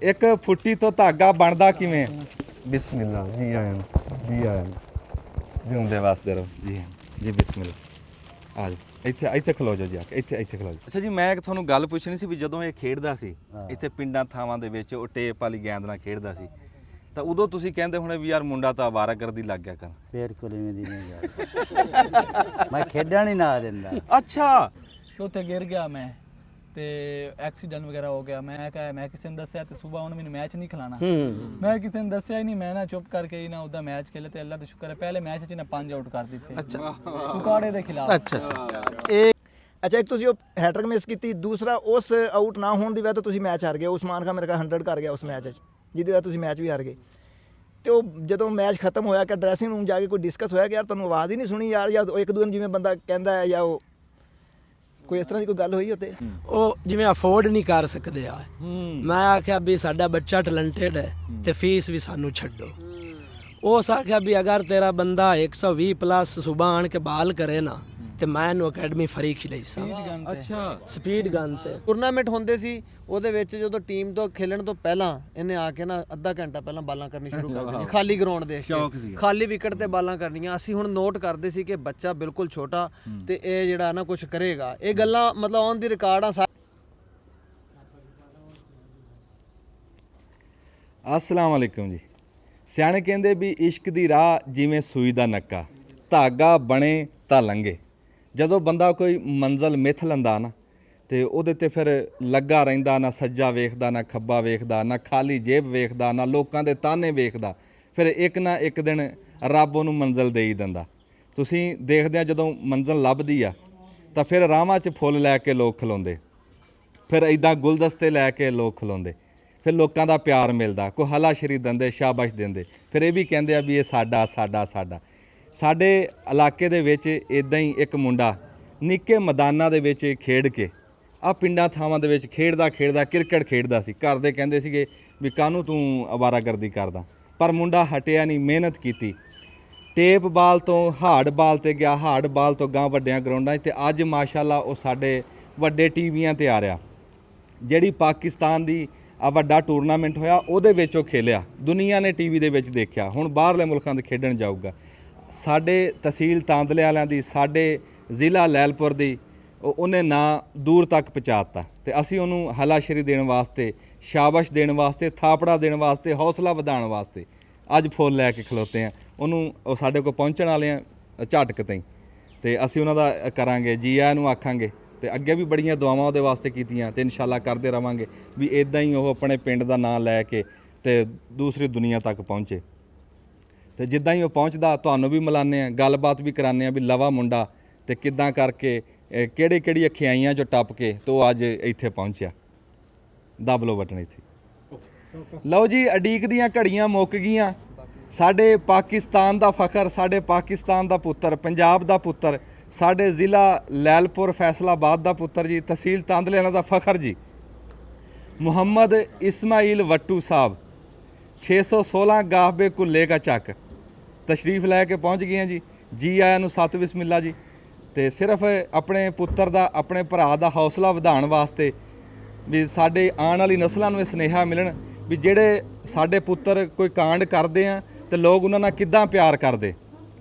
ਇੱਕ ਫੁੱਟੀ ਤੋਂ ਧਾਗਾ ਬਣਦਾ ਕਿਵੇਂ? ਬਿਸਮਿਲ੍ਲਾ ਜੀ ਆਇਆਂ ਜਿਉਂਦੇ ਵਾਸਤੇ ਰਹੋ ਜੀ। ਜੀ ਬਿਸਮਿਲ੍ਲਾ। ਆ ਜਾਓ ਇੱਥੇ ਖਲੋ ਜਾਓ ਜੀ, ਆ ਕੇ ਇੱਥੇ ਖਲੋ ਜਾਓ। ਅੱਛਾ ਜੀ, ਮੈਂ ਤੁਹਾਨੂੰ ਗੱਲ ਪੁੱਛਣੀ ਸੀ ਵੀ ਜਦੋਂ ਇਹ ਖੇਡਦਾ ਸੀ ਇੱਥੇ ਪਿੰਡਾਂ ਥਾਵਾਂ ਦੇ ਵਿੱਚ, ਉਹ ਟੇਪ ਵਾਲੀ ਗੇਂਦ ਨਾਲ ਖੇਡਦਾ ਸੀ, ਤਾਂ ਉਦੋਂ ਤੁਸੀਂ ਕਹਿੰਦੇ ਹੋਣੇ ਵੀ ਯਾਰ ਮੁੰਡਾ ਤਾਂ ਅਵਾਰਾਗਰਦੀ ਲੱਗ ਗਿਆ ਕਰ। ਬਿਲਕੁਲ ਇਵੇਂ ਦੀ ਨਹੀਂ ਗੱਲ। ਮੈਂ ਖੇਡਣ ਹੀ ਨਾ ਦਿੰਦਾ। ਅੱਛਾ, ਉੱਥੇ ਗਿਰ ਗਿਆ ਮੈਂ ਤੇ ਐਕਸੀਡੈਂਟ ਵਗੈਰਾ ਹੋ ਗਿਆ। ਮੈਂ ਕਿਹਾ ਮੈਂ ਕਿਸੇ ਨੂੰ ਦੱਸਿਆ ਤੇ ਸਵੇਰ ਉਹਨੇ ਮੈਨੂੰ ਮੈਚ ਨਹੀਂ ਖਿਲਾਣਾ। ਮੈਂ ਕਿਸੇ ਨੂੰ ਦੱਸਿਆ ਹੀ ਨਹੀਂ। ਮੈਂ ਨਾ ਚੁੱਪ ਕਰਕੇ ਹੀ ਨਾ ਉਹਦਾ ਮੈਚ ਖੇਲੇ ਤੇ ਅੱਲਾ ਦਾ ਸ਼ੁਕਰ ਹੈ ਪਹਿਲੇ ਮੈਚ 'ਚ ਨਾ 5 ਆਊਟ ਕਰ ਦਿੱਤੇ। ਅੱਛਾ, ਕੁਕਾੜੇ ਦੇ ਖਿਲਾਫ। ਅੱਛਾ ਇੱਕ ਤੁਸੀਂ ਉਹ ਹੈਟ੍ਰਿਕ ਮਿਸ ਕੀਤੀ, ਦੂਸਰਾ ਉਸ ਆਊਟ ਨਾ ਹੋਣ ਦੀ ਵਜ੍ਹਾ ਤੋਂ ਤੁਸੀਂ ਮੈਚ ਹਾਰ ਗਏ। ਉਸਮਾਨ ਖਾਨ ਮੇਰੇ ਕੋਲ 100 ਕਰ ਗਿਆ ਉਸ ਮੈਚ 'ਚ, ਜਿਹਦੀ ਵਜ੍ਹਾ ਤੁਸੀਂ ਮੈਚ ਵੀ ਹਾਰ ਗਏ। ਤੇ ਉਹ ਜਦੋਂ ਮੈਚ ਖਤਮ ਹੋਇਆ ਕਿ ਡਰੈਸਿੰਗ ਰੂਮ ਜਾ ਕੇ ਕੋਈ ਡਿਸਕਸ ਹੋਇਆ ਕਿ ਯਾਰ ਤੁਹਾਨੂੰ ਆਵਾਜ਼ ਹੀ ਨਹੀਂ ਸੁਣੀ ਯਾਰ, ਜਾਂ ਇੱਕ ਦੂਜੇ ਨੂੰ ਜਿਵੇਂ ਬੰਦਾ ਕਹਿੰਦਾ ਹੈ, ਜਾਂ ਉਹ ਕੋਈ ਇਸ ਤਰ੍ਹਾਂ ਦੀ ਕੋਈ ਗੱਲ ਹੋਈ ਉੱਥੇ? ਉਹ ਜਿਵੇਂ ਅਫੋਰਡ ਨਹੀਂ ਕਰ ਸਕਦੇ ਆ। ਮੈਂ ਆਖਿਆ ਵੀ ਸਾਡਾ ਬੱਚਾ ਟੈਲੈਂਟਡ ਹੈ ਤੇ ਫੀਸ ਵੀ ਸਾਨੂੰ ਛੱਡੋ। ਉਸ ਆਖਿਆ ਵੀ ਅਗਰ ਤੇਰਾ ਬੰਦਾ 120 ਪਲੱਸ ਸੁਬਹ ਆਣ ਕੇ ਬਾਲ ਕਰੇ ਨਾ ਤੇ ਮੈਂ ਇਹਨੂੰ ਅਕੈਡਮੀ ਫਰੀ ਖਿਲਾਈ ਸਾਂ। ਅੱਛਾ, ਸਪੀਡ ਗਨ ਤੇ ਟੂਰਨਾਮੈਂਟ ਹੁੰਦੇ ਸੀ, ਉਹਦੇ ਵਿੱਚ ਜਦੋਂ ਟੀਮ ਤੋਂ ਖੇਲਣ ਤੋਂ ਪਹਿਲਾਂ ਇਹਨੇ ਆ ਕੇ ਨਾ ਅੱਧਾ ਘੰਟਾ ਪਹਿਲਾਂ ਬਾਲਾਂ ਕਰਨੀ ਸ਼ੁਰੂ ਕਰ ਦੇਣੀ, ਖਾਲੀ ਗਰਾਊਂਡ ਦੇਖ ਕੇ, ਖਾਲੀ ਵਿਕਟ ਤੇ ਬਾਲਾਂ ਕਰਨੀਆਂ। ਅਸੀਂ ਹੁਣ ਨੋਟ ਕਰਦੇ ਸੀ ਕਿ ਬੱਚਾ ਬਿਲਕੁਲ ਛੋਟਾ ਤੇ ਇਹ ਜਿਹੜਾ ਨਾ ਕੁਝ ਕਰੇਗਾ। ਇਹ ਗੱਲਾਂ ਮਤਲਬ ਔਨ ਦੀ ਰਿਕਾਰਡ ਆ। अस्सलाम वालेकुम जी। ਸਿਆਣੇ ਕਹਿੰਦੇ ਵੀ ਇਸ਼ਕ ਦੀ ਰਾਹ ਜਿਵੇਂ ਸੂਈ ਦਾ ਨੱਕਾ, ਧਾਗਾ ਬਣੇ ਤਾਂ ਲੰਘੇ। ਜਦੋਂ ਬੰਦਾ ਕੋਈ ਮੰਜ਼ਲ ਮਿੱਥ ਲੈਂਦਾ ਨਾ ਤੇ ਉਹਦੇ ਤੇ ਫਿਰ ਲੱਗਾ ਰਹਿੰਦਾ, ਨਾ ਸੱਜਾ ਵੇਖਦਾ ਨਾ ਖੱਬਾ ਵੇਖਦਾ, ਨਾ ਖਾਲੀ ਜੇਬ ਵੇਖਦਾ, ਨਾ ਲੋਕਾਂ ਦੇ ਤਾਨੇ ਵੇਖਦਾ। ਫਿਰ ਇੱਕ ਨਾ ਇੱਕ ਦਿਨ ਰੱਬ ਉਹਨੂੰ ਮੰਜ਼ਲ ਦੇ ਹੀ ਦਿੰਦਾ। ਤੁਸੀਂ ਦੇਖਦੇ ਆ ਜਦੋਂ ਮੰਜ਼ਲ ਲੱਭਦੀ ਆ ਤਾਂ ਫਿਰ ਰਾਹਾਂ 'ਚ ਫੁੱਲ ਲੈ ਕੇ ਲੋਕ ਖਲੋਂਦੇ, ਫਿਰ ਇੱਦਾਂ ਗੁਲਦਸਤੇ ਲੈ ਕੇ ਲੋਕ ਖਲੋਂਦੇ, ਫਿਰ ਲੋਕਾਂ ਦਾ ਪਿਆਰ ਮਿਲਦਾ, ਕੋਈ ਹਲਾਸ਼ਰੀ ਦਿੰਦੇ, ਸ਼ਾਬਾਸ਼ ਦਿੰਦੇ। ਫਿਰ ਇਹ ਵੀ ਕਹਿੰਦੇ ਆ ਵੀ ਇਹ ਸਾਡਾ ਸਾਡਾ ਸਾਡਾ। ਸਾਡੇ ਇਲਾਕੇ ਦੇ ਵਿੱਚ ਇੱਦਾਂ ਹੀ ਇੱਕ ਮੁੰਡਾ ਨਿੱਕੇ ਮੈਦਾਨਾਂ ਦੇ ਵਿੱਚ ਖੇਡ ਕੇ ਆ ਪਿੰਡਾਂ ਥਾਵਾਂ ਦੇ ਵਿੱਚ ਖੇਡਦਾ ਕ੍ਰਿਕਟ ਖੇਡਦਾ ਸੀ। ਘਰ ਦੇ ਕਹਿੰਦੇ ਸੀਗੇ ਵੀ ਕਾਹਨੂੰ ਤੂੰ ਅਵਾਰਾਗਰਦੀ ਕਰਦਾ, ਪਰ ਮੁੰਡਾ ਹਟਿਆ ਨਹੀਂ, ਮਿਹਨਤ ਕੀਤੀ। ਟੇਪ ਬਾਲ ਤੋਂ ਹਾਰਡ ਬਾਲ ਤੇ ਗਿਆ, ਹਾਰਡ ਬਾਲ ਤੋਂ ਗਾਂ ਵੱਡਿਆਂ ਗਰਾਊਂਡਾਂ 'ਚ, ਤੇ ਅੱਜ ਮਾਸ਼ਾਅੱਲਾ ਉਹ ਸਾਡੇ ਵੱਡੇ ਟੀਵੀਆਂ ਤੇ ਆ ਰਿਹਾ। ਜਿਹੜੀ ਪਾਕਿਸਤਾਨ ਦੀ ਆ ਵੱਡਾ ਟੂਰਨਾਮੈਂਟ ਹੋਇਆ ਉਹਦੇ ਵਿੱਚ ਉਹ ਖੇਲਿਆ, ਦੁਨੀਆ ਨੇ ਟੀਵੀ ਦੇ ਵਿੱਚ ਦੇਖਿਆ। ਹੁਣ ਬਾਹਰਲੇ ਮੁਲਕਾਂ ਦੇ ਖੇਡਣ ਜਾਊਗਾ। ਸਾਡੇ ਤਹਿਸੀਲ ਤਾਂਦਲੇ ਵਾਲਿਆਂ ਦੀ, ਸਾਡੇ ਜ਼ਿਲ੍ਹਾ ਲੈਲਪੁਰ ਦੀ ਉਹਨੇ ਨਾਂ ਦੂਰ ਤੱਕ ਪਹੁੰਚਾਤਾ, ਤੇ ਅਸੀਂ ਉਹਨੂੰ ਹਲਾਸ਼ਰੀ ਦੇਣ ਵਾਸਤੇ, ਸ਼ਾਬਾਸ਼ ਦੇਣ ਵਾਸਤੇ, ਥਾਪੜਾ ਦੇਣ ਵਾਸਤੇ, ਹੌਸਲਾ ਵਧਾਉਣ ਵਾਸਤੇ ਅੱਜ ਫੁੱਲ ਲੈ ਕੇ ਖਲੋਤੇ ਆ ਉਹਨੂੰ। ਉਹ ਸਾਡੇ ਕੋਲ ਪਹੁੰਚਣ ਵਾਲੇ ਆ ਝਟਕ ਤੇ, ਤੇ ਅਸੀਂ ਉਹਨਾਂ ਦਾ ਕਰਾਂਗੇ ਜੀ ਆਇਆਂ ਨੂੰ ਆਖਾਂਗੇ, ਤੇ ਅੱਗੇ ਵੀ ਬੜੀਆਂ ਦੁਆਵਾਂ ਉਹਦੇ ਵਾਸਤੇ ਕੀਤੀਆਂ, ਤੇ ਇਨਸ਼ਾਅੱਲਾ ਕਰਦੇ ਰਵਾਂਗੇ ਵੀ ਇਦਾਂ ਹੀ ਉਹ ਆਪਣੇ ਪਿੰਡ ਦਾ ਨਾਂ ਲੈ ਕੇ ਤੇ ਦੂਸਰੀ ਦੁਨੀਆ ਤੱਕ ਪਹੁੰਚੇ। ਤੇ ਜਿੱਦਾਂ ਹੀ ਉਹ ਪਹੁੰਚਦਾ ਤੁਹਾਨੂੰ ਵੀ ਮਿਲਾਉਂਦੇ ਆ, ਗੱਲਬਾਤ ਵੀ ਕਰਾਉਂਦੇ ਆ ਵੀ ਲਵਾ ਮੁੰਡਾ ਤੇ ਕਿੱਦਾਂ ਕਰਕੇ ਕਿਹੜੀ ਅਖਿਆਈਆਂ 'ਚੋਂ ਟੱਪ ਕੇ ਤੇ ਉਹ ਅੱਜ ਇੱਥੇ ਪਹੁੰਚਿਆ। ਦੱਬ ਲਓ ਬਟਨ ਇੱਥੇ। ਲਓ ਜੀ, ਉਡੀਕ ਦੀਆਂ ਘੜੀਆਂ ਮੁੱਕ ਗਈਆਂ। ਸਾਡੇ ਪਾਕਿਸਤਾਨ ਦਾ ਫਖਰ, ਸਾਡੇ ਪਾਕਿਸਤਾਨ ਦਾ ਪੁੱਤਰ, ਪੰਜਾਬ ਦਾ ਪੁੱਤਰ, ਸਾਡੇ ਜ਼ਿਲ੍ਹਾ ਲੈਲਪੁਰ ਫੈਸਲਾਬਾਦ ਦਾ ਪੁੱਤਰ ਜੀ, ਤਹਿਸੀਲ ਤਾਂਦਲੇ ਦਾ ਫਖਰ ਜੀ, ਮੁਹੰਮਦ ਇਸਮਾਈਲ ਵੱਟੂ ਸਾਹਿਬ 616 ਗਾਹਬੇ ਕੁੱਲੇ ਕਾ ਚੱਕ ਤਸ਼ਰੀਫ ਲੈ ਕੇ ਪਹੁੰਚ ਗਏ ਜੀ। ਜੀ ਆਇਆਂ ਨੂੰ, ਸਤ ਬਿਸਮਿਲ੍ਲਾ ਜੀ। ਤੇ ਸਿਰਫ ਆਪਣੇ ਪੁੱਤਰ ਦਾ, ਆਪਣੇ ਭਰਾ ਦਾ ਹੌਸਲਾ ਵਧਾਉਣ ਵਾਸਤੇ ਵੀ ਸਾਡੇ ਆਉਣ ਵਾਲੀ ਨਸਲਾਂ ਨੂੰ ਇਹ ਸੁਨੇਹਾ ਮਿਲਣ ਵੀ ਜਿਹੜੇ ਸਾਡੇ ਪੁੱਤਰ ਕੋਈ ਕਾਂਡ ਕਰਦੇ ਆ ਤੇ ਲੋਕ ਉਹਨਾਂ ਨਾਲ ਕਿੱਦਾਂ ਪਿਆਰ ਕਰਦੇ,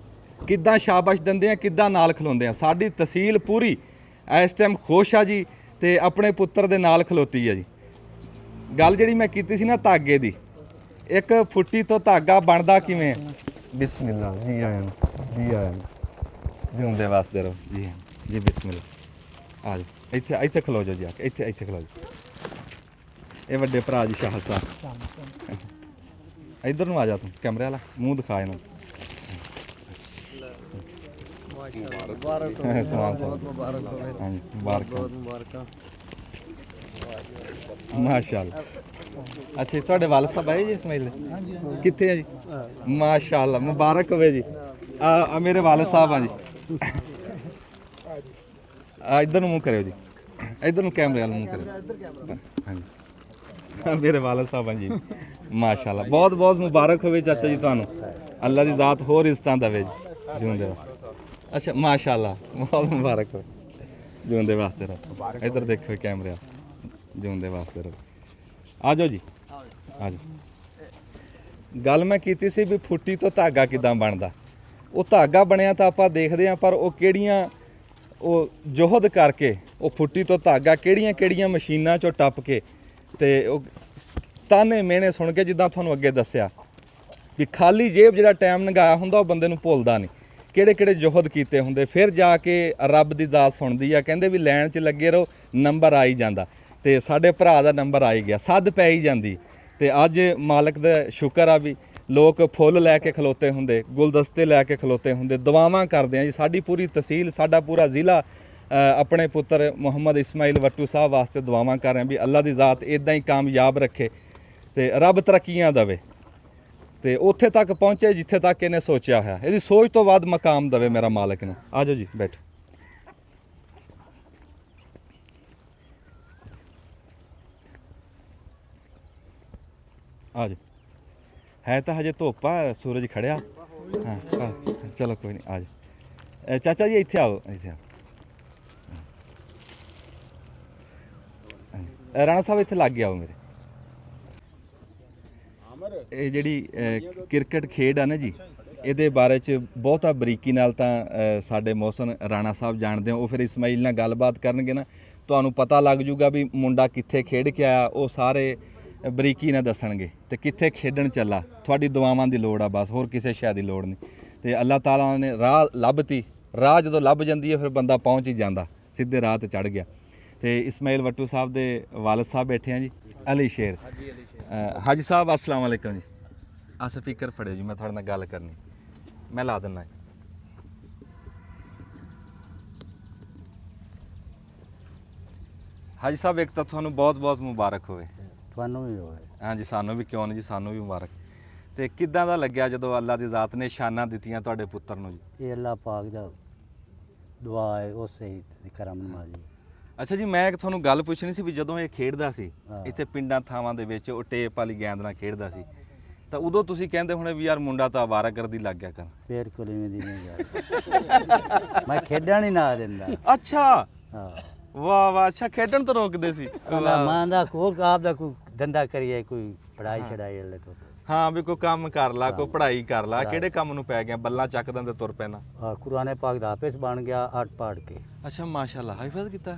ਕਿੱਦਾਂ ਸ਼ਾਬਾਸ਼ ਦਿੰਦੇ ਆ, ਕਿੱਦਾਂ ਨਾਲ ਖਲੋਂਦੇ ਆ। ਸਾਡੀ ਤਹਿਸੀਲ ਪੂਰੀ ਇਸ ਟਾਈਮ ਖੁਸ਼ ਆ ਜੀ, ਤੇ ਆਪਣੇ ਪੁੱਤਰ ਦੇ ਨਾਲ ਖਲੋਤੀ ਆ ਜੀ। ਗੱਲ ਜਿਹੜੀ ਮੈਂ ਕੀਤੀ ਸੀ ਨਾ ਧਾਗੇ ਦੀ, ਇੱਕ ਫੁੱਟੀ ਤੋਂ ਧਾਗਾ ਬਣਦਾ ਕਿਵੇਂ? ਬਿਸਮਿਲ੍ਲਾ ਜੀ ਆਇਆਂ ਜਿਉਂਦੇ ਵਾਸਤੇ ਰਹੋ ਜੀ। ਜੀ ਬਿਸਮਿਲ੍ਲਾ। ਆ ਜਾਓ ਇੱਥੇ ਖਲੋ ਜਾਓ ਜੀ, ਆ ਕੇ ਇੱਥੇ ਖਲੋ ਜਾਓ। ਇਹ ਵੱਡੇ ਭਰਾ ਜੀ ਸ਼ਾਹ ਸਾਹਿਬ, ਇੱਧਰ ਨੂੰ ਆ ਜਾ ਤੂੰ, ਕੈਮਰੇ ਵਾਲਾ ਮੂੰਹ ਦਿਖਾ ਇਹਨੂੰ। ਮਾਸ਼ਾਅੱਲਾ। ਅੱਛਾ, ਤੁਹਾਡੇ ਵਾਲਦ ਸਾਹਿਬ ਆਏ ਜੀ ਇਸਮਾਈਲ? ਕਿੱਥੇ ਆ ਜੀ? ਮਾਸ਼ਾਅੱਲਾ, ਮੁਬਾਰਕ ਹੋਵੇ ਜੀ। ਆ ਮੇਰੇ ਵਾਲਦ ਸਾਹਿਬ ਆ ਜੀ। ਇੱਧਰ ਨੂੰ ਮੂੰਹ ਕਰਿਓ ਜੀ, ਇੱਧਰ ਨੂੰ ਕੈਮਰੇ ਵਾਲ ਮੂੰਹ ਕਰਿਓ। ਹਾਂਜੀ, ਮੇਰੇ ਵਾਲਦ ਸਾਹਿਬ ਆ ਜੀ। ਮਾਸ਼ਾਅੱਲਾ, ਬਹੁਤ ਬਹੁਤ ਮੁਬਾਰਕ ਹੋਵੇ ਚਾਚਾ ਜੀ ਤੁਹਾਨੂੰ। ਅੱਲਾ ਦੀ ਜ਼ਾਤ ਹੋਰ ਇੱਜ਼ਤਾਂ ਦੇਵੇ ਜੀ, ਜਿਉਂਦੇ। ਅੱਛਾ, ਮਾਸ਼ਾਅੱਲਾ, ਬਹੁਤ ਮੁਬਾਰਕ ਹੋਵੇ, ਜਿਉਂਦੇ ਵਾਸਤੇ ਰਹੋ। ਇੱਧਰ ਦੇਖੋ ਕੈਮਰੇ, ਜਿਉਂਦੇ ਵਾਸਤੇ ਰਹੋ। ਆ ਜਾਓ ਜੀ। ਆ ਜਾਓ। ਗੱਲ ਮੈਂ ਕੀਤੀ ਸੀ ਵੀ ਫੁੱਟੀ ਤੋਂ ਧਾਗਾ ਕਿਦਾਂ ਬਣਦਾ। ਉਹ ਧਾਗਾ ਬਣਿਆ ਤਾਂ ਆਪਾਂ ਦੇਖਦੇ ਹਾਂ, ਪਰ ਉਹ ਕਿਹੜੀਆਂ ਉਹ ਜੋਹਦ ਕਰਕੇ ਉਹ ਫੁੱਟੀ ਤੋਂ ਧਾਗਾ ਕਿਹੜੀਆਂ ਮਸ਼ੀਨਾਂ ਚੋਂ ਟੱਪ ਕੇ ਤੇ ਉਹ ਤਾਨੇ ਮਿਹਣੇ ਸੁਣ ਕੇ, ਜਿੱਦਾਂ ਤੁਹਾਨੂੰ ਅੱਗੇ ਦੱਸਿਆ ਵੀ ਖਾਲੀ ਜੇਬ ਜਿਹੜਾ ਟਾਈਮ ਲੰਘਾਇਆ ਹੁੰਦਾ ਉਹ ਬੰਦੇ ਨੂੰ ਭੁੱਲਦਾ ਨਹੀਂ। ਕਿਹੜੇ ਜੋਹਦ ਕੀਤੇ ਹੁੰਦੇ, ਫਿਰ ਜਾ ਕੇ ਰੱਬ ਦੀ ਦਾਤ ਸੁਣਦੀ ਆ। ਕਹਿੰਦੇ ਵੀ ਲਾਈਨ 'ਚ ਲੱਗੇ ਰਹੋ, ਨੰਬਰ ਆ ਹੀ ਜਾਂਦਾ। ਤੇ ਸਾਡੇ ਭਰਾ ਦਾ ਨੰਬਰ ਆ ਹੀ ਗਿਆ, ਸੱਦ ਪੈ ਹੀ ਜਾਂਦੀ। ਤੇ ਅੱਜ ਮਾਲਕ ਦਾ ਸ਼ੁਕਰ ਆ ਵੀ ਲੋਕ ਫੁੱਲ ਲੈ ਕੇ ਖਲੋਤੇ ਹੁੰਦੇ, ਗੁਲਦਸਤੇ ਲੈ ਕੇ ਖਲੋਤੇ ਹੁੰਦੇ, ਦੁਆਵਾਂ ਕਰਦੇ ਆ ਜੀ। ਸਾਡੀ ਪੂਰੀ ਤਹਿਸੀਲ, ਸਾਡਾ ਪੂਰਾ ਜ਼ਿਲ੍ਹਾ ਆਪਣੇ ਪੁੱਤਰ ਮੁਹੰਮਦ ਇਸਮਾਈਲ ਵੱਟੂ ਸਾਹਿਬ ਵਾਸਤੇ ਦੁਆਵਾਂ ਕਰ ਰਹੇ ਵੀ ਅੱਲਾ ਦੀ ਜ਼ਾਤ ਇਦਾਂ ਹੀ ਕਾਮਯਾਬ ਰੱਖੇ ਤੇ ਰੱਬ ਤਰੱਕੀਆਂ ਦੇਵੇ ਤੇ ਉੱਥੇ ਤੱਕ ਪਹੁੰਚੇ ਜਿੱਥੇ ਤੱਕ ਇਹਨੇ ਸੋਚਿਆ ਹੋਇਆ। ਇਹਦੀ ਸੋਚ ਤੋਂ ਵੱਧ ਮਕਾਮ ਦੇਵੇ ਮੇਰਾ ਮਾਲਕ ਨੂੰ। ਆ ਜਾਓ ਜੀ, ਬੈਠੋ। ਆ ਜਾਓ। ਹੈ ਤਾਂ ਹਜੇ ਧੁੱਪ ਆ, ਸੂਰਜ ਖੜਿਆ। ਹਾਂ ਚਲੋ ਕੋਈ ਨਹੀਂ, ਆ ਜਾਓ। ਚਾਚਾ ਜੀ ਇੱਥੇ ਆਓ, ਇੱਥੇ ਆਓ। ਰਾਣਾ ਸਾਹਿਬ ਇੱਥੇ ਲੱਗ ਗਿਆ ਮੇਰੇ। ਇਹ ਜਿਹੜੀ ਕ੍ਰਿਕਟ ਖੇਡ ਆ ਨਾ ਜੀ, ਇਹਦੇ ਬਾਰੇ 'ਚ ਬਹੁਤਾ ਬਰੀਕੀ ਨਾਲ ਤਾਂ ਸਾਡੇ ਮੋਹਸਨ ਰਾਣਾ ਸਾਹਿਬ ਜਾਣਦੇ ਹੋ। ਉਹ ਫਿਰ ਇਸਮਾਈਲ ਨਾਲ ਗੱਲਬਾਤ ਕਰਨਗੇ ਨਾ, ਤੁਹਾਨੂੰ ਪਤਾ ਲੱਗ ਜੂਗਾ ਵੀ ਮੁੰਡਾ ਕਿੱਥੇ ਖੇਡ ਕੇ ਆਇਆ। ਉਹ ਸਾਰੇ ਬਰੀਕੀ ਨਾਲ ਦੱਸਣਗੇ ਤੇ ਕਿੱਥੇ ਖੇਡਣ ਚੱਲਾ। ਤੁਹਾਡੀ ਦੁਆਵਾਂ ਦੀ ਲੋੜ ਆ ਬਸ, ਹੋਰ ਕਿਸੇ ਸ਼ੈ ਦੀ ਲੋੜ ਨਹੀਂ। ਤੇ ਅੱਲਾਹ ਤਾਲਾ ਨੇ ਰਾਹ ਲੱਭਤੀ। ਰਾਹ ਜਦੋਂ ਲੱਭ ਜਾਂਦੀ ਹੈ ਫਿਰ ਬੰਦਾ ਪਹੁੰਚ ਹੀ ਜਾਂਦਾ, ਸਿੱਧੇ ਰਾਹ ਤੇ ਚੜ੍ਹ ਗਿਆ। ਤੇ ਇਸਮਾਈਲ ਵੱਟੂ ਸਾਹਿਬ ਦੇ ਵਾਲਦ ਸਾਹਿਬ ਬੈਠੇ ਆ ਜੀ, ਅਲੀ ਸ਼ੇਰ ਹਾਜੀ ਸਾਹਿਬ। अस्सलाम वालेकुम जी। ਆ ਸਪੀਕਰ ਫੜਿਓ ਜੀ, ਮੈਂ ਤੁਹਾਡੇ ਨਾਲ ਗੱਲ ਕਰਨੀ। ਮੈਂ ਲਾ ਦਿੰਦਾ। ਹਾਜੀ ਸਾਹਿਬ, ਇੱਕ ਤਾਂ ਤੁਹਾਨੂੰ ਬਹੁਤ ਬਹੁਤ ਮੁਬਾਰਕ ਹੋਵੇ। ਤੁਹਾਨੂੰ ਵੀ ਹੋਵੇ। ਹਾਂਜੀ, ਸਾਨੂੰ ਵੀ ਕਿਉਂ ਨਹੀਂ ਜੀ, ਸਾਨੂੰ ਵੀ ਮੁਬਾਰਕ। ਤੇ ਕਿੱਦਾਂ ਦਾ ਲੱਗਿਆ ਜਦੋਂ ਅੱਲਾ ਦੀ ਜ਼ਾਤ ਨੇ ਸ਼ਾਨਾਂ ਦਿੱਤੀਆਂ ਤੁਹਾਡੇ ਪੁੱਤਰ ਨੂੰ ਜੀ? ਇਹ ਅੱਲਾਹ ਪਾਕ ਦਾ ਦੁਆ ਹੈ, ਉਸੇ ਹੀ ਕਰਮ ਨਵਾਜ਼ੀ। ਅੱਛਾ ਜੀ, ਮੈਂ ਇੱਕ ਤੁਹਾਨੂੰ ਗੱਲ ਪੁੱਛਣੀ ਸੀ ਵੀ ਜਦੋਂ ਇਹ ਖੇਡਦਾ ਸੀ ਹਾਂ। ਇੱਥੇ ਪਿੰਡਾਂ ਥਾਵਾਂ ਦੇ ਵਿੱਚ, ਉਹ ਟੇਪ ਵਾਲੀ ਗੇਂਦ ਨਾਲ ਖੇਡਦਾ ਸੀ, ਤਾਂ ਉਦੋਂ ਤੁਸੀਂ ਕਹਿੰਦੇ ਹੋਣੇ ਵੀ ਯਾਰ ਮੁੰਡਾ ਤਾਂ ਅਵਾਰਾਗਰਦੀ ਲੱਗ ਗਿਆ ਕਰ। ਬਿਲਕੁਲ ਇਵੇਂ ਦੀ ਨਹੀਂ ਗੱਲ। ਮੈਂ ਖੇਡਣ ਹੀ ਨਾ ਦਿੰਦਾ। ਅੱਛਾ, ਹਾਂ, ਵਾਹ ਵਾਹ। ਅੱਛਾ, ਖੇਡਣ ਤੋਂ ਰੋਕਦੇ ਸੀ। ਮਾਂ ਦਾ ਕੋਲ ਆਪ ਦਾ ਕੋਈ ਧੰਦਾ ਕਰੀਏ, ਕੋਈ ਪੜਾਈ ਛੜਾਈ ਵਾਲੇ ਤੋਂ। ਹਾਂ ਵੀ ਕੋਈ ਕੰਮ ਕਰ ਲਾ, ਕੋਈ ਪੜ੍ਹਾਈ ਕਰ ਲਾ। ਕਿਹੜੇ ਕੰਮ ਨੂੰ ਪੈ ਗਿਆ? ਬੱਲਾ ਚੱਕ ਦਿੰਦੇ ਤੁਰ ਪੈਣਾ। ਕੁਰਾਨੇ ਪਾਕ ਦਾ ਹਾਫਿਜ਼ ਬਣ ਗਿਆ, 8 ਪੜ੍ਹ ਕੇ। ਅੱਛਾ, ਮਾਸ਼ਾਅੱਲਾ, ਹਾਫਿਜ਼ ਕੀਤਾ।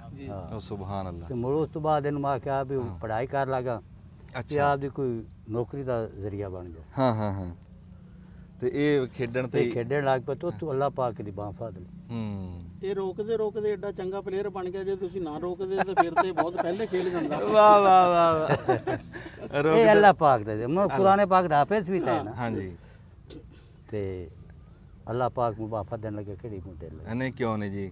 ਉਹ ਸੁਭਾਨ ਅੱਲਾ। ਤੇ ਮੁੜ ਉਸ ਤੋਂ ਬਾਅਦ ਇਹਨੂੰ ਮੈਂ ਕਿਹਾ ਵੀ ਪੜਾਈ ਕਰ ਲਾਗਾ, ਤੇ ਅੱਛਾ, ਆਪ ਦੀ ਕੋਈ ਨੌਕਰੀ ਦਾ ਜ਼ਰੀਆ ਬਣ ਗਿਆ। ਹਾਂ ਹਾਂ ਹਾਂ। ਤੇ ਇਹ ਖੇਡਣ ਤੇ ਤੇ ਖੇਡਣ ਲੱਗ ਪਿਆ ਤਾਂ ਤੂੰ ਅੱਲਾਹ ਪਾਕ ਦੀ ਬਾਹ ਫੜ ਲਈ। ਇਹ ਰੋਕਦੇ ਐਡਾ ਚੰਗਾ ਪਲੇਅਰ ਬਣ ਗਿਆ। ਜੇ ਤੁਸੀਂ ਨਾ ਰੋਕਦੇ ਤਾਂ ਫਿਰ ਤੇ ਬਹੁਤ ਪਹਿਲੇ ਖੇਲ ਜਾਂਦਾ। ਵਾਹ ਵਾਹ ਵਾਹ। ਇਹ ਅੱਲਾਹ ਪਾਕ ਦਾ ਮੈਂ ਕੁਰਾਨੇ ਪਾਕ ਦਾ ਹਾਫਿਜ਼ ਵੀ ਤਾਂ ਨਾ। ਹਾਂਜੀ। ਤੇ ਅੱਲਾਹ ਪਾਕ ਨੂੰ ਬਾਹ ਫੜਨ ਲੱਗੇ, ਕਿਹੜੀ ਮੁੰਡੇ ਲੱਗੇ। ਨਹੀਂ ਕਿਉਂ ਨਹੀਂ ਜੀ।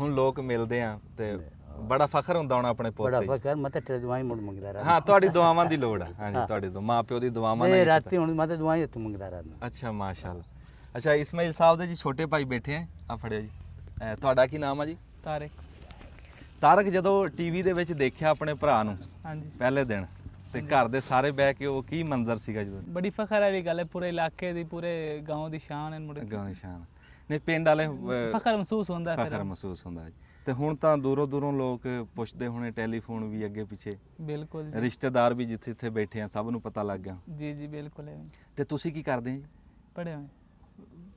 ਹੁਣ ਲੋਕ ਮਿਲਦੇ ਆ ਤੇ ਬੜਾ ਫਖਰ ਹੁੰਦਾ ਹੋਣਾ ਆਪਣੇ ਪੁੱਤ ਬੜਾ ਤੇ। ਫਕਰ ਮੈਂ ਤਾਂ ਤੇਰੀ ਦੁਆਈ ਮੁੜ ਮੰਗਦਾ ਰਹਾ। ਹਾਂ, ਤੁਹਾਡੀ ਦੁਆਵਾਂ ਦੀ ਲੋੜ ਆ। ਹਾਂਜੀ, ਤੁਹਾਡੇ ਤੋਂ ਮਾਂ ਪਿਓ ਦੀ ਦੁਆਵਾਂ ਨਾਲ ਇਹ ਹੀ ਰਾਤੀ ਹੁਣ ਮੈਂ ਤਾਂ ਦੁਆਈ ਤੂੰ ਮੰਗਦਾ ਰਹਾ। ਅੱਛਾ, ਮਾਸ਼ਾਅੱਲਾ। ਅੱਛਾ, ਇਸਮਾਈਲ ਸਾਹਿਬ ਦੇ ਜੀ ਛੋਟੇ ਭਾਈ ਬੈਠੇ ਆ। ਆ ਫੜਿਓ ਜੀ। ਤੁਹਾਡਾ ਕੀ ਨਾਮ ਆ ਜੀ? ਤਾਰਿਕ। ਤਾਰਕ, ਜਦੋਂ ਟੀਵੀ ਦੇ ਵਿੱਚ ਦੇਖਿਆ ਆਪਣੇ ਭਰਾ ਨੂੰ ਹਾਂਜੀ, ਪਹਿਲੇ ਦਿਨ, ਤੇ ਘਰ ਦੇ ਸਾਰੇ ਬਹਿ ਕੇ, ਉਹ ਕੀ ਮੰਜ਼ਰ ਸੀਗਾ ਜਦੋਂ? ਬੜੀ ਫਖਰ ਵਾਲੀ ਗੱਲ ਹੈ। ਪੂਰੇ ਇਲਾਕੇ ਦੀ, ਪੂਰੇ ਗਾਉਂ ਦੀ ਸ਼ਾਨ ਹੈ ਮੁੰਡੇ ਦੀ। ਗਾਂ ਦੀ ਸ਼ਾਨ। ਨਹੀਂ, ਪਿੰਡ ਵਾਲੇ ਫਖਰ ਮਹਿਸੂਸ ਹੁੰਦਾ ਫਖਰ ਫਿਰ। ਮਹਿਸੂਸ ਹੁੰਦਾ ਜੀ। ਤੇ ਹੁਣ ਤਾਂ ਦੂਰੋਂ ਦੂਰੋਂ ਲੋਕ ਪੁੱਛਦੇ ਹੋਣੇ, ਟੈਲੀਫੋਨ ਵੀ ਅੱਗੇ ਪਿੱਛੇ, ਬਿਲਕੁਲ ਜੀ। ਰਿਸ਼ਤੇਦਾਰ ਵੀ ਜਿੱਥੇ ਜਿੱਥੇ ਬੈਠੇ ਆ ਸਭ ਨੂੰ ਪਤਾ ਲੱਗ ਗਿਆ। ਜੀ ਜੀ ਬਿਲकुल है। ਤੇ ਤੁਸੀਂ ਕੀ ਕਰਦੇ ਆ ਜੀ? पढ़े हुए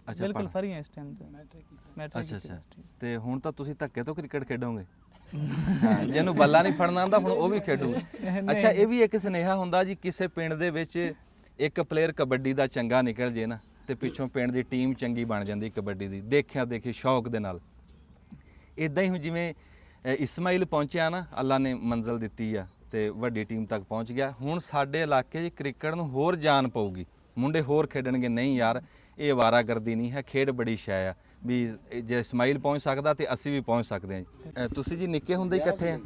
ਅੱਛਾ, बिल्कुल ਪੜ੍ਹ- फ्री हैं इस टाइम पे। मैट्रिक ਅੱਛਾ ਅੱਛਾ। ਤੇ ਹੁਣ ਤਾਂ ਤੁਸੀਂ ਧੱਕੇ ਤੋਂ ਕ੍ਰਿਕਟ ਖੇਡੋਗੇ। ਹਾਂ, ਜਿਹਨੂੰ ਬੱਲਾ ਨਹੀਂ ਫੜਨਾ ਆਉਂਦਾ ਹੁਣ ਉਹ ਵੀ ਖੇਡੂ। ਅੱਛਾ, ਇਹ ਵੀ ਇੱਕ ਸੁਨੇਹਾ ਹੁੰਦਾ ਜੀ, ਕਿਸੇ ਪਿੰਡ ਦੇ ਵਿੱਚ ਇੱਕ ਪਲੇਅਰ ਕਬੱਡੀ ਦਾ ਚੰਗਾ ਨਿਕਲ ਜੇ ਨਾ, ਤੇ ਪਿੱਛੋਂ ਪਿੰਡ ਦੀ ਟੀਮ ਚੰਗੀ ਬਣ ਜਾਂਦੀ ਕਬੱਡੀ ਦੀ, ਦੇਖਿਆ ਦੇਖੀ ਸ਼ੌਕ ਦੇ ਨਾਲ। ਇਦਾਂ ਹੀ ਹੁਣ ਜਿਵੇਂ ਇਸਮਾਈਲ ਪਹੁੰਚਿਆ ਨਾ, ਅੱਲਾ ਨੇ ਮੰਜ਼ਲ ਦਿੱਤੀ ਆ ਤੇ ਵੱਡੀ ਟੀਮ ਤੱਕ ਪਹੁੰਚ ਗਿਆ। ਹੁਣ ਸਾਡੇ ਇਲਾਕੇ 'ਚ ਕ੍ਰਿਕਟ ਨੂੰ ਹੋਰ ਜਾਨ ਪਊਗੀ, ਮੁੰਡੇ ਹੋਰ ਖੇਡਣਗੇ। ਨਹੀਂ ਯਾਰ, ਇਹ ਅਵਾਰਾਗਰਦੀ ਨਹੀਂ ਹੈ, ਖੇਡ ਬੜੀ ਸ਼ੈ ਆ ਵੀ ਜੇ ਇਸਮਾਈਲ ਪਹੁੰਚ ਸਕਦਾ ਤੇ ਅਸੀਂ ਵੀ ਪਹੁੰਚ ਸਕਦੇ ਹਾਂ ਜੀ। ਤੁਸੀਂ ਜੀ ਨਿੱਕੇ ਹੁੰਦੇ ਇਕੱਠੇ ਆ?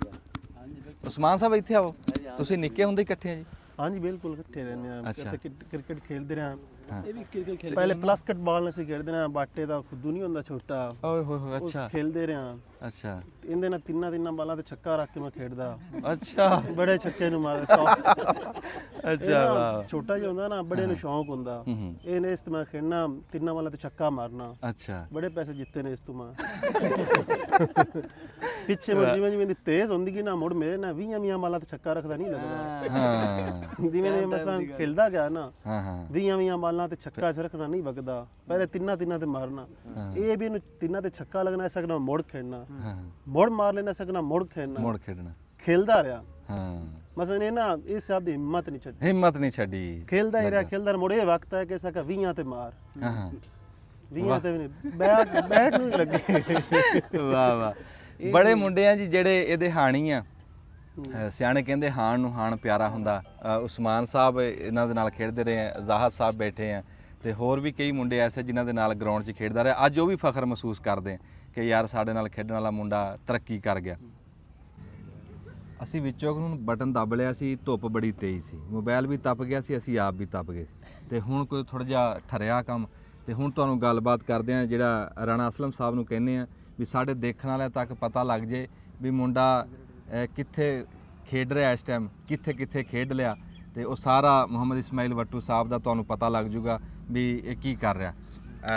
ਉਸਮਾਨ ਸਾਹਿਬ ਇੱਥੇ ਆਓ। ਤੁਸੀਂ ਨਿੱਕੇ ਹੁੰਦੇ ਇਕੱਠੇ ਆ ਜੀ? ਹਾਂਜੀ, ਬਿਲਕੁਲ ਇਕੱਠੇ ਰਹਿੰਦੇ ਆ। ਅੱਛਾ। ਕ੍ਰਿਕਟ ਖੇਡਦੇ ਰਹੇ। ਇਹ ਵੀ ਕ੍ਰਿਕਟ ਖੇਡਦੇ ਪਹਿਲੇ ਪਲਾਸਕਟਬਾਲ ਅਸੀਂ ਖੇਡਦੇ ਰਹੇ। ਬਾਟੇ ਦਾ ਖੁੱਦੂ ਨਹੀਂ ਹੁੰਦਾ ਛੋਟਾ, ਓਏ ਹੋਏ ਹੋਏ। ਅੱਛਾ ਖੇਡਦੇ ਰਹੇ। ਅੱਛਾ ਇਹਦੇ ਨਾਲ ਤਿੰਨਾਂ ਬਾਲਾਂ ਤੇ ਛੱਕਾ ਰੱਖ ਕੇ ਮੈਂ ਖੇਡਦਾ। ਅੱਛਾ। ਬੜੇ ਛੱਕੇ ਨੂੰ ਮਾਰਦੇ। ਅੱਛਾ ਵਾਹ ਛੋਟਾ ਜਿਹਾ ਹੁੰਦਾ ਨਾ, ਬੜੇ ਨੂੰ ਸ਼ੌਂਕ ਹੁੰਦਾ। ਇਹਨੇ ਇਸ ਤਰ੍ਹਾਂ ਖੇਡਣਾ, ਤਿੰਨਾਂ ਵਾਲਾ ਤੇ ਛੱਕਾ ਮਾਰਨਾ। ਅੱਛਾ ਬੜੇ ਪੈਸੇ ਜਿੱਤੇ ਨੇ ਇਸ ਤੋਂ ਮੈਂ। ਪਿੱਛੇ ਮੁੜ ਜਿਵੇਂ ਦੀ ਤੇਜ਼ ਹੁੰਦੀ ਕਿ ਨਾ, ਮੁੜ ਮੇਰੇ ਨਾਲ 20 ਮਾਲਾ ਤੇ ਛੱਕਾ ਰੱਖਦਾ ਨਹੀਂ ਲੱਗਦਾ। ਹਾਂ ਜਿਵੇਂ ਨੇ ਮਸਾਂ ਖੇਲਦਾ ਗਿਆ ਨਾ, ਹਾਂ ਹਾਂ 20 ਮਾਲਾਂ ਤੇ ਛੱਕਾ ਚ ਰੱਖਣਾ ਨਹੀਂ ਵਗਦਾ, ਪਹਿਲੇ ਤਿੰਨਾਂ ਤੇ ਮਾਰਨਾ। ਇਹ ਵੀ ਇਹਨੂੰ ਤਿੰਨਾਂ ਤੇ ਛੱਕਾ ਲੱਗਣਾ, ਸਕਣਾ ਮੁੜ ਖੇਡਣਾ, ਮੁੜ ਮਾਰ ਲੈਣਾ, ਸਕਣਾ ਮੁੜ ਖੇਡਣਾ, ਮੁੜ ਖੇਡਣਾ। ਖੇਲਦਾ ਰਿਹਾ। ਹਾਂ ਮਸਲ ਇਹ ਨਾ, ਇਸ ਸਾਬ ਦੀ ਹਿੰਮਤ ਨਹੀਂ ਛੱਡੀ, ਹਿੰਮਤ ਨਹੀਂ ਛੱਡੀ। ਖੇਲਦਾ ਹੀ ਰਿਹਾ, ਖੇਲਦਾ ਮੁੜ ਇਹ ਵਕਤ ਹੈ ਕਿ ਸਕਾ 20 ਤੇ ਮਾਰ। ਹਾਂ ਹਾਂ 20 ਤੇ ਵੀ ਨਹੀਂ, ਬੈਟ ਨੂੰ ਲੱਗੇ। ਵਾਹ ਵਾਹ ਬੜੇ ਮੁੰਡੇ ਆ ਜੀ ਜਿਹੜੇ ਇਹਦੇ ਹਾਣੀ ਆ। ਸਿਆਣੇ ਕਹਿੰਦੇ ਹਾਣ ਨੂੰ ਹਾਣ ਪਿਆਰਾ ਹੁੰਦਾ। ਉਸਮਾਨ ਸਾਹਿਬ ਇਹਨਾਂ ਦੇ ਨਾਲ ਖੇਡਦੇ ਰਹੇ ਆ, ਜ਼ਾਹਦ ਸਾਹਿਬ ਬੈਠੇ ਆ, ਤੇ ਹੋਰ ਵੀ ਕਈ ਮੁੰਡੇ ਐਸੇ ਜਿਨ੍ਹਾਂ ਦੇ ਨਾਲ ਗਰਾਊਂਡ 'ਚ ਖੇਡਦਾ ਰਿਹਾ। ਅੱਜ ਉਹ ਵੀ ਫਖਰ ਮਹਿਸੂਸ ਕਰਦੇ ਆ ਕਿ ਯਾਰ ਸਾਡੇ ਨਾਲ ਖੇਡਣ ਵਾਲਾ ਮੁੰਡਾ ਤਰੱਕੀ ਕਰ ਗਿਆ। ਅਸੀਂ ਵਿੱਚੋਂ ਨੂੰ ਬਟਨ ਦੱਬ ਲਿਆ ਸੀ, ਧੁੱਪ ਬੜੀ ਤੇਜ਼ ਸੀ, ਮੋਬਾਈਲ ਵੀ ਤਪ ਗਿਆ ਸੀ, ਅਸੀਂ ਆਪ ਵੀ ਤਪ ਗਏ ਸੀ, ਤੇ ਹੁਣ ਕੋਈ ਥੋੜ੍ਹਾ ਜਿਹਾ ਠਰਿਆ ਕੰਮ। ਤੇ ਹੁਣ ਤੁਹਾਨੂੰ ਗੱਲਬਾਤ ਕਰਦੇ ਆ, ਜਿਹੜਾ ਰਾਣਾ ਅਸਲਮ ਸਾਹਿਬ ਨੂੰ ਕਹਿੰਦੇ ਆ ਵੀ ਸਾਡੇ ਦੇਖਣ ਵਾਲਿਆਂ ਤੱਕ ਪਤਾ ਲੱਗ ਜੇ ਵੀ ਮੁੰਡਾ ਕਿੱਥੇ ਖੇਡ ਰਿਹਾ ਇਸ ਟਾਈਮ, ਕਿੱਥੇ ਕਿੱਥੇ ਖੇਡ ਲਿਆ, ਤੇ ਉਹ ਸਾਰਾ ਮੁਹੰਮਦ ਇਸਮਾਈਲ ਵੱਟੂ ਸਾਹਿਬ ਦਾ ਤੁਹਾਨੂੰ ਪਤਾ ਲੱਗ ਜੂਗਾ ਵੀ ਇਹ ਕੀ ਕਰ ਰਿਹਾ।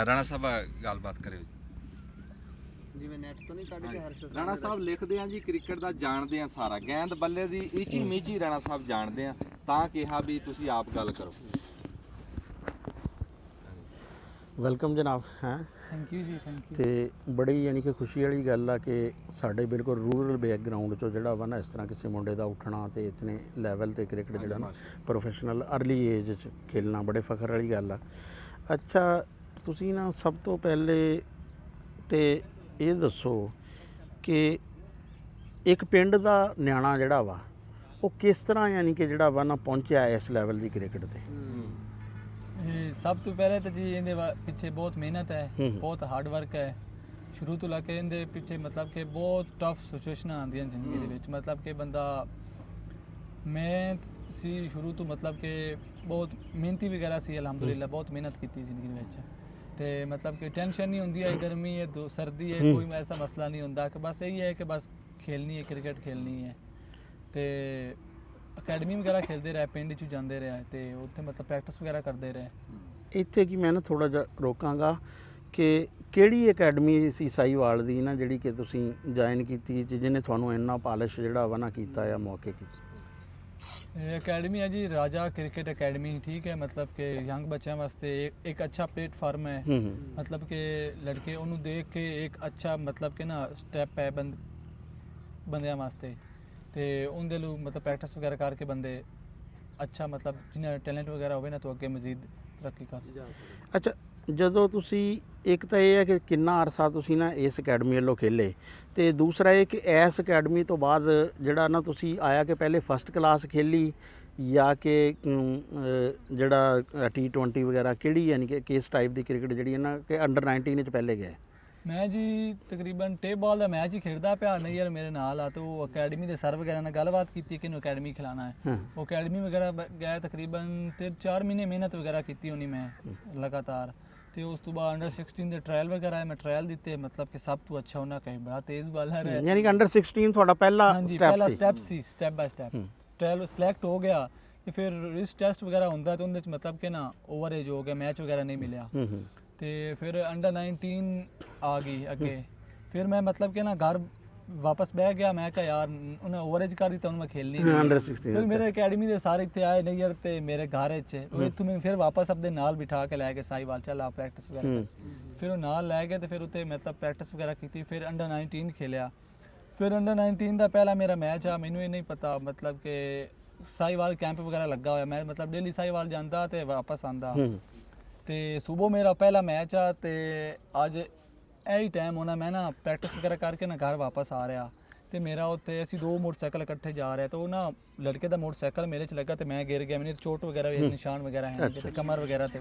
ਰਾਣਾ ਸਾਹਿਬ ਗੱਲਬਾਤ ਕਰਿਓ। ਜਿਵੇਂ ਨੈਟ ਤੋਂ ਨਹੀਂ ਕੱਢ ਕੇ ਹਰਸ਼ ਰਾਣਾ ਸਾਹਿਬ ਲਿਖਦੇ ਆ ਜੀ ਕ੍ਰਿਕਟ ਦਾ ਜਾਣਦੇ ਆ ਸਾਰਾ, ਗੇਂਦ ਬੱਲੇ ਦੀ ਈਚੀ ਮੀਚੀ ਰਾਣਾ ਸਾਹਿਬ ਜਾਣਦੇ ਆ, ਤਾਂ ਕਿਹਾ ਵੀ ਤੁਸੀਂ ਆਪ ਗੱਲ ਕਰੋ। ਵੈਲਕਮ ਜਨਾਬ। ਹੈ ਥੈਂਕ ਯੂ ਜੀ, ਥੈਂਕ ਯੂ। ਤੇ ਬੜੀ ਯਾਨੀ ਕਿ ਖੁਸ਼ੀ ਵਾਲੀ ਗੱਲ ਆ ਕਿ ਸਾਡੇ ਬਿਲਕੁਲ ਰੂਰਲ ਬੈਕਗ੍ਰਾਉਂਡ ਚੋਂ ਜਿਹੜਾ ਵਾ ਨਾ, ਇਸ ਤਰ੍ਹਾਂ ਕਿਸੇ ਮੁੰਡੇ ਦਾ ਉੱਠਣਾ ਤੇ ਇਤਨੇ ਲੈਵਲ ਤੇ ਕ੍ਰਿਕਟ ਜਿਹੜਾ ਨਾ ਪ੍ਰੋਫੈਸ਼ਨਲ ਅਰਲੀ ਏਜ 'ਚ ਖੇਲਣਾ ਬੜੇ ਫਖਰ ਵਾਲੀ ਗੱਲ ਆ। ਅੱਛਾ, ਤੁਸੀਂ ਨਾ ਸਭ ਤੋਂ ਪਹਿਲੇ ਤੇ ਇਹ ਦੱਸੋ ਕਿ ਇੱਕ ਪਿੰਡ ਦਾ ਨਿਆਣਾ ਜਿਹੜਾ ਵਾ ਉਹ ਕਿਸ ਤਰ੍ਹਾਂ ਯਾਨੀ ਕਿ ਜਿਹੜਾ ਵਾ ਨਾ ਪਹੁੰਚਿਆ ਇਸ ਲੈਵਲ ਦੀ ਕ੍ਰਿਕਟ ਤੇ। ਇਹ ਸਭ ਤੋਂ ਪਹਿਲੇ ਤਾਂ ਜੀ ਇਹਦੇ ਪਿੱਛੇ ਬਹੁਤ ਮਿਹਨਤ ਹੈ, ਬਹੁਤ ਹਾਰਡ ਵਰਕ ਹੈ। ਸ਼ੁਰੂ ਤੋਂ ਲੈ ਕੇ ਇਹਦੇ ਪਿੱਛੇ ਮਤਲਬ ਕਿ ਬਹੁਤ ਟਫ ਸਿਚੁਏਸ਼ਨਾਂ ਆਉਂਦੀਆਂ ਜ਼ਿੰਦਗੀ ਦੇ ਵਿੱਚ। ਮਤਲਬ ਕਿ ਬੰਦਾ, ਮੈਂ ਸੀ ਸ਼ੁਰੂ ਤੋਂ ਮਤਲਬ ਕਿ ਬਹੁਤ ਮਿਹਨਤੀ ਵਗੈਰਾ ਸੀ, ਅਲਹਮਦੁਲਿਲਾ ਬਹੁਤ ਮਿਹਨਤ ਕੀਤੀ ਜ਼ਿੰਦਗੀ ਦੇ ਵਿੱਚ। ਤੇ ਮਤਲਬ ਕਿ ਟੈਨਸ਼ਨ ਨਹੀਂ ਹੁੰਦੀ ਹੈ, ਗਰਮੀ ਹੈ, ਸਰਦੀ ਹੈ, ਕੋਈ ਐਸਾ ਮਸਲਾ ਨਹੀਂ ਹੁੰਦਾ ਕਿ ਬਸ ਇਹੀ ਹੈ ਕਿ ਬਸ ਖੇਲਣੀ ਹੈ, ਕ੍ਰਿਕਟ ਖੇਲਣੀ ਹੈ। ਤੇ ਅਕੈਡਮੀ ਵਗੈਰਾ ਖੇਲਦੇ ਰਹੇ, ਪਿੰਡ 'ਚ ਜਾਂਦੇ ਰਹੇ, ਤੇ ਉੱਥੇ ਮਤਲਬ ਪ੍ਰੈਕਟਿਸ ਵਗੈਰਾ ਕਰਦੇ ਰਹੇ। ਇੱਥੇ ਕੀ ਮੈਂ ਨਾ ਥੋੜਾ ਜਿਹਾ ਰੋਕਾਂਗਾ ਕਿ ਕਿਹੜੀ ਅਕੈਡਮੀ ਸੀ ਸਾਈਵਾਲ ਦੀ ਨਾ ਜਿਹੜੀ ਕਿ ਤੁਸੀਂ ਜੁਆਇਨ ਕੀਤੀ, ਜਿਹਨੇ ਤੁਹਾਨੂੰ ਇੰਨਾ ਪਾਲਿਸ਼ ਜਿਹੜਾ ਵਾ ਨਾ ਕੀਤਾ ਆ ਮੌਕੇ ਕੀ? ਇਹ ਅਕੈਡਮੀ ਹੈ ਜੀ ਰਾਜਾ ਕ੍ਰਿਕਟ ਅਕੈਡਮੀ, ਠੀਕ ਹੈ। ਮਤਲਬ ਕਿ ਯੰਗ ਬੱਚਿਆਂ ਵਾਸਤੇ ਇੱਕ ਅੱਛਾ ਪਲੇਟਫਾਰਮ ਹੈ। ਮਤਲਬ ਕਿ ਲੜਕੇ ਉਹਨੂੰ ਦੇਖ ਕੇ ਇੱਕ ਅੱਛਾ ਮਤਲਬ ਕਿ ਨਾ ਸਟੈਪ ਹੈ ਬੰਦਿਆਂ ਵਾਸਤੇ, ਤੇ ਉਹਦੇ ਲਈ ਮਤਲਬ ਪ੍ਰੈਕਟਿਸ ਵਗੈਰਾ ਕਰਕੇ ਬੰਦੇ ਅੱਛਾ ਮਤਲਬ ਜਿਹਨਾਂ ਟੈਲੈਂਟ ਵਗੈਰਾ ਹੋਵੇ ਨਾ, ਤਾਂ ਅੱਗੇ ਮਜ਼ੀਦ ਤਰੱਕੀ ਕਰ ਸਕਦੇ। ਅੱਛਾ, ਜਦੋਂ ਤੁਸੀਂ ਇੱਕ ਤਾਂ ਇਹ ਹੈ ਕਿ ਕਿੰਨਾ ਅਰਸਾ ਤੁਸੀਂ ਨਾ ਇਸ ਅਕੈਡਮੀ ਵੱਲੋਂ ਖੇਲੇ, ਤੇ ਦੂਸਰਾ ਇਹ ਕਿ ਇਸ ਅਕੈਡਮੀ ਤੋਂ ਬਾਅਦ ਜਿਹੜਾ ਨਾ ਤੁਸੀਂ ਆਇਆ ਕਿ ਪਹਿਲੇ ਫਸਟ ਕਲਾਸ ਖੇਲੀ ਜਾਂ ਕਿ ਜਿਹੜਾ T20 ਵਗੈਰਾ ਕਿਹੜੀ ਯਾਨੀ ਕਿ ਕਿਸ ਟਾਈਪ ਦੀ ਕ੍ਰਿਕਟ ਜਿਹੜੀ ਹੈ ਨਾ ਕਿ ਅੰਡਰ 19 ਵਿੱਚ ਪਹਿਲੇ ਗਏ? ਮੈਂ ਜੀ ਤਕਰੀਬਨ ਟੇਪ ਬਾਲ ਦਾ ਮੈਚ ਹੀ ਖੇਡਦਾ ਪਿਆ, ਨਹੀਂ ਯਾਰ ਮੇਰੇ ਨਾਲ ਆ, ਤੇ ਉਹ ਅਕੈਡਮੀ ਦੇ ਸਰ ਵਗੈਰਾ ਨਾਲ ਗੱਲਬਾਤ ਕੀਤੀ ਕਿ ਇਹਨੂੰ ਅਕੈਡਮੀ ਖਿਲਾਣਾ ਹੈ। ਉਹ ਅਕੈਡਮੀ ਵਗੈਰਾ ਗਿਆ, ਤਕਰੀਬਨ 3-4 ਮਹੀਨੇ ਮਿਹਨਤ ਵਗੈਰਾ ਕੀਤੀ ਹੋਣੀ ਮੈਂ ਲਗਾਤਾਰ। ਤੇ ਉਸ ਤੋਂ ਬਾਅਦ ਅੰਡਰ 16 ਦੇ ਟ੍ਰਾਇਲ ਵਗੈਰਾ ਮੈਂ ਟ੍ਰਾਇਲ ਦਿੱਤੇ, ਮਤਲਬ ਕਿ ਸਭ ਤੋਂ ਅੱਛਾ ਉਹਨਾਂ ਕਹੇ ਬੜਾ ਤੇਜ਼ ਬਾਲਰ ਹੈ। ਯਾਨੀ ਕਿ ਅੰਡਰ 16 ਤੁਹਾਡਾ ਪਹਿਲਾ ਸਟੈਪ ਸੀ, ਸਟੈਪ ਬਾय ਸਟੈਪ ਟ੍ਰਾਇਲ ਸਿਲੈਕਟ ਹੋ ਗਿਆ। ਤੇ ਫਿਰ ਰਿਸਕ ਟੈਸਟ ਵਗੈਰਾ ਹੁੰਦਾ, ਤੇ ਉਹਦੇ ਵਿੱਚ ਮਤਲਬ ਕਿ ਨਾ ਓਵਰ ਏਜ ਹੋ ਗਿਆ, ਮੈਚ ਵਗੈਰਾ ਨਹੀਂ ਮਿਲਿਆ। ਤੇ ਫਿਰ ਅੰਡਰ 19 ਆ ਗਈ ਅੱਗੇ। ਫਿਰ ਮੈਂ ਮਤਲਬ ਕਿ ਨਾ ਘਰ ਵਾਪਸ ਬਹਿ ਗਿਆ, ਮੈਂ ਕਿਹਾ ਯਾਰ ਉਹਨੇ ਓਵਰ ਏਜ ਕਰ ਦਿੱਤਾ, ਹੁਣ ਮੈਂ ਖੇਲਣੀ ਨਹੀਂ। ਅੰਡਰ 16 ਫਿਰ ਮੇਰੇ ਅਕੈਡਮੀ ਦੇ ਸਾਰੇ ਇੱਥੇ ਆਏ ਨਹੀਂ ਯਾਰ, ਤੇ ਮੇਰੇ ਘਰ ਵਿੱਚ ਉਹ ਇੱਥੋਂ ਮੈਨੂੰ ਫਿਰ ਵਾਪਸ ਆਪਣੇ ਨਾਲ ਬਿਠਾ ਕੇ ਲੈ ਕੇ ਸਾਈਵਾਲ ਚੱਲ ਆ ਪ੍ਰੈਕਟਿਸ ਵਗੈਰਾ। ਫਿਰ ਉਹ ਨਾਲ ਲੈ ਗਏ, ਤੇ ਫਿਰ ਉੱਥੇ ਮਤਲਬ ਪ੍ਰੈਕਟਿਸ ਵਗੈਰਾ ਕੀਤੀ। ਫਿਰ ਅੰਡਰ 19 ਖੇਲਿਆ। ਫਿਰ ਅੰਡਰ 19 ਦਾ ਪਹਿਲਾ ਮੇਰਾ ਮੈਚ ਆ, ਮੈਨੂੰ ਇਹ ਨਹੀਂ ਪਤਾ ਮਤਲਬ ਕਿ ਸਾਈਵਾਲ ਕੈਂਪ ਵਗੈਰਾ ਲੱਗਾ ਹੋਇਆ, ਮੈਂ ਮਤਲਬ ਡੇਲੀ ਸਾਈਵਾਲ ਜਾਂਦਾ ਤੇ ਵਾਪਸ ਆਂਦਾ। ਤੇ ਸਵੇਰ ਮੇਰਾ ਪਹਿਲਾ ਮੈਚ ਆ, ਤੇ ਅੱਜ ਇਹੀ ਟਾਈਮ ਹੋਣਾ ਮੈਂ ਨਾ ਪ੍ਰੈਕਟਿਸ ਵਗੈਰਾ ਕਰਕੇ ਨਾ ਘਰ ਵਾਪਸ ਆ ਰਿਹਾ, ਤੇ ਮੇਰਾ ਉੱਥੇ ਅਸੀਂ 2 ਮੋਟਰਸਾਈਕਲ ਇਕੱਠੇ ਜਾ ਰਹੇ, ਤਾਂ ਉਹ ਨਾ ਲੜਕੇ ਦਾ ਮੋਟਰਸਾਈਕਲ ਮੇਰੇ 'ਚ ਲੱਗਾ, ਤੇ ਮੈਂ ਗਿਰ ਗਿਆ। ਮੈਨੂੰ ਚੋਟ ਵਗੈਰਾ ਵੀ ਨਿਸ਼ਾਨ ਵਗੈਰਾ ਹੈ, ਤੇ ਕਮਰ ਵਗੈਰਾ ਤੇ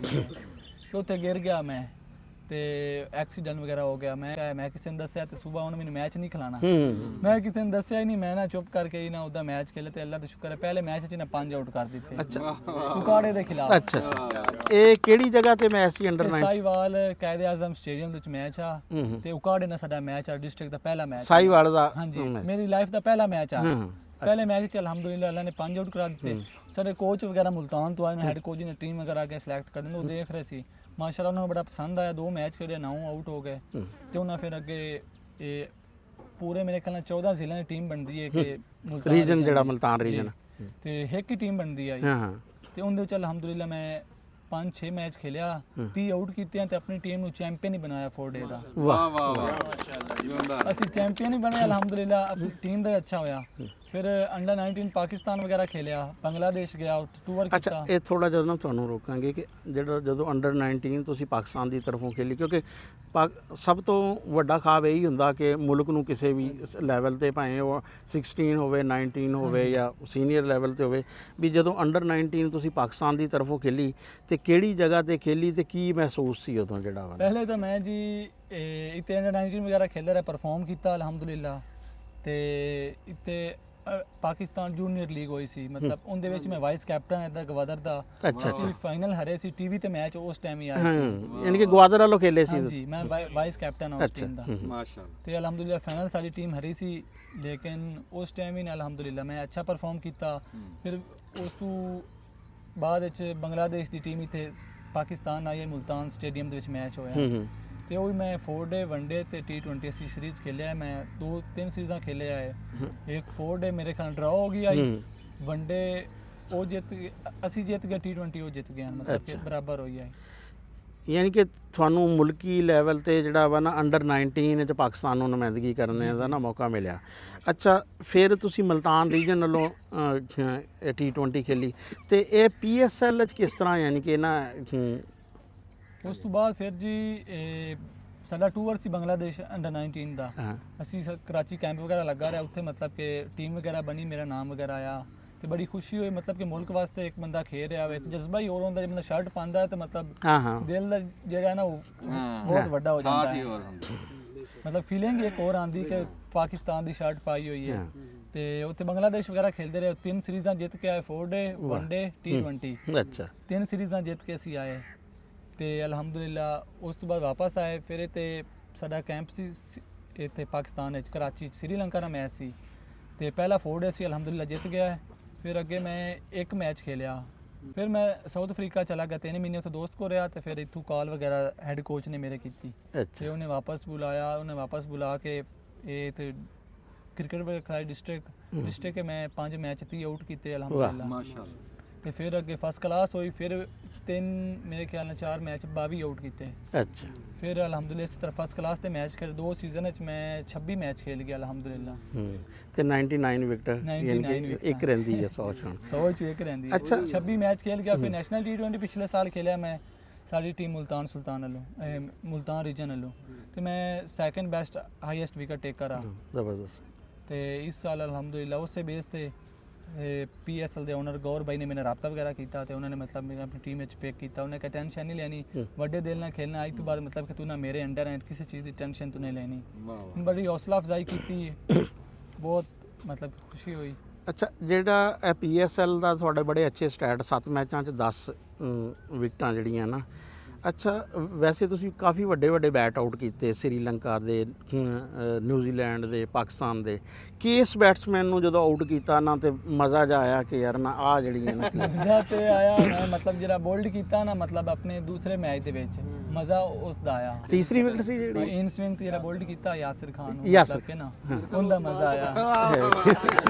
ਉੱਥੇ ਗਿਰ ਗਿਆ ਮੈਂ, ਤੇ ਐਕਸੀਡੈਂਟ ਵਗੈਰਾ ਹੋ ਗਿਆ। ਮੈਂ ਕਿਸੇ ਨੂੰ ਦੱਸਿਆ, ਤੇ ਸਵੇਰ ਉਹਨੇ ਮੈਨੂੰ ਮੈਚ ਨਹੀਂ ਖਿਲਾਣਾ। ਮੈਂ ਕਿਸੇ ਨੂੰ ਦੱਸਿਆ ਹੀ ਨਹੀਂ, ਮੈਂ ਨਾ ਚੁੱਪ ਕਰਕੇ ਹੀ ਨਾ ਉਹਦਾ ਮੈਚ ਖੇਲੇ, ਤੇ ਅੱਲਾ ਦਾ ਸ਼ੁਕਰ ਹੈ ਪਹਿਲੇ ਮੈਚ 'ਚ ਨਾ 5 ਆਊਟ ਕਰ ਦਿੱਤੇ। ਅੱਛਾ, ਉਕਾੜੇ ਦੇ ਖਿਲਾਫ। ਅੱਛਾ। ਇਹ ਕਿਹੜੀ ਜਗ੍ਹਾ ਤੇ ਮੈਚ ਸੀ? ਅੰਡਰ 9 ਸਾਈਵਾਲ ਕਾਇਦੇ ਆਜ਼ਮ ਸਟੇਡੀਅਮ ਦੇ ਵਿੱਚ ਮੈਚ ਆ, ਤੇ ਉਕਾੜੇ ਨਾਲ ਸਾਡਾ ਮੈਚ ਆ, ਡਿਸਟ੍ਰਿਕਟ ਦਾ ਪਹਿਲਾ ਮੈਚ ਸਾਈਵਾਲ ਦਾ। ਹਾਂਜੀ, ਮੇਰੀ ਲਾਈਫ ਦਾ ਪਹਿਲਾ ਮੈਚ ਆ। ਪਹਿਲੇ ਮੈਚ 'ਚ ਅਲਹਮਦੁਲਿਲਾ ਅੱਲਾ ਨੇ 5 ਆਊਟ ਕਰਾ ਦਿੱਤੇ ਸਾਡੇ ਕੋਚ ਵਗੈਰਾ ਮੁਲਤਾਨ ਤੋਂ ਆਏ ਨੇ ਹੈਡ ਕੋਚ ਨੇ ਟੀਮ ਵਗੈਰਾ ਆ ਕੇ ਸਿਲੈਕਟ ਕਰਨ ਨੂੰ ਦੇਖ ਰਹੇ ਸੀ ਮਾਸ਼ਾਅੱਲਾ ਉਹਨਾਂ ਨੂੰ ਬੜਾ ਪਸੰਦ ਆਇਆ 2 ਮੈਚ ਖੇਡੇ 9 ਆਊਟ ਹੋ ਗਏ ਤੇ ਉਹਨਾਂ ਫਿਰ ਅੱਗੇ ਇਹ ਪੂਰੇ ਮੇਰੇ ਖਿਆਲ ਨਾਲ 14 ਜ਼ਿਲ੍ਹਿਆਂ ਦੀ ਟੀਮ ਬਣਦੀ ਹੈ ਕਿ ਮੁਲਤਾਨ ਰੀਜਨ ਜਿਹੜਾ ਮੁਲਤਾਨ ਰੀਜਨ ਤੇ ਇੱਕ ਹੀ ਟੀਮ ਬਣਦੀ ਆ ਹਾਂ ਹਾਂ ਤੇ ਉਹਦੇ ਵਿੱਚ ਅਲਹਮਦੁਲਿਲਾ ਮੈਂ 5-6 ਮੈਚ ਖੇਲਿਆ 30 ਆਊਟ ਕੀਤੇ ਤੇ ਆਪਣੀ ਟੀਮ ਨੂੰ ਚੈਂਪੀਅਨ ਹੀ ਬਣਾਇਆ 4 ਡੇ ਦਾ ਵਾਹ ਅਸੀਂ ਚੈਂਪੀਅਨ ਹੀ ਬਣੇ ਅਲਹਮਦੁਲਿਲਾ ਆਪਣੀ ਟੀਮ ਦਾ ਅੱਛਾ ਹੋਇਆ ਫਿਰ ਅੰਡਰ 19 ਪਾਕਿਸਤਾਨ ਵਗੈਰਾ ਖੇਲਿਆ ਬੰਗਲਾਦੇਸ਼ ਗਿਆ ਟੂਰ ਕੀਤਾ ਅੱਛਾ ਇਹ ਥੋੜਾ ਜਿਹਾ ਨਾ ਤੁਹਾਨੂੰ ਰੋਕਾਂਗੇ ਕਿ ਜਿਹੜਾ ਜਦੋਂ ਅੰਡਰ 19 ਤੁਸੀਂ ਪਾਕਿਸਤਾਨ ਦੀ ਤਰਫੋਂ ਖੇਲੀ ਕਿਉਂਕਿ ਸਭ ਤੋਂ ਵੱਡਾ ਖਾਬ ਇਹੀ ਹੁੰਦਾ ਕਿ ਮੁਲਕ ਨੂੰ ਕਿਸੇ ਵੀ ਲੈਵਲ ਤੇ ਭਾਵੇਂ ਉਹ 16 ਹੋਵੇ 19 ਹੋਵੇ ਜਾਂ ਸੀਨੀਅਰ ਲੈਵਲ ਤੇ ਹੋਵੇ ਵੀ ਜਦੋਂ ਅੰਡਰ 19 ਤੁਸੀਂ ਪਾਕਿਸਤਾਨ ਦੀ ਤਰਫੋਂ ਖੇਲੀ ਤੇ ਕਿਹੜੀ ਜਗ੍ਹਾ ਤੇ ਖੇਲੀ ਤੇ ਕੀ ਮਹਿਸੂਸ ਸੀ ਉਦੋਂ ਜਿਹੜਾ ਵਾ ਪਹਿਲੇ ਤਾਂ ਮੈਂ ਜੀ ਇੱਥੇ ਅੰਡਰ 19 ਵਗੈਰਾ ਖੇਲਦਾ ਰਿਹਾ ਪਰਫਾਰਮ ਕੀਤਾ ਅਲਹਮਦੁਲਿਲਾ ਤੇ ਇੱਥੇ ਪਾਕਿਸਤਾਨ ਜੂਨੀਅਰ ਲੀਗ ਹੋਈ ਸੀ ਮਤਲਬ ਉਹਦੇ ਵਿੱਚ ਮੈਂ ਵਾਈਸ ਕੈਪਟਨ ਐਦਾ ਗਵਾਦਰ ਦਾ ਅਸੀਂ ਫਾਈਨਲ ਹਰੇ ਸੀ ਟੀਵੀ ਤੇ ਮੈਚ ਉਸ ਟਾਈਮ ਹੀ ਆਇਆ ਸੀ ਯਾਨੀ ਕਿ ਗਵਾਦਰ ਵਾਲੋਂ ਖੇਲੇ ਸੀ ਜੀ ਮੈਂ ਵਾਈਸ ਕੈਪਟਨ ਹਾਂ ਉਸ ਟੀਮ ਦਾ ਮਾਸ਼ਾਅੱਲਾ ਤੇ ਅਲਹਮਦੁਲਿਲਾ ਫਾਈਨਲ ਸਾਡੀ ਟੀਮ ਹਰੀ ਸੀ ਲੇਕਿਨ ਉਸ ਟਾਈਮ ਹੀ ਅਲਹਮਦੁਲਿਲਾ ਮੈਂ ਅੱਛਾ ਪਰਫਾਰਮ ਕੀਤਾ ਫਿਰ ਉਸ ਤੋਂ ਬਾਅਦ ਵਿੱਚ ਬੰਗਲਾਦੇਸ਼ ਦੀ ਟੀਮ ਇੱਥੇ ਪਾਕਿਸਤਾਨ ਆਈ ਮੁਲਤਾਨ ਸਟੇਡੀਅਮ ਦੇ ਵਿੱਚ ਮੈਚ ਹੋਇਆ ਤੇ ਉਹ ਵੀ ਮੈਂ 4 ਡੇ 1 ਡੇ ਤੇ T20 ਅਸੀਂ ਸੀਰੀਜ਼ ਖੇਲਿਆ ਮੈਂ 2-3 ਸੀਰੀਜ਼ਾਂ ਖੇਲਿਆ ਹੈ ਇੱਕ 4 ਡੇ ਮੇਰੇ ਖਿਆਲ ਡਰਾ ਹੋ ਗਈ ਆਈ 1 ਡੇ ਉਹ ਅਸੀਂ ਜਿੱਤ ਗਏ T20 ਉਹ ਜਿੱਤ ਗਏ ਮਤਲਬ ਕਿ ਬਰਾਬਰ ਹੋਈ ਹੈ ਯਾਨੀ ਕਿ ਤੁਹਾਨੂੰ ਮੁਲਕੀ ਲੈਵਲ ਤੇ ਜਿਹੜਾ ਵਾ ਨਾ ਅੰਡਰ 19 ਚ ਪਾਕਿਸਤਾਨ ਨੂੰ ਨੁਮਾਇੰਦਗੀ ਕਰਨ ਦਾ ਨਾ ਮੌਕਾ ਮਿਲਿਆ ਅੱਛਾ ਫਿਰ ਤੁਸੀਂ ਮਲਤਾਨ ਰੀਜਨ ਵੱਲੋਂ T20 ਖੇਲੀ ਤੇ ਇਹ PSL ਚ ਕਿਸ ਤਰ੍ਹਾਂ ਯਾਨੀ ਕਿ ਨਾ ਉਸ ਤੋਂ ਬਾਅਦ ਫਿਰ ਜੀ ਸਾਡਾ ਟੂਰ ਸੀ ਬੰਗਲਾਦੇਸ਼ ਅੰਡਰ 19 ਦਾ ਅਸੀਂ ਕਰਾਚੀ ਕੈਂਪ ਵਗੈਰਾ ਲੱਗਾ ਰਿਹਾ ਉੱਥੇ ਮਤਲਬ ਕਿ ਟੀਮ ਵਗੈਰਾ ਬਣੀ ਮੇਰਾ ਨਾਮ ਵਗੈਰਾ ਆਇਆ ਤੇ ਬੜੀ ਖੁਸ਼ੀ ਹੋਈ ਮਤਲਬ ਕਿ ਮੁਲਕ ਵਾਸਤੇ ਇੱਕ ਬੰਦਾ ਖੇਡ ਰਿਹਾ ਹੋਵੇ ਜਜ਼ਬਾ ਹੀ ਹੋਰ ਹੁੰਦਾ ਜੇ ਬੰਦਾ ਸ਼ਰਟ ਪਾਉਂਦਾ ਹੈ ਤੇ ਮਤਲਬ ਦਿਲ ਦਾ ਜਿਹੜਾ ਨਾ ਉਹ ਬਹੁਤ ਵੱਡਾ ਹੋ ਜਾਂਦਾ ਹੈ ਮਤਲਬ ਫੀਲਿੰਗ ਇੱਕ ਹੋਰ ਆਂਦੀ ਕਿ ਪਾਕਿਸਤਾਨ ਦੀ ਸ਼ਰਟ ਪਾਈ ਹੋਈ ਹੈ ਤੇ ਉੱਥੇ ਬੰਗਲਾਦੇਸ਼ ਵਗੈਰਾ ਖੇਡਦੇ ਰਹੇ 3 ਸੀਰੀਜ਼ਾਂ ਜਿੱਤ ਕੇ ਆਏ 4 ਡੇ 1 ਡੇ T20 ਅੱਛਾ 3 ਸੀਰੀਜ਼ਾਂ ਜਿੱਤ ਕੇ ਅਸੀਂ ਆਏ ਤੇ ਅਲਹਮਦੁਲਿਲਾ ਉਸ ਤੋਂ ਬਾਅਦ ਵਾਪਸ ਆਏ ਫਿਰ ਇੱਥੇ ਸਾਡਾ ਕੈਂਪ ਸੀ ਇੱਥੇ ਪਾਕਿਸਤਾਨ ਵਿੱਚ ਕਰਾਚੀ ਸ੍ਰੀਲੰਕਾ ਦਾ ਮੈਚ ਸੀ ਤੇ ਪਹਿਲਾ 4 ਡੇ ਸੀ ਅਲਹਮਦੁਲਿਲਾ ਜਿੱਤ ਗਿਆ ਫਿਰ ਅੱਗੇ ਮੈਂ ਇੱਕ ਮੈਚ ਖੇਲਿਆ ਫਿਰ ਮੈਂ ਸਾਊਥ ਅਫਰੀਕਾ ਚਲਾ ਗਿਆ 3 ਮਹੀਨੇ ਉੱਥੇ ਦੋਸਤ ਕੋ ਰਿਹਾ ਤੇ ਫਿਰ ਇੱਥੋਂ ਕਾਲ ਵਗੈਰਾ ਹੈਡ ਕੋਚ ਨੇ ਮੇਰੇ ਕੀਤੀ ਤੇ ਉਹਨੇ ਵਾਪਸ ਬੁਲਾ ਕੇ ਇਹ ਤੇ ਕ੍ਰਿਕਟ ਵਗੈਰਾ ਖਿਲਾਈ ਡਿਸਟ੍ਰਿਕਟ ਮੈਂ 5 ਮੈਚ 30 ਆਊਟ ਕੀਤੇ ਅਲਹਮਦੁਲਿਲਾ ਮਾਸ਼ਾਅੱਲਾ ਤੇ ਫਿਰ ਅੱਗੇ ਫਸਟ ਕਲਾਸ ਹੋਈ ਫਿਰ 3 ਮੇਰੇ ਖਿਆਲ ਨਾਲ 4 ਮੈਚ 22 ਆਊਟ ਕੀਤੇ ਅੱਛਾ ਫਿਰ ਅਲਹਮਦੁਲਿਲਾ ਇਸ ਤਰ੍ਹਾਂ ਫਸਟ ਕਲਾਸ ਤੇ ਮੈਚ ਖੇਡ 2 ਸੀਜ਼ਨ ਵਿੱਚ ਮੈਂ 26 ਮੈਚ ਖੇਲ ਗਿਆ ਅਲਹਮਦੁਲਿਲਾ ਤੇ 99 ਵਿਕਟ ਯਾਨੀ ਕਿ ਇੱਕ ਰਹਿੰਦੀ ਹੈ 100 ਚ ਇੱਕ ਰਹਿੰਦੀ ਹੈ ਅੱਛਾ 26 ਮੈਚ ਖੇਲ ਗਿਆ ਫਿਰ ਨੈਸ਼ਨਲ T20 ਪਿਛਲੇ ਸਾਲ ਖੇਲਿਆ ਮੈਂ ਸਾਡੀ ਟੀਮ ਮੁਲਤਾਨ ਸੁਲਤਾਨ ਵੱਲੋਂ ਮੁਲਤਾਨ ਰੀਜਨ ਵੱਲੋਂ ਤੇ ਮੈਂ second best highest wicket taker ਆ ਜ਼ਬਰਦਸਤ ਤੇ ਇਸ ਸਾਲ ਅਲਹਮਦੁਲਿਲਾ ਉਸੇ ਬੇਸ ਤੇ PSL ਦੇ ਓਨਰ ਗੌਰ ਬਾਈ ਨੇ ਮੈਨੂੰ ਰਾਬਤਾ ਵਗੈਰਾ ਕੀਤਾ ਤੇ ਉਹਨਾਂ ਨੇ ਮਤਲਬ ਮੈਨੂੰ ਆਪਣੀ ਟੀਮ ਵਿੱਚ ਪਿਕ ਕੀਤਾ ਉਹਨੇ ਕਿਹਾ ਟੈਨਸ਼ਨ ਨਹੀਂ ਲੈਣੀ ਵੱਡੇ ਦਿਲ ਨਾਲ ਖੇਲਣਾ ਅੱਜ ਤੋਂ ਬਾਅਦ ਮਤਲਬ ਕਿ ਤੂੰ ਨਾ ਮੇਰੇ ਅੰਡਰ ਹੈ ਕਿਸੇ ਚੀਜ਼ ਦੀ ਟੈਨਸ਼ਨ ਤੂੰ ਨਹੀਂ ਲੈਣੀ ਬੜੀ ਹੌਸਲਾ ਅਫਜ਼ਾਈ ਕੀਤੀ ਬਹੁਤ ਮਤਲਬ ਖੁਸ਼ੀ ਹੋਈ ਅੱਛਾ ਜਿਹੜਾ PSL ਦਾ ਤੁਹਾਡੇ ਬੜੇ ਅੱਛੇ ਸਟੈਟ 7 ਮੈਚਾਂ 'ਚ 10 ਵਿਕਟਾਂ ਜਿਹੜੀਆਂ ਨਾ ਅੱਛਾ ਵੈਸੇ ਤੁਸੀਂ ਕਾਫੀ ਵੱਡੇ ਬੈਟ ਆਊਟ ਕੀਤੇ ਸ੍ਰੀਲੰਕਾ ਦੇ ਨਿਊਜ਼ੀਲੈਂਡ ਦੇ ਪਾਕਿਸਤਾਨ ਦੇ ਕਿਸ ਬੈਟਸਮੈਨ ਨੂੰ ਜਦੋਂ ਆਊਟ ਕੀਤਾ ਨਾ ਤੇ ਮਜ਼ਾ ਜਿਹਾ ਆਇਆ ਕਿ ਯਾਰ ਨਾ ਆ ਜਿਹੜੀ ਹੈ ਨਾ ਮਜ਼ਾ ਤੇ ਆਇਆ ਮੈਂ ਮਤਲਬ ਜਿਹੜਾ ਬੋਲਡ ਕੀਤਾ ਨਾ ਮਤਲਬ ਆਪਣੇ ਦੂਸਰੇ ਮੈਚ ਦੇ ਵਿੱਚ ਮਜ਼ਾ ਉਸ ਦਾ ਆਇਆ ਤੀਸਰੀ ਵਿਕਟ ਸੀ ਜਿਹੜੀ ਇਨ ਸਵਿੰਗ ਤੇ ਜਿਹੜਾ ਬੋਲਡ ਕੀਤਾ ਯਾਸਿਰ ਖਾਨ ਨੂੰ ਮਤਲਬ ਕਿ ਨਾ ਉਹਦਾ ਮਜ਼ਾ ਆਇਆ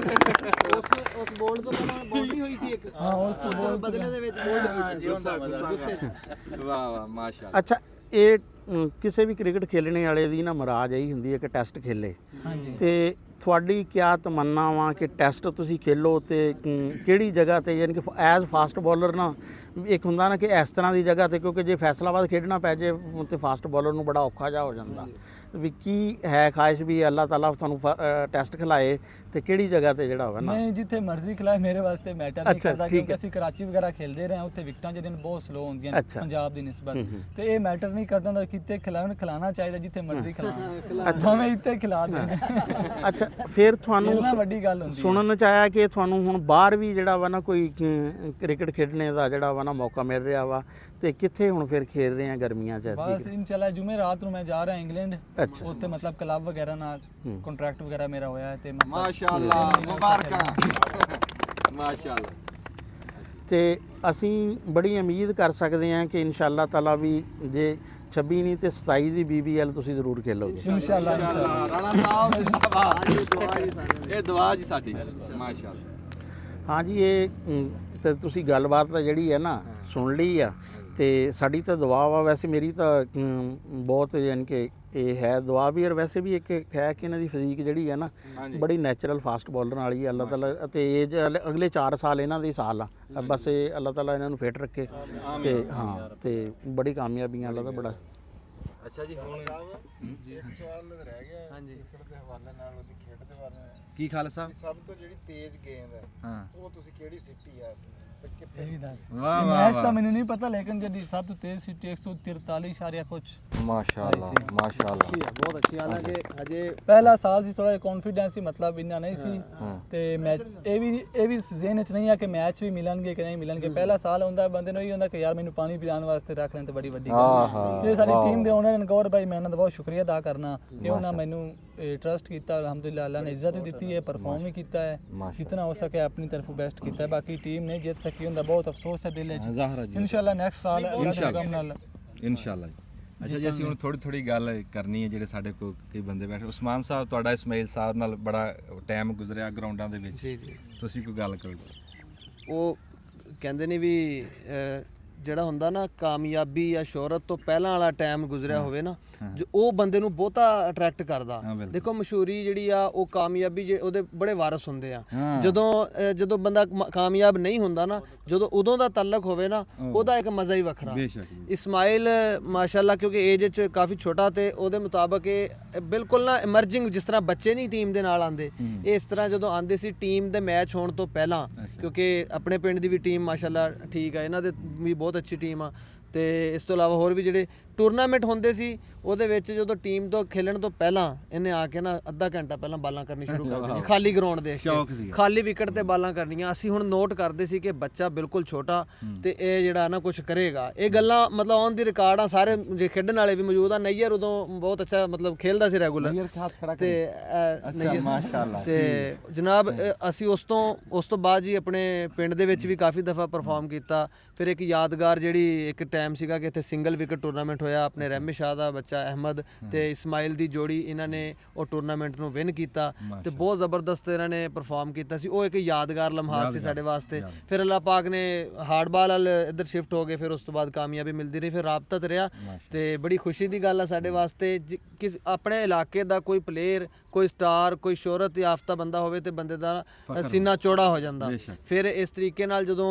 ਉਸ ਬੋਲ ਤੋਂ ਪਹਿਲਾਂ ਬੋਲਡੀ ਹੋਈ ਸੀ ਇੱਕ ਹਾਂ ਉਸ ਤੋਂ ਬੋਲ ਬਦਲੇ ਦੇ ਵਿੱਚ ਬੋਲਡ ਹੋਈ ਸੀ ਹੁੰਦਾ ਗੁੱਸੇ ਵਾਹ ਵਾਹ ਮਾਸ਼ਾਅੱਲਾ ਅੱਛਾ ਇਹ ਕਿਸੇ ਵੀ ਕ੍ਰਿਕਟ ਖੇਲਣੇ ਵਾਲੇ ਦੀ ਨਾ ਮੁਰਾਦ ਇਹੀ ਹੁੰਦੀ ਹੈ ਕਿ ਟੈਸਟ ਖੇਲੇ ਤੇ ਤੁਹਾਡੀ ਕਿਆ ਤਮੰਨਾ ਵਾ ਕਿ ਟੈਸਟ ਤੁਸੀਂ ਖੇਲੋ ਤੇ ਕਿਹੜੀ ਜਗ੍ਹਾ ਤੇ ਯਾਨੀ ਕਿ ਐਜ਼ ਫਾਸਟ ਬੋਲਰ ਨਾ ਇੱਕ ਹੁੰਦਾ ਨਾ ਕਿ ਇਸ ਤਰ੍ਹਾਂ ਦੀ ਜਗ੍ਹਾ ਤੇ ਕਿਉਂਕਿ ਜੇ ਫੈਸਲਾਬਾਦ ਖੇਡਣਾ ਪੈ ਜੇ ਤੇ ਫਾਸਟ ਬੋਲਰ ਨੂੰ ਬੜਾ ਔਖਾ ਜਾ ਹੋ ਜਾਂਦਾ ਵੀ ਕੀ ਹੈ ਖਾਹਿਸ਼ ਵੀ ਅੱਲਾਹ ਤਾਲਾ ਤੁਹਾਨੂੰ ਟੈਸਟ ਖਿਲਾਏ ਤੇ ਕਿਹੜੀ ਜਗ੍ਹਾ ਤੇ ਜਿਹੜਾ ਹੋਵੇ ਨਾ ਨਹੀਂ ਜਿੱਥੇ ਮਰਜ਼ੀ ਖਿਲਾਏ ਮੇਰੇ ਵਾਸਤੇ ਮੈਟਰ ਨਹੀਂ ਕਰਦਾ ਕਿਉਂਕਿ ਅਸੀਂ ਕਰਾਚੀ ਵਗੈਰਾ ਖੇਲਦੇ ਰਹੇ ਹਾਂ ਉੱਥੇ ਵਿਕਟਾਂ ਜਿਹੜੀਆਂ ਬਹੁਤ ਸਲੋ ਹੁੰਦੀਆਂ ਨੇ ਪੰਜਾਬ ਦੀ ਨਿਸਬਤ ਤੇ ਇਹ ਮੈਟਰ ਨਹੀਂ ਕਰਦਾ ਹੁੰਦਾ ਕਿਤੇ ਖਿਲਾਣਾ ਚਾਹੀਦਾ ਜਿੱਥੇ ਮਰਜ਼ੀ ਖਿਲਾਣਾ ਭਾਵੇਂ ਇੱਥੇ ਖਿਲਾ ਦੇ ਅੱਛਾ ਫਿਰ ਤੁਹਾਨੂੰ ਵੱਡੀ ਗੱਲ ਹੁੰਦੀ ਸੁਣਨ ਚ ਆਇਆ ਕਿ ਤੁਹਾਨੂੰ ਹੁਣ ਬਾਹਰ ਵੀ ਜਿਹੜਾ ਵਾ ਨਾ ਕੋਈ ਕ੍ਰਿਕਟ ਖੇਡਣੇ ਦਾ ਜਿਹੜਾ ਵਾ ਨਾ ਮੌਕਾ ਮਿਲ ਰਿਹਾ ਵਾ ਤੇ ਕਿੱਥੇ ਹੁਣ ਫਿਰ ਖੇਡ ਰਹੇ ਆ ਗਰਮੀਆਂ 'ਚ ਬਸ ਐਸੀ ਇਨਸ਼ਾਅੱਲਾ ਜੁਮੇ ਰਾਤ ਨੂੰ ਮੈਂ ਜਾ ਰਿਹਾ ਇੰਗਲੈਂਡ ਅੱਛਾ। ਉੱਥੇ ਮਤਲਬ ਕਲੱਬ ਵਗੈਰਾ ਨਾਲ ਕੰਟਰੈਕਟ ਵਗੈਰਾ ਮੇਰਾ ਹੋਇਆ ਹੈ ਤੇ ਮਤਲਬ ਮਾਸ਼ਾਅੱਲਾ ਮੁਬਾਰਕਾਂ ਮਾਸ਼ਾਅੱਲਾ। ਤੇ ਅਸੀਂ ਬੜੀ ਉਮੀਦ ਕਰ ਸਕਦੇ ਹਾਂ ਕਿ ਇਨਸ਼ਾਅੱਲਾ ਤਾਲਾ ਵੀ ਜੇ 26 ਨਹੀਂ ਤੇ 27 ਦੀ BBL ਤੁਸੀਂ ਜ਼ਰੂਰ ਖੇਲੋਗੇ ਇਨਸ਼ਾਅੱਲਾ ਰਾਣਾ ਸਾਹਿਬ ਜਿੰਦਾਬਾਦ। ਇਹ ਦੁਆ ਜੀ ਸਾਡੀ ਮਾਸ਼ਾਅੱਲਾ। ਹਾਂ ਜੀ ਇਹ ਤੇ ਤੁਸੀਂ ਗੱਲਬਾਤ ਤਾਂ ਜਿਹੜੀ ਹੈ ਨਾ ਸੁਣ ਲਈ ਆ ਤੇ ਸਾਡੀ ਤਾਂ ਦੁਆ ਵਾ ਵੈਸੇ ਮੇਰੀ ਤਾਂ ਬਹੁਤ ਯਾਨੀ ਕਿ ਇਹ ਹੈ ਦੁਆ ਵੀ ਔਰ ਵੈਸੇ ਵੀ ਇੱਕ ਹੈ ਕਿ ਇਹਨਾਂ ਦੀ ਫਿਜ਼ੀਕ ਜਿਹੜੀ ਹੈ ਨਾ ਬੜੀ ਨੈਚੁਰਲ ਫਾਸਟ ਬੋਲਰ ਵਾਲੀ ਹੈ ਅੱਲਾਹ ਤਾਲਾ ਅਤੇ ਏਜ ਅਗਲੇ 4 ਸਾਲ ਇਹਨਾਂ ਦੇ ਸਾਲ ਆ ਬਸ ਇਹ ਅੱਲਾਹ ਤਾਲਾ ਇਹਨਾਂ ਨੂੰ ਫਿੱਟ ਰੱਖੇ ਤੇ ਹਾਂ ਤੇ ਬੜੀ ਕਾਮਯਾਬੀਆਂ ਅੱਲਾਹ ਦਾ ਬੜਾ। ਅੱਛਾ ਜੀ ਹੁਣ ਇੱਕ ਸਵਾਲ ਰਹਿ ਗਿਆ ਹਾਂਜੀ ਕ੍ਰਿਕਟ ਦੇ ਹਵਾਲੇ ਨਾਲ ਉਹਦੀ ਖੇਡ ਦੇ ਬਾਰੇ ਕੀ ਖਾਲਸਾ ਸਭ ਤੋਂ ਜਿਹੜੀ ਤੇਜ਼ ਗੇਂਦ ਹੈ ਹਾਂ ਉਹ ਤੁਸੀਂ ਕਿਹੜੀ ਸਿੱਟੀ ਆ ਤੇ ਕਿੱਥੇ ਇਹ ਵੀ ਦੱਸ ਵਾਹ ਮੈਚ ਤਾਂ ਮੈਨੂੰ ਨਹੀਂ ਪਤਾ ਲੇਕਿਨ ਜਿਹੜੀ ਸਭ ਤੋਂ ਤੇਜ਼ ਸਿੱਟੀ 143 ਕੁਛ ਮਾਸ਼ਾਅੱਲਾ ਮਾਸ਼ਾਅੱਲਾ। ਬਹੁਤ ਅੱਛੀ ਹਾਲਾਂਕਿ ਹਜੇ ਪਹਿਲਾ ਸਾਲ ਸੀ ਥੋੜਾ ਕੌਨਫੀਡੈਂਸ ਸੀ ਮਤਲਬ ਇੰਨਾ ਨਹੀਂ ਸੀ ਤੇ ਮੈਚ ਇਹ ਵੀ ਜ਼ਿਹਨ ਚ ਨਹੀਂ ਆ ਕਿ ਮੈਚ ਵੀ ਮਿਲਣਗੇ ਕਿ ਨਹੀਂ ਮਿਲਣਗੇ। ਪਹਿਲਾ ਸਾਲ ਹੁੰਦਾ ਬੰਦੇ ਨੂੰ ਇਹ ਹੁੰਦਾ ਕਿ ਯਾਰ ਮੈਨੂੰ ਪਾਣੀ ਪਿਲਾਉਣ ਵਾਸਤੇ ਰੱਖ ਲੈਣ ਤੇ ਬੜੀ ਵੱਡੀ ਗੱਲ ਹੈ। ਇਹ ਸਾਡੀ ਟੀਮ ਦੇ ਓਨਰ ਨਗੌਰ ਭਾਈ ਮੈਂ ਉਹਨਾਂ ਦਾ ਬਹੁਤ ਸ਼ੁਕਰੀਆ ਅਦਾ ਕਰਨਾ ਕਿ ਉਹਨਾਂ ਮੈਨੂੰ ਟਰਸਟ ਕੀਤਾ ਅਲਹਮਦੁਲਿਲਾ ਅੱਲਾ ਨੇ ਇੱਜ਼ਤ ਵੀ ਦਿੱਤੀ ਹੈ ਪਰਫਾਰਮ ਵੀ ਕੀਤਾ ਹੈ ਜਿੰਨਾ ਹੋ ਸਕੇ ਆਪਣੀ ਤਰਫੋਂ ਬੈਸਟ ਕੀਤਾ ਹੈ। ਬਾਕੀ ਟੀਮ ਨੇ ਜਿੱਤ ਸਕੀ ਹੁੰਦਾ ਬਹੁਤ ਅਫਸੋਸ ਹੈ ਦਿਲ ਵਿੱਚ। ਇਨਸ਼ਾਅੱਲਾ ਨੈਕਸਟ ਸਾਲ ਅੱਲਾ ਦੇ ਹੁਕਮ ਨਾਲ ਇਨਸ਼ਾਅੱਲਾ। ਅੱਛਾ ਜੀ ਅਸੀਂ ਹੁਣ ਥੋੜੀ ਗੱਲ ਕਰਨੀ ਹੈ ਜਿਹੜੇ ਸਾਡੇ ਕੋਲ ਕਈ ਬੰਦੇ ਬੈਠੇ। ਉਸਮਾਨ ਸਾਹਿਬ ਤੁਹਾਡਾ ਇਸਮਾਈਲ ਸਾਹਿਬ ਨਾਲ ਬੜਾ ਟਾਈਮ ਗੁਜ਼ਰਿਆ ਗਰਾਊਂਡਾਂ ਦੇ ਵਿੱਚ ਜੀ ਜੀ ਤੁਸੀਂ ਕੋਈ ਗੱਲ ਕਰੋ। ਉਹ ਕਹਿੰਦੇ ਨੇ ਵੀ ਜਿਹੜਾ ਹੁੰਦਾ ਨਾ ਕਾਮਯਾਬੀ ਜਾਂ ਸ਼ੋਹਰਤ ਤੋਂ ਪਹਿਲਾਂ ਵਾਲਾ ਟਾਈਮ ਗੁਜ਼ਰਿਆ ਹੋਵੇ ਨਾ ਜੋ ਉਹ ਬੰਦੇ ਨੂੰ ਬਹੁਤਾ ਅਟਰੈਕਟ ਕਰਦਾ। ਦੇਖੋ ਮਸ਼ਹੂਰੀ ਜਿਹੜੀ ਆ ਉਹ ਕਾਮਯਾਬੀ ਉਹਦੇ ਬੜੇ ਵਾਰਸ ਹੁੰਦੇ ਆ। ਜਦੋਂ ਬੰਦਾ ਕਾਮਯਾਬ ਨਹੀਂ ਹੁੰਦਾ ਨਾ ਜਦੋਂ ਉਦੋਂ ਦਾ ਤਾਲੁਕ ਹੋਵੇ ਨਾ ਉਹਦਾ ਇੱਕ ਮਜ਼ਾ ਹੀ ਵੱਖਰਾ। ਇਸਮਾਈਲ ਮਾਸ਼ਾਅੱਲਾ ਕਿਉਂਕਿ ਏਜ 'ਚ ਕਾਫੀ ਛੋਟਾ ਤੇ ਉਹਦੇ ਮੁਤਾਬਕ ਇਹ ਬਿਲਕੁਲ ਨਾ ਇਮਰਜਿੰਗ ਜਿਸ ਤਰ੍ਹਾਂ ਬੱਚੇ ਨਹੀਂ ਟੀਮ ਦੇ ਨਾਲ ਆਉਂਦੇ ਇਸ ਤਰ੍ਹਾਂ ਜਦੋਂ ਆਉਂਦੇ ਸੀ ਟੀਮ ਦੇ ਮੈਚ ਹੋਣ ਤੋਂ ਪਹਿਲਾਂ ਕਿਉਂਕਿ ਆਪਣੇ ਪਿੰਡ ਦੀ ਵੀ ਟੀਮ ਮਾਸ਼ਾਅੱਲਾ ਠੀਕ ਆ ਇਹਨਾਂ ਦੇ ਵੀ ਬਹੁਤ ਅੱਛੀ ਟੀਮ ਆ ਤੇ ਇਸ ਤੋਂ ਇਲਾਵਾ ਹੋਰ ਵੀ ਜਿਹੜੇ ਟੂਰਨਾਮੈਂਟ ਹੁੰਦੇ ਸੀ ਉਹਦੇ ਵਿੱਚ ਜਦੋਂ ਟੀਮ ਤੋਂ ਖੇਲਣ ਤੋਂ ਪਹਿਲਾਂ ਇਹਨੇ ਆ ਕੇ ਨਾ ਅੱਧਾ ਘੰਟਾ ਪਹਿਲਾਂ ਬਾਲਾਂ ਕਰਨੀ ਸ਼ੁਰੂ ਕਰ ਦਿੱਤੀਆਂ ਖਾਲੀ ਗਰਾਊਂਡ ਦੇਖ ਕੇ ਖਾਲੀ ਵਿਕਟ ਤੇ ਬਾਲਾਂ ਕਰਨੀਆਂ। ਅਸੀਂ ਹੁਣ ਨੋਟ ਕਰਦੇ ਸੀ ਕਿ ਬੱਚਾ ਬਿਲਕੁਲ ਛੋਟਾ ਤੇ ਇਹ ਜਿਹੜਾ ਨਾ ਕੁਝ ਕਰੇਗਾ। ਇਹ ਗੱਲਾਂ ਮਤਲਬ ਔਨ ਦੀ ਰਿਕਾਰਡ ਆ ਸਾਰੇ ਜੇ ਖੇਡਣ ਵਾਲੇ ਵੀ ਮੌਜੂਦ ਆ। ਨਈਅਰ ਉਦੋਂ ਬਹੁਤ ਅੱਛਾ ਮਤਲਬ ਖੇਲਦਾ ਸੀ ਰੈਗੂਲਰ ਤੇ ਮਾਸ਼ਾਅੱਲਾ ਤੇ ਜਨਾਬ ਅਸੀਂ ਉਸ ਤੋਂ ਬਾਅਦ ਜੀ ਆਪਣੇ ਪਿੰਡ ਦੇ ਵਿੱਚ ਵੀ ਕਾਫੀ ਦਫਾ ਪਰਫਾਰਮ ਕੀਤਾ। ਫਿਰ ਇੱਕ ਯਾਦਗਾਰ ਜਿਹੜੀ ਇੱਕ ਟਾਈਮ ਸੀਗਾ ਕਿ ਇੱਥੇ ਸਿੰਗਲ ਵਿਕਟ ਟੂਰਨਾਮੈਂਟ ਹੋਇਆ ਆਪਣੇ ਰਹਿਮੇ ਸ਼ਾਹ ਦਾ ਬੱਚਾ ਅਹਿਮਦ ਤੇ ਇਸਮਾਈਲ ਦੀ ਜੋੜੀ ਇਹਨਾਂ ਨੇ ਉਹ ਟੂਰਨਾਮੈਂਟ ਨੂੰ ਵਿਨ ਕੀਤਾ ਤੇ ਬਹੁਤ ਜ਼ਬਰਦਸਤ ਇਹਨਾਂ ਨੇ ਪਰਫਾਰਮ ਕੀਤਾ ਸੀ। ਉਹ ਇੱਕ ਯਾਦਗਾਰ ਲਮਹਾਤ ਸੀ ਸਾਡੇ ਵਾਸਤੇ। ਫਿਰ ਅੱਲਾਹ ਪਾਕ ਨੇ ਹਾਰਡ ਬਾਲ ਵੱਲ ਇੱਧਰ ਸ਼ਿਫਟ ਹੋ ਗਏ। ਫਿਰ ਉਸ ਤੋਂ ਬਾਅਦ ਕਾਮਯਾਬੀ ਮਿਲਦੀ ਰਹੀ ਫਿਰ ਰਾਬਤਾ ਤੇ ਰਿਹਾ ਤੇ ਬੜੀ ਖੁਸ਼ੀ ਦੀ ਗੱਲ ਆ ਸਾਡੇ ਵਾਸਤੇ ਕਿਸ ਆਪਣੇ ਇਲਾਕੇ ਦਾ ਕੋਈ ਪਲੇਅਰ ਕੋਈ ਸਟਾਰ ਕੋਈ ਸ਼ੋਹਰਤ ਯਾਫਤਾ ਬੰਦਾ ਹੋਵੇ ਤੇ ਬੰਦੇ ਦਾ ਸੀਨਾ ਚੌੜਾ ਹੋ ਜਾਂਦਾ। ਫਿਰ ਇਸ ਤਰੀਕੇ ਨਾਲ ਜਦੋਂ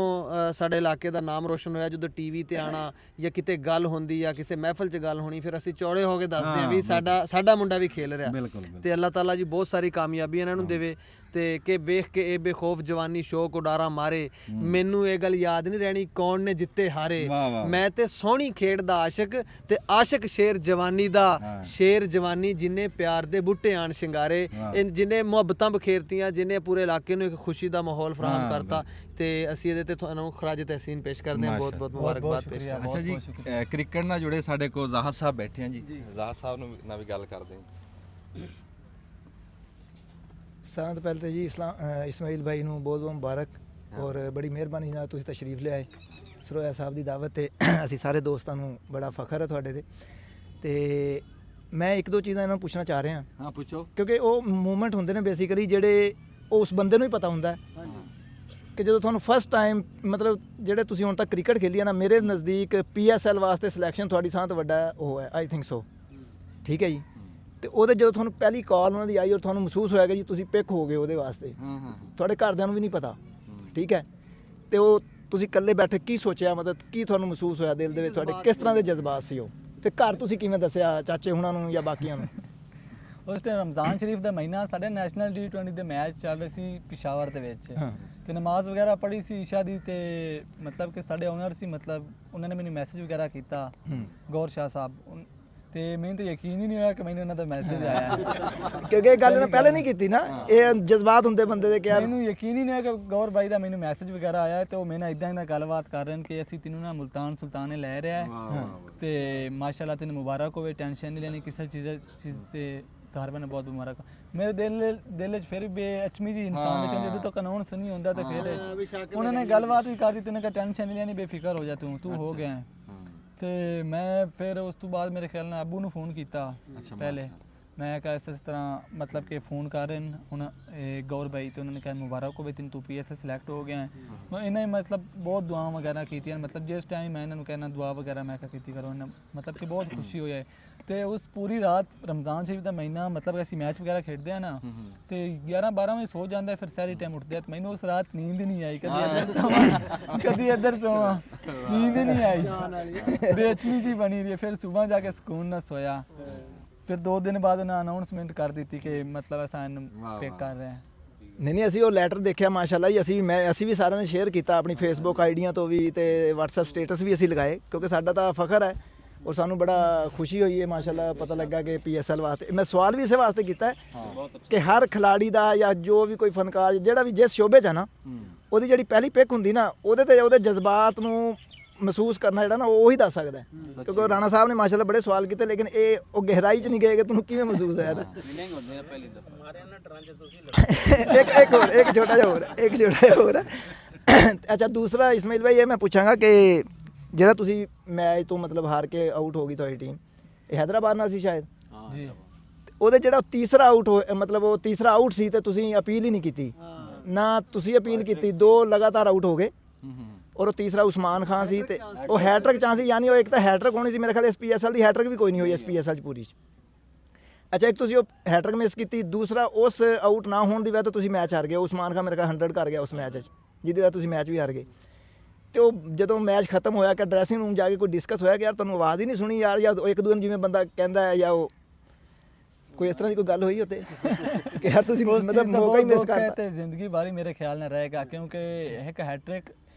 ਸਾਡੇ ਇਲਾਕੇ ਦਾ ਨਾਮ ਰੋਸ਼ਨ ਹੋਇਆ ਜਦੋਂ ਟੀਵੀ ਤੇ ਆਣਾ ਜਾਂ ਕਿਤੇ ਗੱਲ ਹੁੰਦੀ ਜਾਂ ਕਿਸੇ ਮਹਿਫਲ 'ਚ ਗੱਲ ਹੋਣੀ ਫਿਰ ਅਸੀਂ ਚੌੜੇ ਹੋ ਕੇ ਦੱਸਦੇ ਹਾਂ ਵੀ ਸਾਡਾ ਮੁੰਡਾ ਵੀ ਖੇਲ ਰਿਹਾ ਤੇ ਅੱਲਾਹ ਤਾਲਾ ਜੀ ਬਹੁਤ ਸਾਰੀ ਕਾਮਯਾਬੀ ਇਹਨਾਂ ਨੂੰ ਦੇਵੇ ਤੇ ਕਿ ਵੇਖ ਕੇ ਇਹ ਬੇਖੌਫ ਜਵਾਨੀ ਸ਼ੌਕ ਉਡਾਰਾ ਮਾਰੇ ਮੈਨੂੰ ਇਹ ਗੱਲ ਯਾਦ ਨਹੀਂ ਰਹਿਣੀ ਕੌਣ ਨੇ ਜਿੱਤੇ ਹਾਰੇ ਮੈਂ ਤੇ ਸੋਹਣੀ ਖੇਡ ਦਾ ਆਸ਼ਿਕ ਤੇ ਆਸ਼ਿਕ ਸ਼ੇਰ ਜਵਾਨੀ ਦਾ ਸ਼ੇਰ ਜਵਾਨੀ ਜਿਨੇ ਪਿਆਰ ਦੇ ਬੂਟੇ ਆਣ ਸ਼ਿੰਗਾਰੇ ਜਿਨੇ ਮੁਹੱਬਤਾਂ ਬਖੇਰਤੀਆਂ ਜਿਨੇ ਪੂਰੇ ਇਲਾਕੇ ਨੂੰ ਇੱਕ ਖੁਸ਼ੀ ਦਾ ਮਾਹੌਲ ਫਰਾਹਮ ਕਰਤਾ ਤੇ ਅਸੀਂ ਇਹਦੇ ਤੇ ਤੁਹਾਨੂੰ ਖਰਾਜ ਤਹਿਸੀਨ ਪੇਸ਼ ਕਰਦੇ ਹਾਂ ਬਹੁਤ ਬਹੁਤ ਮੁਬਾਰਕਬਾਦ ਪੇਸ਼ ਕਰਦੇ ਹਾਂ। ਅੱਛਾ ਜੀ ਕ੍ਰਿਕਟ ਨਾਲ ਜੁੜੇ ਸਾਡੇ ਕੋਲ ਜ਼ਾਹਦ ਸਾਹਿਬ ਬੈਠੇ ਆ ਜੀ ਜ਼ਾਹਦ ਸਾਹਿਬ ਨੂੰ ਨਾਲ ਵੀ ਗੱਲ ਕਰਦੇ ਹਾਂ। ਸਾਰਿਆਂ ਤੋਂ ਪਹਿਲਾਂ ਤਾਂ ਜੀ ਇਸਮਾਈਲ ਭਾਈ ਨੂੰ ਬਹੁਤ ਬਹੁਤ ਮੁਬਾਰਕ ਔਰ ਬੜੀ ਮਿਹਰਬਾਨੀ ਨਾਲ ਤੁਸੀਂ ਤਸ਼ਰੀਫ ਲਿਆਏ ਸਰੋਇਆ ਸਾਹਿਬ ਦੀ ਦਾਵਤ ਤੇ ਅਸੀਂ ਸਾਰੇ ਦੋਸਤਾਂ ਨੂੰ ਬੜਾ ਫਖਰ ਹੈ ਤੁਹਾਡੇ ਤੇ ਮੈਂ ਇੱਕ ਦੋ ਚੀਜ਼ਾਂ ਇਹਨਾਂ ਨੂੰ ਪੁੱਛਣਾ ਚਾਹ ਰਿਹਾ ਹਾਂ ਪੁੱਛੋ ਕਿਉਂਕਿ ਉਹ ਮੂਵਮੈਂਟ ਹੁੰਦੇ ਨੇ ਬੇਸਿਕਲੀ ਜਿਹੜੇ ਉਸ ਬੰਦੇ ਨੂੰ ਹੀ ਪਤਾ ਹੁੰਦਾ ਕਿ ਜਦੋਂ ਤੁਹਾਨੂੰ ਫਸਟ ਟਾਈਮ ਮਤਲਬ ਜਿਹੜੇ ਤੁਸੀਂ ਹੁਣ ਤੱਕ ਕ੍ਰਿਕਟ ਖੇਲੀ ਹੈ ਨਾ ਮੇਰੇ ਨਜ਼ਦੀਕ PSL ਵਾਸਤੇ ਸਿਲੈਕਸ਼ਨ ਤੁਹਾਡੀ ਸਾਂ ਤੋਂ ਵੱਡਾ ਉਹ ਹੈ ਆਈ ਥਿੰਕ ਸੋ ਠੀਕ ਹੈ ਜੀ ਤੇ ਉਹਦੇ ਜਦੋਂ ਤੁਹਾਨੂੰ ਪਹਿਲੀ ਕਾਲ ਉਹਨਾਂ ਦੀ ਆਈ ਔਰ ਤੁਹਾਨੂੰ ਮਹਿਸੂਸ ਹੋਇਆ ਕਿ ਜੀ ਤੁਸੀਂ ਪਿਕ ਹੋ ਗਏ ਉਹਦੇ ਵਾਸਤੇ ਤੁਹਾਡੇ ਘਰਦਿਆਂ ਨੂੰ ਵੀ ਨਹੀਂ ਪਤਾ ਠੀਕ ਹੈ ਤੇ ਉਹ ਤੁਸੀਂ ਇਕੱਲੇ ਬੈਠੇ ਕੀ ਸੋਚਿਆ ਮਤਲਬ ਕੀ ਤੁਹਾਨੂੰ ਮਹਿਸੂਸ ਹੋਇਆ ਦਿਲ ਦੇ ਵਿੱਚ ਤੁਹਾਡੇ ਕਿਸ ਤਰ੍ਹਾਂ ਦੇ ਜਜ਼ਬਾਤ ਸੀ ਉਹ ਫਿਰ ਘਰ ਤੁਸੀਂ ਕਿਵੇਂ ਦੱਸਿਆ ਚਾਚੇ ਹੁਣਾਂ ਨੂੰ ਜਾਂ ਬਾਕੀਆਂ ਨੂੰ? ਉਸ ਟਾਈਮ ਰਮਜ਼ਾਨ ਸ਼ਰੀਫ ਦਾ ਮਹੀਨਾ ਸਾਡੇ ਨੈਸ਼ਨਲ T20 ਦੇ ਮੈਚ ਚੱਲ ਰਹੇ ਸੀ ਪਿਸ਼ਾਵਰ ਦੇ ਵਿੱਚ ਤੇ ਨਮਾਜ਼ ਵਗੈਰਾ ਪੜ੍ਹੀ ਸੀ ਇਸ਼ਾ ਦੀ ਤੇ ਮਤਲਬ ਕਿ ਸਾਡੇ ਓਨਰ ਸੀ ਮਤਲਬ ਉਹਨਾਂ ਨੇ ਮੈਨੂੰ ਮੈਸੇਜ ਵਗੈਰਾ ਕੀਤਾ ਗੌਰ ਸ਼ਾਹ ਸਾਹਿਬ ਤੇ ਮੈਨੂੰ ਤਾਂ ਯਕੀਨ ਹੀ ਨਹੀਂ ਹੋਇਆ ਕਿ ਮੈਨੂੰ ਉਹਨਾਂ ਦਾ ਮੈਸੇਜ ਆਇਆ ਕਿਉਂਕਿ ਇਹ ਗੱਲ ਨਾ ਪਹਿਲੇ ਨਹੀਂ ਕੀਤੀ ਨਾ, ਇਹ ਜਜ਼ਬਾਤ ਹੁੰਦੇ ਬੰਦੇ ਦੇ ਕਿ ਯਾਰ ਮੈਨੂੰ ਯਕੀਨ ਹੀ ਨਹੀਂ ਹੋਇਆ ਕਿ ਗੌਰ ਬਾਈ ਦਾ ਮੈਨੂੰ ਮੈਸੇਜ ਵਗੈਰਾ ਆਇਆ ਹੈ ਤੇ ਉਹ ਮੇਰੇ ਨਾਲ ਇਦਾਂ ਦਾ ਗੱਲਬਾਤ ਕਰ ਰਹੇ ਨੇ ਕਿ ਅਸੀਂ ਤੈਨੂੰ ਨਾ ਮੁਲਤਾਨ ਸੁਲਤਾਨੇ ਲੈ ਰਿਹਾ ਹੈ ਤੇ ਮਾਸ਼ਾਅੱਲਾ ਤੈਨੂੰ ਮੁਬਾਰਕ ਹੋਵੇ, ਟੈਨਸ਼ਨ ਨਹੀਂ ਲੈਣੀ ਕਿਸੇ ਚੀਜ਼ ਤੇ ਘਰ ਬਣੇ ਬਹੁਤ ਮੁਬਾਰਕ। ਮੇਰੇ ਦਿਲ 'ਚ ਫਿਰ ਬੇਅਚਮੀ ਜੀ ਇਨਸਾਨ ਦੇ ਚੰਦੇ ਜਦੋਂ ਤੱਕ ਕਾਨੂੰਨ ਸੁਣੀ ਹੁੰਦਾ ਤੇ ਫਿਰ ਉਹਨਾਂ ਨੇ ਗੱਲਬਾਤ ਵੀ ਕਰ ਦਿੱਤੀ ਨੇ ਕਿ ਟੈਨਸ਼ਨ ਨਹੀਂ ਲੈਣੀ, ਬੇਫਿਕਰ ਹੋ ਜਾ ਤੂੰ ਹੋ ਗਿਆ। ਤੇ ਮੈਂ ਫਿਰ ਉਸ ਤੋਂ ਬਾਅਦ ਮੇਰੇ ਖਿਆਲ ਨਾਲ ਅੱਬੂ ਨੂੰ ਫੋਨ ਕੀਤਾ ਪਹਿਲੇ, ਮੈਂ ਕਿਹਾ ਇਸ ਤਰ੍ਹਾਂ ਮਤਲਬ ਕਿ ਫੋਨ ਕਰ ਰਹੇ ਨੇ ਹੁਣ ਗੌਰ ਬਾਈ ਤੇ ਉਹਨਾਂ ਨੇ ਕਿਹਾ ਮੁਬਾਰਕ ਹੋਵੇ ਤੈਨੂੰ, ਤੂੰ PSS ਸਿਲੈਕਟ ਹੋ ਗਿਆ। ਇਹਨਾਂ ਨੇ ਮਤਲਬ ਬਹੁਤ ਦੁਆਵਾਂ ਵਗੈਰਾ ਕੀਤੀਆਂ, ਮਤਲਬ ਜਿਸ ਟਾਈਮ ਮੈਂ ਇਹਨਾਂ ਨੂੰ ਕਹਿਣਾ ਦੁਆ ਵਗੈਰਾ ਮੈਂ ਕਿਹਾ ਕੀਤੀ ਕਰੋ, ਇਹਨਾਂ ਮਤਲਬ ਕਿ ਬਹੁਤ ਖੁਸ਼ੀ ਹੋਈ ਹੈ। ਤੇ ਉਸ ਪੂਰੀ ਰਾਤ ਰਮਜ਼ਾਨ ਸ਼ਰੀਫ ਦਾ ਮਹੀਨਾ ਮਤਲਬ ਅਸੀਂ ਮੈਚ ਵਗੈਰਾ ਖੇਡਦੇ ਆ ਨਾ ਤੇ 11-12 ਵਜੇ ਸੋ ਜਾਂਦਾ, ਫਿਰ ਸਾਰੀ ਟਾਈਮ ਉੱਠਦੇ ਆ ਤੇ ਮੈਨੂੰ ਉਸ ਰਾਤ ਨੀਂਦ ਹੀ ਨਹੀਂ ਆਈ, ਕਦੀ ਇੱਧਰ ਸੋਵਾਂ ਨੀਂਦ ਹੀ ਨਹੀਂ ਆਈ, ਬੇਚੈਨੀ ਜੀ ਬਣੀ ਰਹੀ। ਫਿਰ ਸਵੇਰ ਜਾ ਕੇ ਸਕੂਨ ਨਾਲ ਸੋਇਆ। ਫਿਰ 2 ਦਿਨ ਬਾਅਦ ਉਹਨਾਂ ਅਨਾਉਂਸਮੈਂਟ ਕਰ ਦਿੱਤੀ ਕਿ ਮਤਲਬ ਅਸਾਂ ਇਹਨੂੰ ਪਿਕ ਕਰ ਰਹੇ ਹਾਂ। ਨਹੀਂ ਅਸੀਂ ਉਹ ਲੈਟਰ ਦੇਖਿਆ ਮਾਸ਼ਾਅੱਲਾ ਜੀ, ਅਸੀਂ ਵੀ ਸਾਰਿਆਂ ਨੇ ਸ਼ੇਅਰ ਕੀਤਾ ਆਪਣੀ ਫੇਸਬੁੱਕ ਆਈਡੀਆਂ ਤੋਂ ਵੀ ਤੇ WhatsApp ਸਟੇਟਸ ਵੀ ਅਸੀਂ ਲਗਾਏ, ਕਿਉਂਕਿ ਸਾਡਾ ਤਾਂ ਫਖਰ ਹੈ ਔਰ ਸਾਨੂੰ ਬੜਾ ਖੁਸ਼ੀ ਹੋਈ ਹੈ ਮਾਸ਼ਾਅੱਲਾ, ਪਤਾ ਲੱਗਾ ਕਿ PSL ਵਾਸਤੇ। ਮੈਂ ਸਵਾਲ ਵੀ ਇਸੇ ਵਾਸਤੇ ਕੀਤਾ ਹੈ ਕਿ ਹਰ ਖਿਲਾੜੀ ਦਾ ਜਾਂ ਜੋ ਵੀ ਕੋਈ ਫਨਕਾਰ ਜਿਹੜਾ ਵੀ ਜਿਸ ਸ਼ੋਬੇ 'ਚ ਹੈ ਨਾ, ਉਹਦੀ ਜਿਹੜੀ ਪਹਿਲੀ ਪਿਕ ਹੁੰਦੀ ਨਾ, ਉਹਦੇ ਤੇ ਉਹਦੇ ਜਜ਼ਬਾਤ ਨੂੰ ਮਹਿਸੂਸ ਕਰਨਾ ਜਿਹੜਾ ਨਾ ਉਹੀ ਦੱਸ ਸਕਦਾ ਹੈ। ਕਿਉਂਕਿ ਰਾਣਾ ਸਾਹਿਬ ਨੇ ਮਾਸ਼ਾਅੱਲਾ ਬੜੇ ਸਵਾਲ ਕੀਤੇ, ਲੇਕਿਨ ਇਹ ਉਹ ਗਹਿਰਾਈ 'ਚ ਨਹੀਂ ਗਏ ਕਿ ਤੁਹਾਨੂੰ ਕਿਵੇਂ ਮਹਿਸੂਸ ਹੋਇਆ। ਇੱਕ ਛੋਟਾ ਜਿਹਾ ਹੋਰ ਅੱਛਾ ਦੂਸਰਾ ਇਸਮਾਈਲ ਭਾਈ ਇਹ ਮੈਂ ਪੁੱਛਾਂਗਾ ਕਿ ਜਿਹੜਾ ਤੁਸੀਂ ਮੈਚ ਤੋਂ ਮਤਲਬ ਹਾਰ ਕੇ ਆਊਟ ਹੋ ਗਈ ਤੁਹਾਡੀ ਟੀਮ, ਇਹ ਹੈਦਰਾਬਾਦ ਨਾਲ ਸੀ ਸ਼ਾਇਦ ਜੀ, ਉਹਦੇ ਜਿਹੜਾ ਤੀਸਰਾ ਆਊਟ ਮਤਲਬ ਉਹ ਤੀਸਰਾ ਆਊਟ ਸੀ ਤੇ ਤੁਸੀਂ ਅਪੀਲ ਹੀ ਨਹੀਂ ਕੀਤੀ ਨਾ, ਤੁਸੀਂ ਅਪੀਲ ਕੀਤੀ, 2 ਲਗਾਤਾਰ ਆਊਟ ਹੋ ਗਏ ਔਰ ਉਹ ਤੀਸਰਾ ਉਸਮਾਨ ਖਾਨ ਸੀ ਤੇ ਉਹ ਹੈਟ੍ਰਿਕ ਚਾਂਸ ਸੀ, ਯਾਨੀ ਉਹ ਇੱਕ ਤਾਂ ਹੈਟ੍ਰਿਕ ਹੋਣੀ ਸੀ ਮੇਰੇ ਖਿਆਲ SPSL ਦੀ ਹੈਟ੍ਰਿਕ ਵੀ ਕੋਈ ਨਹੀਂ ਹੋਈ SPSL 'ਚ ਪੂਰੀ 'ਚ। ਅੱਛਾ ਇੱਕ ਤੁਸੀਂ ਉਹ ਹੈਟ੍ਰਿਕ ਮਿਸ ਕੀਤੀ, ਦੂਸਰਾ ਉਸ ਆਊਟ ਨਾ ਹੋਣ ਦੀ ਵਜ੍ਹਾ ਤੋਂ ਤੁਸੀਂ ਮੈਚ ਹਾਰ ਗਏ। ਉਸਮਾਨ ਖਾਨ ਮੇਰੇ ਖਿਆਲ 100 ਕਰ ਗਿਆ ਉਸ ਮੈਚ 'ਚ, ਜਿਹਦੀ ਵਜ੍ਹਾ ਤੁਸੀਂ ਮੈਚ ਵੀ ਹਾਰ ਗਏ। ਤੇ ਉਹ ਜਦੋਂ ਮੈਚ ਖਤਮ ਹੋਇਆ ਕਿ ਡਰੈਸਿੰਗ ਰੂਮ ਜਾ ਕੇ ਕੋਈ ਡਿਸਕਸ ਹੋਇਆ ਕਿ ਯਾਰ ਤੁਹਾਨੂੰ ਆਵਾਜ਼ ਹੀ ਨਹੀਂ ਸੁਣੀ ਯਾਰ, ਜਾਂ ਇੱਕ ਦੂਜੇ ਨੂੰ ਜਿਵੇਂ ਬੰਦਾ ਕਹਿੰਦਾ ਹੈ ਜਾਂ ਉਹ ਕੋਈ ਇਸ ਤਰ੍ਹਾਂ ਦੀ ਕੋਈ ਗੱਲ ਹੋਈ ਉੱਥੇ ਕਿ ਯਾਰ ਤੁਸੀਂ ਮਤਲਬ ਮੌਕਾ ਹੀ ਮਿਸ ਕਰਤਾ? ਤੇ ਜ਼ਿੰਦਗੀ ਬਾਰੇ ਮੇਰੇ ਖਿਆਲ ਨਾਲ ਰਹੇਗਾ, ਕਿਉਂਕਿ ਇੱਕ ਹੈਟ੍ਰਿਕ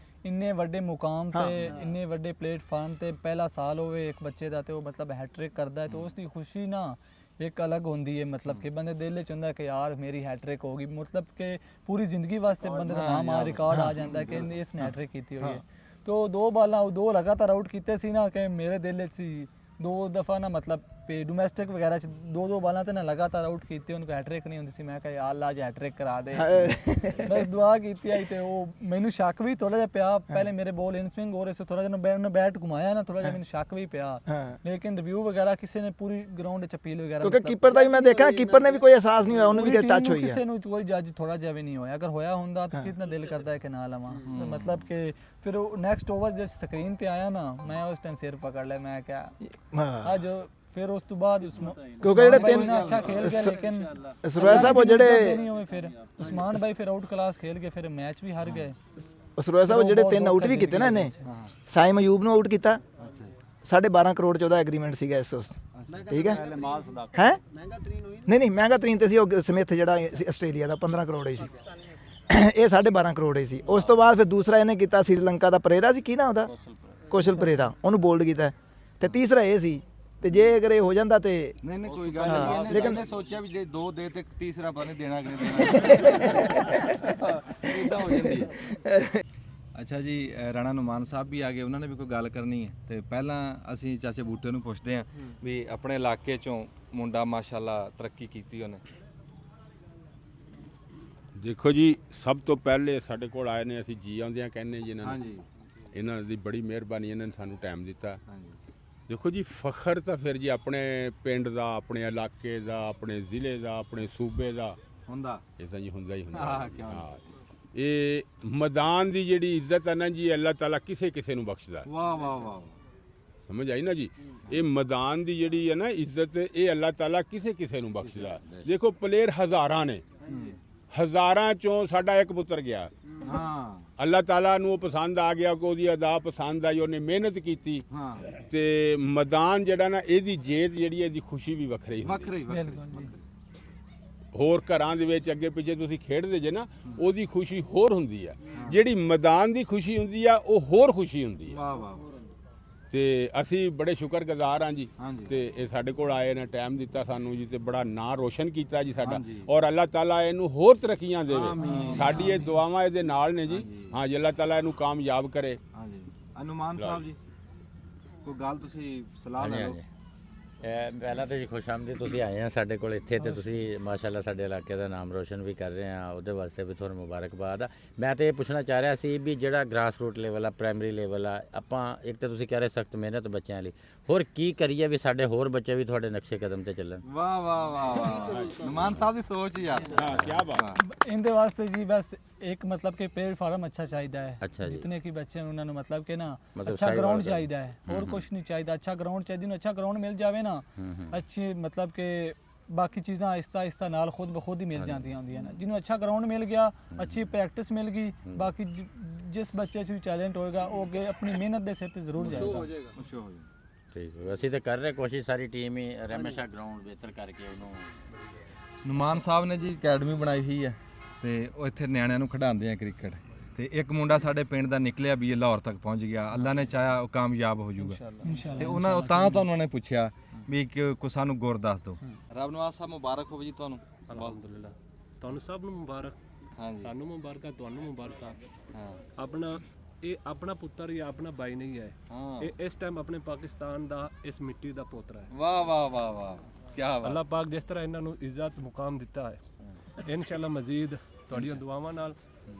ਇੰਨੇ ਵੱਡੇ ਮੁਕਾਮ ਤੇ ਇੰਨੇ ਵੱਡੇ ਪਲੇਟਫਾਰਮ ਤੇ ਪਹਿਲਾ ਸਾਲ ਹੋਵੇ ਇੱਕ ਬੱਚੇ ਦਾ ਤੇ ਉਹ ਮਤਲਬ ਹੈਟ੍ਰਿਕ ਕਰਦਾ ਹੈ ਤੇ ਉਸ ਦੀ ਖੁਸ਼ੀ ਨਾ ਇੱਕ ਅਲੱਗ ਹੁੰਦੀ ਹੈ। ਮਤਲਬ ਕਿ ਬੰਦੇ ਦਿਲ 'ਚ ਹੁੰਦਾ ਕਿ ਯਾਰ ਮੇਰੀ ਹੈਟ੍ਰਿਕ ਹੋ ਗਈ, ਮਤਲਬ ਕਿ ਪੂਰੀ ਜ਼ਿੰਦਗੀ ਵਾਸਤੇ ਬੰਦੇ ਦਾ ਨਾਮ ਆ ਰਿਕਾਰਡ ਆ ਜਾਂਦਾ ਕਿ ਇਸ ਨੇ ਹੈਟ੍ਰਿਕ ਕੀਤੀ ਹੋਈ ਹੈ। तो 2 ਬਾਲਾਂ 2 ਲਗਾਤਾਰ ਆਊਟ ਕੀਤੇ ਸੀ ਨਾ ਕਿ ਮੇਰੇ ਦਿਲ 'ਚ ਸੀ 2 ਦਫਾ ਨਾ ਮਤਲਬ ਡੋਮੈਸਟਿਕ ਵਗੈਰਾ 'ਚ 2 ਬਾਲਾਂ ਤੇ ਨਾ ਲਗਾਤਾਰ ਆਊਟ ਕੀਤੇ, ਉਹਨੂੰ ਹੈਟ੍ਰਿਕ ਨਹੀਂ ਹੁੰਦੀ ਸੀ। ਮੈਂ ਕਿਹਾ ਯਾਰ ਅੱਲਾ ਜੀ ਹੈਟ੍ਰਿਕ ਕਰਾ ਦੇ, ਬਸ ਦੁਆ ਕੀਤੀ ਆਈ ਤੇ ਉਹ ਮੈਨੂੰ ਸ਼ੱਕ ਵੀ ਥੋੜਾ ਜਿਹਾ ਪਿਆ। ਪਹਿਲੇ ਮੇਰੇ ਬੋਲ ਇਨ ਸਵਿੰਗ ਹੋ ਰਹੇ ਸੀ, ਥੋੜਾ ਜਿਹਾ ਬੈਟ ਘੁਮਾਇਆ ਨਾ, ਥੋੜਾ ਜਿਹਾ ਮੈਨੂੰ ਸ਼ੱਕ ਵੀ ਪਿਆ, ਲੇਕਿਨ ਰਿਵਿਊ ਵਗੈਰਾ ਕਿਸੇ ਨੇ ਪੂਰੀ ਗਰਾਊਂਡ 'ਚ ਅਪੀਲ ਵਗੈਰਾ, ਕਿਉਂਕਿ ਕੀਪਰ ਦਾ ਵੀ ਮੈਂ ਦੇਖਿਆ ਕੀਪਰ ਨੇ ਵੀ ਕੋਈ ਅਹਿਸਾਸ ਨਹੀਂ ਹੋਇਆ, ਉਹਨੂੰ ਵੀ ਟੱਚ ਹੋਈ ਹੈ, ਕਿਸੇ ਨੂੰ ਕੋਈ ਜੱਜ ਥੋੜਾ ਜਿਹਾ ਵੀ ਨਹੀਂ ਹੋਇਆ। ਅਗਰ ਹੋਇਆ ਹੁੰਦਾ ਤਾਂ ਕਿਤਨਾ ਦਿਲ ਕਰਦਾ ਹੈ ਕਿ ਨਾ ਲਵਾਂ। ਮਤਲਬ ਕਿ ਫਿਰ ਉਹ ਨੈਕਸਟ ਓਵਰ ਜਿਸ ਸਕਰੀਨ ਤੇ ਆਇਆ ਨਾ, ਮੈਂ ਉਸ ਟਾਈਮ ਸਿਰ ਪਕੜ ਲਿਆ, ਮੈਂ ਕਿਹਾ ਅੱਜ ਫਿਰ ਉਸ ਤੋਂ ਬਾਅਦ ਕਿਉਂਕਿ ਜਿਹੜੇ 3 ਅੱਛਾ ਖੇਲ ਗਿਆ, ਲੇਕਿਨ ਸਰੋਇਆ ਸਾਹਿਬ ਉਹ ਜਿਹੜੇ ਫਿਰ ਉਸਮਾਨ ਭਾਈ ਫਿਰ ਆਊਟ ਕਲਾਸ ਖੇਲ ਕੇ ਫਿਰ ਮੈਚ ਵੀ ਹਾਰ ਗਏ। ਸਰੋਇਆ ਸਾਹਿਬ ਜਿਹੜੇ 3 ਆਊਟ ਵੀ ਕੀਤੇ ਨਾ ਇਹਨੇ, ਸਾਈਮ ਅਯੂਬ ਨੂੰ ਆਊਟ ਕੀਤਾ, 12.5 ਕਰੋੜ 'ਚ ਉਹਦਾ ਐਗਰੀਮੈਂਟ ਸੀਗਾ ਇਸ ਠੀਕ ਹੈ ਹੈ ਨਹੀਂ ਮਹਿੰਗਾ ਤਰੀਨ ਤੇ ਸੀ ਉਹ ਸਮਿਥ ਜਿਹੜਾ ਆਸਟ੍ਰੇਲੀਆ ਦਾ 15 ਕਰੋੜ ਹੀ ਸੀ, ਇਹ 12.5 ਕਰੋੜ ਹੀ ਸੀ। ਉਸ ਤੋਂ ਬਾਅਦ ਫਿਰ ਦੂਸਰਾ ਇਹਨੇ ਕੀਤਾ ਸ੍ਰੀਲੰਕਾ ਦਾ ਪਰੇਰਾ ਸੀ, ਕੀ ਨਾ ਉਹਦਾ ਕੌਸ਼ਲ ਪਰੇਰਾ, ਉਹਨੂੰ ਬੋਲਡ ਕੀਤਾ ਤੇ ਤੀਸਰਾ ਇਹ ਸੀ। ਤੇ ਜੇ ਅਗਰ ਇਹ ਹੋ ਜਾਂਦਾ ਤੇ ਨਹੀਂ ਕੋਈ ਗੱਲ ਨਹੀਂ, ਲੇਕਿਨ ਸੋਚਿਆ ਵੀ ਜੇ 2 ਦੇ ਤੇ ਤੀਸਰਾ ਪਤਾ ਨਹੀਂ ਦੇਣਾ ਕਿ ਨਹੀਂ ਦੇਣਾ, ਇਦਾਂ ਹੋ ਜਾਂਦੀ ਹੈ। ਅੱਛਾ ਜੀ ਰਾਣਾ ਨੁਮਾਨ ਸਾਹਿਬ ਵੀ ਆ ਗਏ, ਉਹਨਾਂ ਨੇ ਵੀ ਕੋਈ ਗੱਲ ਕਰਨੀ ਹੈ ਤੇ ਪਹਿਲਾਂ ਅਸੀਂ ਚਾਚੇ ਬੂਟੇ ਨੂੰ ਪੁੱਛਦੇ ਹਾਂ ਵੀ ਆਪਣੇ ਇਲਾਕੇ ਚੋਂ ਮੁੰਡਾ ਮਾਸ਼ਾਅੱਲਾ ਤਰੱਕੀ ਕੀਤੀ ਉਹਨੇ। ਦੇਖੋ ਜੀ ਸਭ ਤੋਂ ਪਹਿਲੇ ਸਾਡੇ ਕੋਲ ਆਏ ਨੇ, ਅਸੀਂ ਜੀ ਆਉਂਦਿਆਂ ਕਹਿੰਦੇ ਜਿਨ੍ਹਾਂ ਨੇ, ਇਹਨਾਂ ਦੀ ਬੜੀ ਮਿਹਰਬਾਨੀ, ਇਹਨਾਂ ਨੇ ਸਾਨੂੰ ਟਾਈਮ ਦਿੱਤਾ। ਦੇਖੋ ਜੀ ਫਖਰ ਤਾਂ ਫਿਰ ਜੀ ਆਪਣੇ ਪਿੰਡ ਦਾ, ਆਪਣੇ ਇਲਾਕੇ ਦਾ, ਆਪਣੇ ਜ਼ਿਲ੍ਹੇ ਦਾ, ਆਪਣੇ ਸੂਬੇ ਦਾ ਹੁੰਦਾ, ਇਹ ਤਾਂ ਜੀ ਹੁੰਦਾ ਹੀ ਹੁੰਦਾ। ਹਾਂ ਇਹ ਮੈਦਾਨ ਦੀ ਜਿਹੜੀ ਇੱਜ਼ਤ ਹੈ ਨਾ ਜੀ, ਅੱਲਾਹ ਤਾਲਾ ਕਿਸੇ ਨੂੰ ਬਖਸ਼ਦਾ। ਵਾਹ ਵਾਹ ਵਾਹ, ਸਮਝ ਆਈ ਨਾ ਜੀ। ਇਹ ਮੈਦਾਨ ਦੀ ਜਿਹੜੀ ਹੈ ਨਾ ਇੱਜ਼ਤ, ਇਹ ਅੱਲਾਹ ਤਾਲਾ ਕਿਸੇ ਨੂੰ ਬਖਸ਼ਦਾ। ਦੇਖੋ ਪਲੇਅਰ ਹਜ਼ਾਰਾਂ ਨੇ, ਹਜ਼ਾਰਾਂ ਚੋਂ ਸਾਡਾ ਇੱਕ ਪੁੱਤਰ ਗਿਆ, ਅੱਲਾਹ ਤਾਲਾ ਨੂੰ ਉਹ ਪਸੰਦ ਆ ਗਿਆ ਕਿ ਉਹਦੀ ਅਦਾ ਪਸੰਦ ਆਈ, ਉਹਨੇ ਮਿਹਨਤ ਕੀਤੀ ਤੇ ਮੈਦਾਨ ਜਿਹੜਾ ਨਾ ਇਹਦੀ ਜੇਤ ਜਿਹੜੀ ਇਹਦੀ ਖੁਸ਼ੀ ਵੀ ਵੱਖਰੀ ਹੁੰਦੀ। ਹੋਰ ਘਰਾਂ ਦੇ ਵਿੱਚ ਅੱਗੇ ਪਿੱਛੇ ਤੁਸੀਂ ਖੇਡਦੇ ਜੇ ਨਾ, ਉਹਦੀ ਖੁਸ਼ੀ ਹੋਰ ਹੁੰਦੀ ਆ, ਜਿਹੜੀ ਮੈਦਾਨ ਦੀ ਖੁਸ਼ੀ ਹੁੰਦੀ ਆ ਉਹ ਹੋਰ ਖੁਸ਼ੀ ਹੁੰਦੀ ਆ। ਤੇ ਅਸੀਂ ਬੜੇ ਸ਼ੁਕਰਗੁਜ਼ਾਰ ਹਾਂ ਜੀ ਤੇ ਇਹ ਸਾਡੇ ਕੋਲ ਆਏ ਨੇ, ਟਾਈਮ ਦਿੱਤਾ ਸਾਨੂੰ ਜੀ ਤੇ ਬੜਾ ਨਾਂ ਰੋਸ਼ਨ ਕੀਤਾ ਜੀ ਸਾਡਾ। ਔਰ ਅੱਲਾਹ ਤਾਲਾ ਇਹਨੂੰ ਹੋਰ ਤਰੱਕੀਆਂ ਦੇਵੇ। ਸਾਡੀ ਇਹ ਦੁਆਵਾਂ ਇਹਦੇ ਨਾਲ ਨੇ ਜੀ। ਹਾਂ ਜੀ, ਅੱਲਾਹ ਤਾਲਾ ਇਹਨੂੰ ਕਾਮਯਾਬ ਕਰੇ। ਹਾਂਜੀ ਅਨੁਮਾਨ ਸਾਹਿਬ ਜੀ ਕੋਈ ਗੱਲ ਤੁਸੀਂ ਸਲਾਹ ਲੈ ਲਓ। ਪਹਿਲਾਂ ਤਾਂ ਜੀ ਖੁਸ਼ਾਮਦੀ, ਤੁਸੀਂ ਆਏ ਆ ਸਾਡੇ ਕੋਲ ਇੱਥੇ ਤੇ ਤੁਸੀਂ ਮਾਸ਼ਾਅੱਲਾ ਸਾਡੇ ਇਲਾਕੇ ਦਾ ਨਾਮ ਰੋਸ਼ਨ ਵੀ ਕਰ ਰਹੇ ਆ, ਉਹਦੇ ਵਾਸਤੇ ਵੀ ਤੁਹਾਨੂੰ ਮੁਬਾਰਕਬਾਦ ਆ। ਮੈਂ ਤਾਂ ਇਹ ਪੁੱਛਣਾ ਚਾਹ ਰਿਹਾ ਸੀ ਵੀ ਜਿਹੜਾ ਗ੍ਰਾਸ ਰੂਟ ਲੈਵਲ ਆ, ਪ੍ਰਾਇਮਰੀ ਲੈਵਲ ਆ, ਆਪਾਂ ਇੱਕ ਤਾਂ ਤੁਸੀਂ ਕਹਿ ਰਹੇ ਸਖਤ ਮਿਹਨਤ ਬੱਚਿਆਂ ਲਈ, ਹੋਰ ਕੀ ਕਰੀਏ ਵੀ ਸਾਡੇ ਹੋਰ ਬੱਚੇ ਵੀ ਤੁਹਾਡੇ ਨਕਸ਼ੇ ਕਦਮ ਤੇ ਚੱਲਣ? ਵਾਹ ਵਾਹ ਵਾਹ ਵਾਹ ਅਨੁਮਾਨ ਸਾਹਿਬ ਦੀ ਸੋਚ ਯਾਰ। ਹਾਂ ਕੀ ਬਾਤ। इनके वास्ते जी बस एक मतलब कि प्लेटफार्म अच्छा चाहिए है। अच्छा जी। जितने की बच्चे हैं उन्होंने मतलब कि ना मतलब अच्छा सही ग्राउंड बात है। चाहिए है और कुछ नहीं चाहिए। अच्छा ग्राउंड चाहिए, जिन्हें अच्छा ग्राउंड मिल जावे ना, अच्छी मतलब कि बाकी चीज़ें आहिस्ता आहिस्ता नाल खुद ब खुद ही मिल जाती हैं ना। जिन्हें अच्छा ग्राउंड मिल गया, अच्छी प्रैक्टिस मिल गई, बाकी जिस बच्चे च टैलेंट होएगा वो अगे अपनी मेहनत के सिर ते जरूर जाएगा। ਠੀਕ ਹੈ, ਅਸੀਂ ਤਾਂ ਕਰ ਰਹੇ ਕੋਸ਼ਿਸ਼, ਸਾਰੀ ਟੀਮ ਹੀ ਹਮੇਸ਼ਾ ਗਰਾਊਂਡ ਬਿਹਤਰ ਕਰਕੇ ਉਹਨੂੰ। ਨੁਮਾਨ ਸਾਹਿਬ ਨੇ ਜੀ ਅਕੈਡਮੀ ਬਣਾਈ ਹੋਈ ਹੈ ਤੇ ਉਹ ਇੱਥੇ ਨਿਆਣਿਆਂ ਨੂੰ ਖਿਡਾਉਂਦੇ ਆ ਕ੍ਰਿਕਟ। ਤੇ ਇੱਕ ਮੁੰਡਾ ਸਾਡੇ ਪਿੰਡ ਦਾ ਨਿਕਲਿਆ ਵੀ ਇਹ ਲਾਹੌਰ ਤੱਕ ਪਹੁੰਚ ਗਿਆ, ਅੱਲਾ ਨੇ ਚਾਹਿਆ ਉਹ ਕਾਮਯਾਬ ਹੋ ਜਾਊਗਾ। ਤੇ ਉਹਨਾਂ ਤਾਂ ਤੁਹਾਨੂੰ ਨੇ ਪੁੱਛਿਆ ਵੀ ਕੋ ਸਾਨੂੰ ਗੁਰ ਦੱਸ ਦਿਓ। ਰੱਬ ਨਵਾਜ਼ ਸਾਹਿਬ ਮੁਬਾਰਕ ਹੋਵੇ ਜੀ ਤੁਹਾਨੂੰ। ਅਲਹਮਦੁਲਿਲਾ, ਤੁਹਾਨੂੰ ਸਭ ਨੂੰ ਮੁਬਾਰਕ। ਹਾਂਜੀ ਸਾਨੂੰ ਮੁਬਾਰਕਾਂ, ਤੁਹਾਨੂੰ ਮੁਬਾਰਕਾਂ। ਹਾਂ ਆਪਣਾ ਇਹ ਆਪਣਾ ਪੁੱਤਰ ਜਾਂ ਆਪਣਾ ਭਾਈ ਨਹੀਂ ਹੈ, ਇਹ ਇਸ ਟਾਈਮ ਆਪਣੇ ਪਾਕਿਸਤਾਨ ਦਾ, ਇਸ ਮਿੱਟੀ ਦਾ ਪੋਤਰਾ ਹੈ। ਵਾਹ ਵਾਹ ਵਾਹ ਵਾਹ ਕੀ ਬਾਤ। ਅੱਲਾਹ ਪਾਕ ਜਿਸ ਤਰ੍ਹਾਂ ਇਹਨਾਂ ਨੂੰ ਇੱਜ਼ਤ ਮੁਕਾਮ ਦਿੱਤਾ ਹੈ, ਇਨਸ਼ਾਅੱਲਾ ਮਜ਼ੀਦ ਤੁਹਾਡੀਆਂ ਦੁਆਵਾਂ ਨਾਲ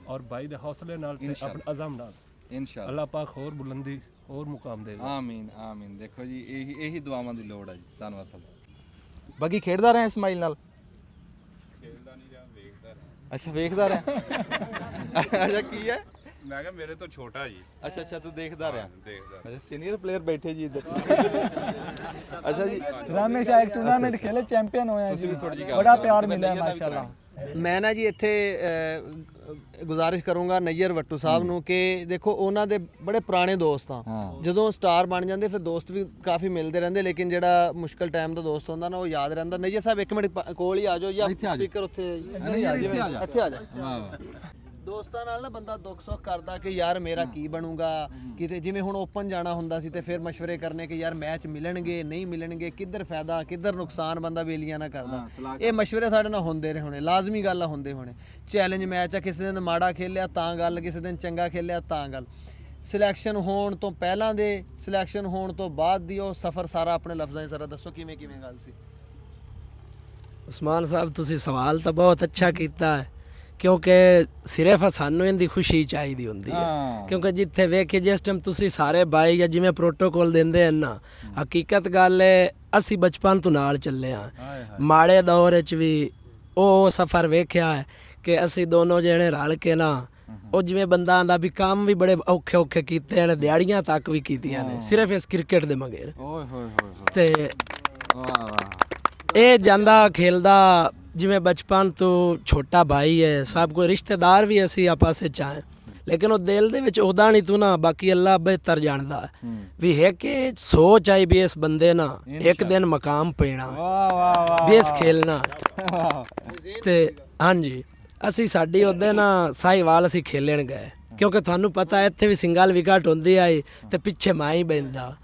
ਔਰ ਭਾਈ ਦੇ ਹੌਸਲੇ ਨਾਲ ਤੇ ਆਪਣੇ ਅਜ਼ਮ ਨਾਲ ਇਨਸ਼ਾਅੱਲਾ ਅੱਲਾਹ ਪਾਕ ਹੋਰ ਬੁਲੰਦੀ ਹੋਰ ਮੁਕਾਮ ਦੇਗਾ। ਆਮੀਨ ਆਮੀਨ। ਦੇਖੋ ਜੀ ਇਹੀ ਦੁਆਵਾਂ ਦੀ ਲੋੜ ਹੈ ਜੀ। ਧੰਨਵਾਦ ਸਾਹਿਬ। ਬਾਕੀ ਖੇਡਦਾ ਰਿਹਾ ਇਸਮਾਈਲ ਨਾਲ? ਖੇਡਦਾ ਨਹੀਂ ਰਿਹਾ, ਵੇਖਦਾ ਰਿਹਾ। ਅੱਛਾ ਵੇਖਦਾ ਰਿਹਾ। ਅੱਛਾ ਕੀ ਹੈ? ਮੈਂ ਕਿਹਾ ਮੇਰੇ ਤੋਂ ਛੋਟਾ ਜੀ। ਅੱਛਾ ਅੱਛਾ ਤੂੰ ਦੇਖਦਾ ਰਿਹਾ। ਦੇਖਦਾ। ਅੱਛਾ ਸੀਨੀਅਰ प्लेयर बैठे जी इधर। अच्छा जी रमेश एक टूर्नामेंट खेले, चैंपियन होए हैं जी, बड़ा प्यार मिला है माशाल्लाह। ਮੈਂ ਨਾ ਜੀ ਇੱਥੇ ਗੁਜ਼ਾਰਿਸ਼ ਕਰੂੰਗਾ ਨੈਯਰ ਵੱਟੂ ਸਾਹਿਬ ਨੂੰ ਕਿ ਦੇਖੋ ਉਹਨਾਂ ਦੇ ਬੜੇ ਪੁਰਾਣੇ ਦੋਸਤ ਆ। ਜਦੋਂ ਸਟਾਰ ਬਣ ਜਾਂਦੇ ਫਿਰ ਦੋਸਤ ਵੀ ਕਾਫੀ ਮਿਲਦੇ ਰਹਿੰਦੇ, ਲੇਕਿਨ ਜਿਹੜਾ ਮੁਸ਼ਕਲ ਟਾਈਮ ਦਾ ਦੋਸਤ ਹੁੰਦਾ ਨਾ ਉਹ ਯਾਦ ਰਹਿੰਦਾ। ਨੈਯਰ ਸਾਹਿਬ ਇੱਕ ਮਿੰਟ ਕੋਲ ਹੀ ਆ ਜਾਓ ਜਾਂ ਸਪੀਕਰ ਉੱਥੇ ਇੱਥੇ ਆ ਜਾ। ਦੋਸਤਾਂ ਨਾਲ ਨਾ ਬੰਦਾ ਦੁੱਖ ਸੁੱਖ ਕਰਦਾ ਕਿ ਯਾਰ ਮੇਰਾ ਕੀ ਬਣੂਗਾ, ਕਿਤੇ ਜਿਵੇਂ ਹੁਣ ਓਪਨ ਜਾਣਾ ਹੁੰਦਾ ਸੀ ਤੇ ਫਿਰ ਮਸ਼ਵਰੇ ਕਰਨੇ ਕਿ ਯਾਰ ਮੈਚ ਮਿਲਣਗੇ ਨਹੀਂ ਮਿਲਣਗੇ, ਕਿੱਧਰ ਫਾਇਦਾ ਕਿੱਧਰ ਨੁਕਸਾਨ, ਬੰਦਾ ਵੇਲੀਆਂ ਨਾ ਕਰਦਾ। ਇਹ ਮਸ਼ਵਰੇ ਸਾਡੇ ਨਾਲ ਹੁੰਦੇ ਰਹੇ ਹੋਣੇ, ਲਾਜ਼ਮੀ ਗੱਲ ਆ ਹੁੰਦੇ ਹੋਣੇ। ਚੈਲੰਜ ਮੈਚ ਆ, ਕਿਸੇ ਦਿਨ ਮਾੜਾ ਖੇਲਿਆ ਤਾਂ ਗੱਲ, ਕਿਸੇ ਦਿਨ ਚੰਗਾ ਖੇਲਿਆ ਤਾਂ ਗੱਲ। ਸਿਲੈਕਸ਼ਨ ਹੋਣ ਤੋਂ ਪਹਿਲਾਂ ਦੇ, ਸਿਲੈਕਸ਼ਨ ਹੋਣ ਤੋਂ ਬਾਅਦ ਦੀ ਉਹ ਸਫ਼ਰ ਸਾਰਾ ਆਪਣੇ ਲਫ਼ਜ਼ਾਂ 'ਚ ਜ਼ਰਾ ਦੱਸੋ ਕਿਵੇਂ ਕਿਵੇਂ ਗੱਲ ਸੀ। ਉਸਮਾਨ ਸਾਹਿਬ ਤੁਸੀਂ ਸਵਾਲ ਤਾਂ ਬਹੁਤ ਅੱਛਾ ਕੀਤਾ ਹੈ, ਕਿਉਂਕਿ ਸਿਰਫ ਸਾਨੂੰ ਇਹਦੀ ਖੁਸ਼ੀ ਚਾਹੀਦੀ ਹੁੰਦੀ ਹੈ। ਕਿਉਂਕਿ ਜਿੱਥੇ ਵੇਖੇ ਜਿਸ ਟਾਈਮ ਤੁਸੀਂ ਸਾਰੇ ਬਾਈ ਜਾਂ ਜਿਵੇਂ ਪ੍ਰੋਟੋਕੋਲ ਦਿੰਦੇ ਹਨ ਨਾ, ਹਕੀਕਤ ਗੱਲ ਹੈ ਅਸੀਂ ਬਚਪਨ ਤੋਂ ਨਾਲ ਚੱਲੇ ਹਾਂ। ਮਾੜੇ ਦੌਰ ਵਿੱਚ ਵੀ ਉਹ ਸਫ਼ਰ ਵੇਖਿਆ ਹੈ ਕਿ ਅਸੀਂ ਦੋਨੋਂ ਜਿਹੜੇ ਰਲ ਕੇ ਨਾ, ਉਹ ਜਿਵੇਂ ਬੰਦਾ ਆਂਦਾ ਵੀ ਕੰਮ ਵੀ ਬੜੇ ਔਖੇ ਔਖੇ ਕੀਤੇ ਨੇ, ਦਿਹਾੜੀਆਂ ਤੱਕ ਵੀ ਕੀਤੀਆਂ ਨੇ ਸਿਰਫ ਇਸ ਕ੍ਰਿਕਟ ਦੇ ਮਗਰ। ਤੇ ਇਹ ਜਾਂਦਾ ਖੇਲਦਾ ਜਿਵੇਂ ਬਚਪਨ ਤੋਂ ਛੋਟਾ ਭਾਈ ਹੈ, ਸਭ ਕੋਈ ਰਿਸ਼ਤੇਦਾਰ ਵੀ ਅਸੀਂ ਆਪਸ ਵਿੱਚ ਆਏ, ਲੇਕਿਨ ਉਹ ਦਿਲ ਦੇ ਵਿੱਚ ਉਹਦਾ ਨਹੀਂ ਤੂੰ ਨਾ, ਬਾਕੀ ਅੱਲਾ ਬਿਹਤਰ ਜਾਣਦਾ ਹੈ ਵੀ ਹੈ ਕਿ ਸੋਚ ਆਈ ਵੀ ਇਸ ਬੰਦੇ ਨਾ ਇੱਕ ਦਿਨ ਮਕਾਮ ਪੈਣਾ ਵੀ ਇਸ ਖੇਲਣਾ। ਤੇ ਹਾਂਜੀ ਅਸੀਂ ਸਾਡੀ ਉਹਦੇ ਨਾ ਸਾਹੀਵਾਲ ਅਸੀਂ ਖੇਲਣ ਗਏ, ਕਿਉਂਕਿ ਤੁਹਾਨੂੰ ਪਤਾ ਇੱਥੇ ਵੀ ਸਿੰਗਲ ਵਿਕਟ ਹੁੰਦੀ ਆਈ ਤੇ ਪਿੱਛੇ ਮੈਂ ਹੀ ਬੈਂਦਾ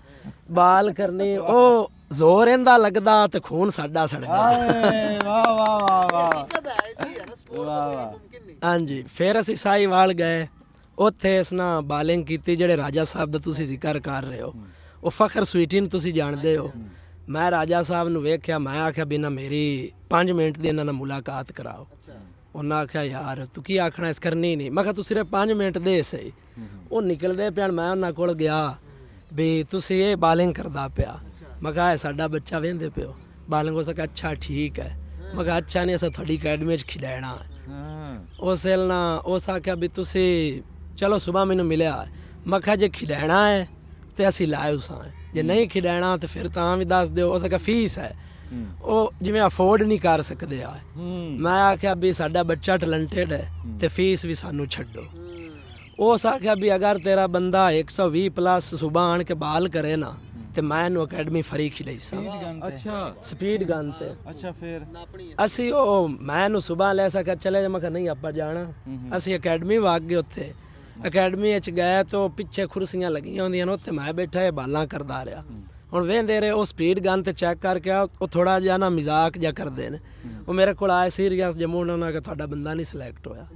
ਬਾਲ ਕਰਨੀ, ਉਹ ਜ਼ੋਰ ਇਹਦਾ ਲੱਗਦਾ ਤੇ ਖੂਨ ਸਾਡਾ ਸੜਦਾ। ਹਾਂਜੀ ਫਿਰ ਅਸੀਂ ਸਾਹੀਵਾਲ ਗਏ, ਉੱਥੇ ਇਸ ਨਾਲ ਬਾਲਿੰਗ ਕੀਤੀ। ਜਿਹੜੇ ਰਾਜਾ ਸਾਹਿਬ ਦਾ ਤੁਸੀਂ ਜ਼ਿਕਰ ਕਰ ਰਹੇ ਹੋ, ਉਹ ਫਖਰ ਸਵੀਟੀ ਨੂੰ ਤੁਸੀਂ ਜਾਣਦੇ ਹੋ। ਮੈਂ ਰਾਜਾ ਸਾਹਿਬ ਨੂੰ ਵੇਖਿਆ, ਮੈਂ ਆਖਿਆ ਬਿਨਾ ਮੇਰੀ 5 ਮਿੰਟ ਦੀ ਇਹਨਾਂ ਨਾਲ ਮੁਲਾਕਾਤ ਕਰਾਓ। ਉਹਨਾਂ ਆਖਿਆ ਯਾਰ ਤੂੰ ਕੀ ਆਖਣਾ, ਇਸ ਕਰਨੀ ਨਹੀਂ। ਮੈਂ ਕਿਹਾ ਤੂੰ ਸਿਰਫ 5 ਮਿੰਟ ਦੇ ਸਹੀ। ਉਹ ਨਿਕਲਦੇ ਪਿਆ, ਮੈਂ ਉਹਨਾਂ ਕੋਲ ਗਿਆ ਵੀ ਤੁਸੀਂ ਇਹ ਬਾਲਿੰਗ ਕਰਦਾ ਪਿਆ। ਮੈਂ ਕਿਹਾ ਸਾਡਾ ਬੱਚਾ ਵੇਂਦੇ ਪਿਓ ਬਾਲਿੰਗ, ਹੋ ਸਕਿਆ ਅੱਛਾ ਠੀਕ ਹੈ। ਮੈਂ ਕਿਹਾ ਅੱਛਾ ਨਹੀਂ, ਅਸਾਂ ਤੁਹਾਡੀ ਅਕੈਡਮੀ 'ਚ ਖਿਡਾਉਣਾ। ਉਸ ਵੇਲੇ ਨਾ ਉਸ ਆਖਿਆ ਵੀ ਤੁਸੀਂ ਚਲੋ ਸੁਬਾਹ ਮੈਨੂੰ ਮਿਲਿਆ। ਮੈਂ ਕਿਹਾ ਜੇ ਖਿਡਾਉਣਾ ਹੈ ਤੇ ਅਸੀਂ ਲਾਇਓ ਸਾਂ, ਜੇ ਨਹੀਂ ਖਿਡਾਉਣਾ ਤੇ ਫਿਰ ਤਾਂ ਵੀ ਦੱਸ ਦਿਓ। ਉਸ ਆਖਿਆ ਫੀਸ ਹੈ, ਉਹ ਜਿਵੇਂ ਅਫੋਰਡ ਨਹੀਂ ਕਰ ਸਕਦੇ ਆ। ਮੈਂ ਆਖਿਆ ਵੀ ਸਾਡਾ ਬੱਚਾ ਟੈਲੈਂਟਡ ਹੈ ਤੇ ਫੀਸ ਵੀ ਸਾਨੂੰ ਛੱਡੋ। ਉਸ ਆਖਿਆ ਵੀ ਅਗਰ ਤੇਰਾ ਬੰਦਾ 120 ਪਲੱਸ ਸੁਬਾਹ ਆਣ ਕੇ ਬਾਲ ਕਰੇ ਨਾ ਤੇ ਮੈਂ ਇਹਨੂੰ ਅਕੈਡਮੀ ਫਰੀ ਖਿਲਾਈ ਸਾਂ। ਅੱਛਾ ਸਪੀਡ ਗਨ ਤੇ। ਅੱਛਾ ਫਿਰ ਅਸੀਂ ਉਹ ਮੈਂ ਇਹਨੂੰ ਸੁਬਾਹ ਲੈ ਸਕਿਆ ਚਲੇ ਜਾ। ਮੈਂ ਕਿਹਾ ਨਹੀਂ ਆਪਾਂ ਜਾਣਾ। ਅਸੀਂ ਅਕੈਡਮੀ ਵਾਗ ਗਏ ਉੱਥੇ। ਅਕੈਡਮੀ 'ਚ ਗਿਆ ਤਾਂ ਉਹ ਪਿੱਛੇ ਕੁਰਸੀਆਂ ਲੱਗੀਆਂ ਹੁੰਦੀਆਂ ਨੇ, ਉੱਥੇ ਮੈਂ ਬੈਠਾ ਇਹ ਬਾਲਾਂ ਕਰਦਾ ਰਿਹਾ। ਹੁਣ ਵੇਂਦੇ ਰਹੇ ਉਹ ਸਪੀਡ ਗਨ ਤੇ ਚੈੱਕ ਕਰਕੇ ਆ, ਉਹ ਥੋੜਾ ਜਿਹਾ ਨਾ ਮਜ਼ਾਕ ਜਿਹਾ ਕਰਦੇ ਨੇ। ਉਹ ਮੇਰੇ ਕੋਲ ਆਏ ਸੀਰੀਅਸ ਜਮੂ, ਉਹਨਾਂ ਨੇ ਕਿਹਾ ਤੁਹਾਡਾ ਬੰਦਾ ਨਹੀਂ ਸਿਲੈਕਟ ਹੋਇਆ।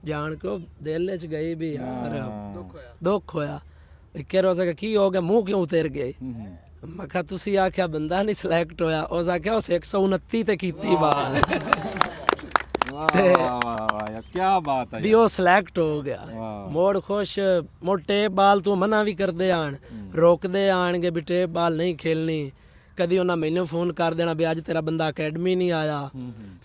ਜਾਣ ਕੇ ਉਹ ਦਿਲ 'ਚ ਗਈ ਵੀ ਯਾਰ ਦੁੱਖ ਹੋਇਆ। ਕਿ ਰੋਜ਼ਾ ਕੀ ਹੋ ਗਿਆ, ਮੂੰਹ ਕਿਉਂ ਉਤਰ ਗਏ? ਮੈਂ ਕਿਹਾ ਤੁਸੀਂ ਆਖਿਆ ਬੰਦਾ ਨਹੀਂ ਸਿਲੈਕਟ ਹੋਇਆ, ਉਸ ਆਖਿਆ ਉਸ 129 ਤੇ ਕੀਤੀ ਬਾਲ ਕੀ ਬਾਤ ਹੈ ਵੀ ਉਹ ਸਿਲੈਕਟ ਹੋ ਗਿਆ। ਮੋੜ ਖੁਸ਼, ਮੋਟੇ ਬਾਲ ਤੋਂ ਮਨਾ ਵੀ ਕਰਦੇ ਆਣ, ਰੋਕਦੇ ਆਣਗੇ ਵੀ ਟੇਪ ਬਾਲ ਨਹੀਂ ਖੇਲਣੀ। ਕਦੀ ਉਹਨਾਂ ਮੈਨੂੰ ਫੋਨ ਕਰ ਦੇਣਾ ਵੀ ਅੱਜ ਤੇਰਾ ਬੰਦਾ ਅਕੈਡਮੀ ਨਹੀਂ ਆਇਆ।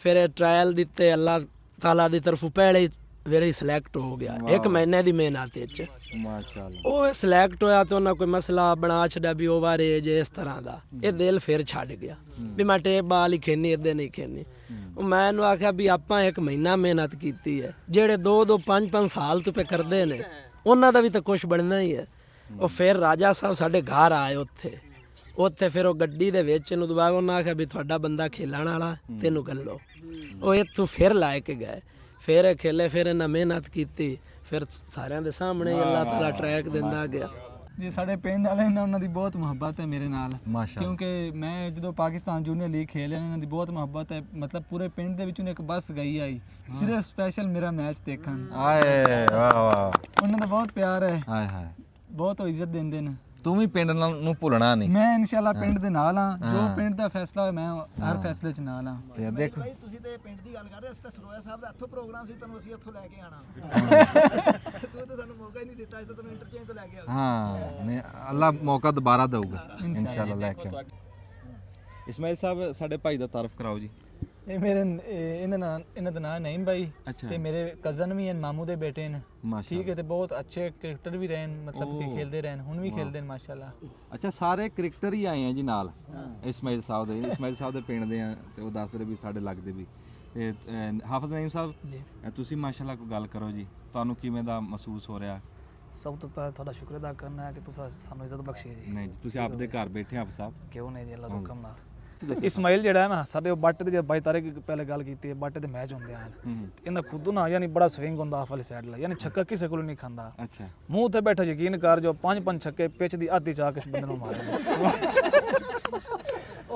ਫਿਰ ਇਹ ਟਰਾਇਲ ਦਿੱਤੇ, ਅੱਲਾਹ ਤਾਲਾ ਦੀ ਤਰਫੋਂ ਪਹਿਲੇ ਵੇਰੇ ਸਿਲੈਕਟ ਹੋ ਗਿਆ 1 ਮਹੀਨੇ ਦੀ ਮਿਹਨਤ ਵਿੱਚ। ਮਾਸ਼ਾਅੱਲਾ ਉਹ ਸਿਲੈਕਟ ਹੋਇਆ ਤੇ ਉਹਨਾਂ ਕੋਈ ਮਸਲਾ ਬਣਾ ਛੱਡਿਆ ਵੀ ਓਵਰ ਏਜ ਇਸ ਤਰ੍ਹਾਂ ਦਾ। ਇਹ ਦਿਲ ਫਿਰ ਛੱਡ ਗਿਆ ਵੀ ਮੈਂ ਟੇਪ ਬਾਲ ਹੀ ਖੇਡਣੀ, ਇੱਦਾਂ ਨਹੀਂ ਖੇਡਣੀ। ਉਹ ਮੈਂ ਇਹਨੂੰ ਆਖਿਆ ਵੀ ਆਪਾਂ 1 ਮਹੀਨਾ ਮਿਹਨਤ ਕੀਤੀ ਹੈ, ਜਿਹੜੇ 2-2 5-5 ਸਾਲ ਤੋਂ ਪੇ ਕਰਦੇ ਨੇ ਉਹਨਾਂ ਦਾ ਵੀ ਤਾਂ ਕੁਛ ਬਣਨਾ ਹੀ ਹੈ। ਉਹ ਫਿਰ ਰਾਜਾ ਸਾਹਿਬ ਸਾਡੇ ਘਰ ਆਏ ਉੱਥੇ ਫਿਰ ਉਹ ਗੱਡੀ ਦੇ ਵਿੱਚ ਇਹਨੂੰ ਦਬਾ, ਉਹਨਾਂ ਆਖਿਆ ਵੀ ਤੁਹਾਡਾ ਬੰਦਾ ਖੇਲਣ ਵਾਲਾ ਤੈਨੂੰ ਗੱਲੋ। ਉਹ ਇੱਥੋਂ ਫਿਰ ਲੈ ਕੇ ਗਏ, ਫਿਰ ਖੇਲੇ, ਫਿਰ ਇਹਨਾਂ ਮਿਹਨਤ ਕੀਤੀ, ਫਿਰ ਸਾਰਿਆਂ ਦੇ ਸਾਹਮਣੇ ਅੱਲਾਹ ਤਾਲਾ ਟਰੈਕ ਦਿੰਦਾ ਗਿਆ। ਜੀ ਸਾਡੇ ਪਿੰਡ ਵਾਲੇ ਨੇ, ਉਹਨਾਂ ਦੀ ਬਹੁਤ ਮੁਹੱਬਤ ਹੈ ਮੇਰੇ ਨਾਲ, ਕਿਉਂਕਿ ਮੈਂ ਜਦੋਂ ਪਾਕਿਸਤਾਨ ਜੂਨੀਅਰ ਲੀਗ ਖੇਲਿਆ ਇਹਨਾਂ ਦੀ ਬਹੁਤ ਮੁਹੱਬਤ ਹੈ। ਮਤਲਬ ਪੂਰੇ ਪਿੰਡ ਦੇ ਵਿੱਚੋਂ ਇੱਕ ਬੱਸ ਗਈ ਆਈ ਸਿਰਫ ਸਪੈਸ਼ਲ ਮੇਰਾ ਮੈਚ ਦੇਖਣ। ਆਏ ਵਾਹ ਵਾਹ, ਉਹਨਾਂ ਦਾ ਬਹੁਤ ਪਿਆਰ ਹੈ, ਹਾਏ ਹਾਏ, ਬਹੁਤ ਇੱਜ਼ਤ ਦਿੰਦੇ ਨੇ। ਤੂੰ ਵੀ ਪਿੰਡ ਨੂੰ ਭੁੱਲਣਾ ਨਹੀਂ। ਮੈਂ ਇਨਸ਼ਾਅੱਲਾ ਪਿੰਡ ਦੇ ਨਾਲ ਹਾਂ, ਜੋ ਪਿੰਡ ਦਾ ਫੈਸਲਾ ਹੋਵੇ ਮੈਂ ਹਰ ਫੈਸਲੇ 'ਚ ਨਾਲ ਹਾਂ। ਤੇ ਦੇਖੋ ਤੁਸੀਂ ਤੇ ਪਿੰਡ ਦੀ ਗੱਲ ਕਰ ਰਹੇ ਸੀ ਤੇ ਸਰੋਇਆ ਸਾਹਿਬ ਦਾ ਇੱਥੋਂ ਪ੍ਰੋਗਰਾਮ ਸੀ, ਤੁਹਾਨੂੰ ਅਸੀਂ ਇੱਥੋਂ ਲੈ ਕੇ ਆਣਾ। ਤੂੰ ਤਾਂ ਸਾਨੂੰ ਮੌਕਾ ਹੀ ਨਹੀਂ ਦਿੱਤਾ, ਅੱਜ ਤਾਂ ਤੈਨੂੰ ਇੰਟਰਚੇਂਜ ਤੋਂ ਲੈ ਕੇ ਆਇਆ। ਹਾਂ ਨਹੀਂ, ਅੱਲਾ ਮੌਕਾ ਦੁਬਾਰਾ ਦੇਊਗਾ ਇਨਸ਼ਾਅੱਲਾ ਲੈ ਕੇ। ਇਸਮਾਈਲ ਸਾਹਿਬ ਸਾਡੇ ਭਾਈ ਦਾ ਤਾਰਫ ਕਰਾਓ ਜੀ। ਇਹ ਮੇਰੇ ਇਹਨਾਂ ਦਾ ਨਾਮ ਨਈਮ ਭਾਈ ਤੇ ਮੇਰੇ ਕਜ਼ਨ ਵੀ ਹਨ, ਮਾਮੂ ਦੇ ਬੇਟੇ ਨੇ। ਠੀਕ ਹੈ, ਤੇ ਬਹੁਤ ਅੱਛੇ ਕ੍ਰਿਕਟਰ ਵੀ ਰਹੇ, ਮਤਲਬ ਕਿ ਖੇਲਦੇ ਰਹੇ, ਹੁਣ ਵੀ ਖੇਲਦੇ ਨੇ ਮਾਸ਼ਾਅੱਲਾ। ਅੱਛਾ, ਸਾਰੇ ਕ੍ਰਿਕਟਰ ਹੀ ਆਏ ਆ ਜੀ ਨਾਲ ਇਸਮਾਈਲ ਸਾਹਿਬ ਦੇ। ਇਸਮਾਈਲ ਸਾਹਿਬ ਦੇ ਪਿੰਡ ਦੇ ਆ ਤੇ ਉਹ ਦੱਸ ਰਹੇ ਵੀ ਸਾਡੇ ਲੱਗਦੇ ਵੀ। ਤੇ ਹਾਫਿਜ਼ ਨਈਮ ਸਾਹਿਬ ਜੀ, ਤੁਸੀਂ ਮਾਸ਼ਾਅੱਲਾ ਕੋਈ ਗੱਲ ਕਰੋ ਜੀ, ਤੁਹਾਨੂੰ ਕਿਵੇਂ ਦਾ ਮਹਿਸੂਸ ਹੋ ਰਿਹਾ? ਸਭ ਤੋਂ ਪਹਿਲਾਂ ਤੁਹਾਡਾ ਸ਼ੁਕਰ ਅਦਾ ਕਰਨਾ ਹੈ ਕਿ ਤੁਸੀਂ ਸਾਨੂੰ ਇੱਜ਼ਤ ਬਖਸ਼ੀ ਜੀ। ਨਹੀਂ ਜੀ, ਤੁਸੀਂ ਆਪਦੇ ਘਰ ਬੈਠੇ ਹਾਫਿਜ਼ ਸਾਹਿਬ। ਕਿਉਂ ਨਹੀਂ ਜੀ, ਅੱਲਾਹ ਦਾ ਹੁਕਮ ਨਾਲ। ਇਸਮਾਈਲ ਜਿਹੜਾ ਹੈ ਨਾ, ਸਾਡੇ ਬਾਟੇ ਦੇ 22 ਤਾਰੀਖ ਪਹਿਲੇ ਗੱਲ ਕੀਤੀ ਹੈ, ਬਾਟੇ ਦੇ ਮੈਚ ਹੁੰਦੇ ਹਨ, ਇਹਦਾ ਖੁਦ ਨਾ ਯਾਨੀ ਬੜਾ ਸਵਿੰਗ ਹੁੰਦਾ ਆਫ ਵਾਲੀ ਸਾਈਡ ਲਈ, ਯਾਨੀ ਛੱਕਾ ਕਿਸੇ ਕੋਲ ਨਹੀਂ ਖਾਂਦਾ। ਅੱਛਾ, ਮੂੰਹ ਤੇ ਬੈਠਾ ਯਕੀਨ ਕਰ, ਜੋ 5-5 ਛੱਕੇ ਪਿੱਚ ਦੀ ਆਧੀ ਚਾਹ ਕਿਸ ਬੰਦੇ ਨੂੰ ਮਾਰੇ।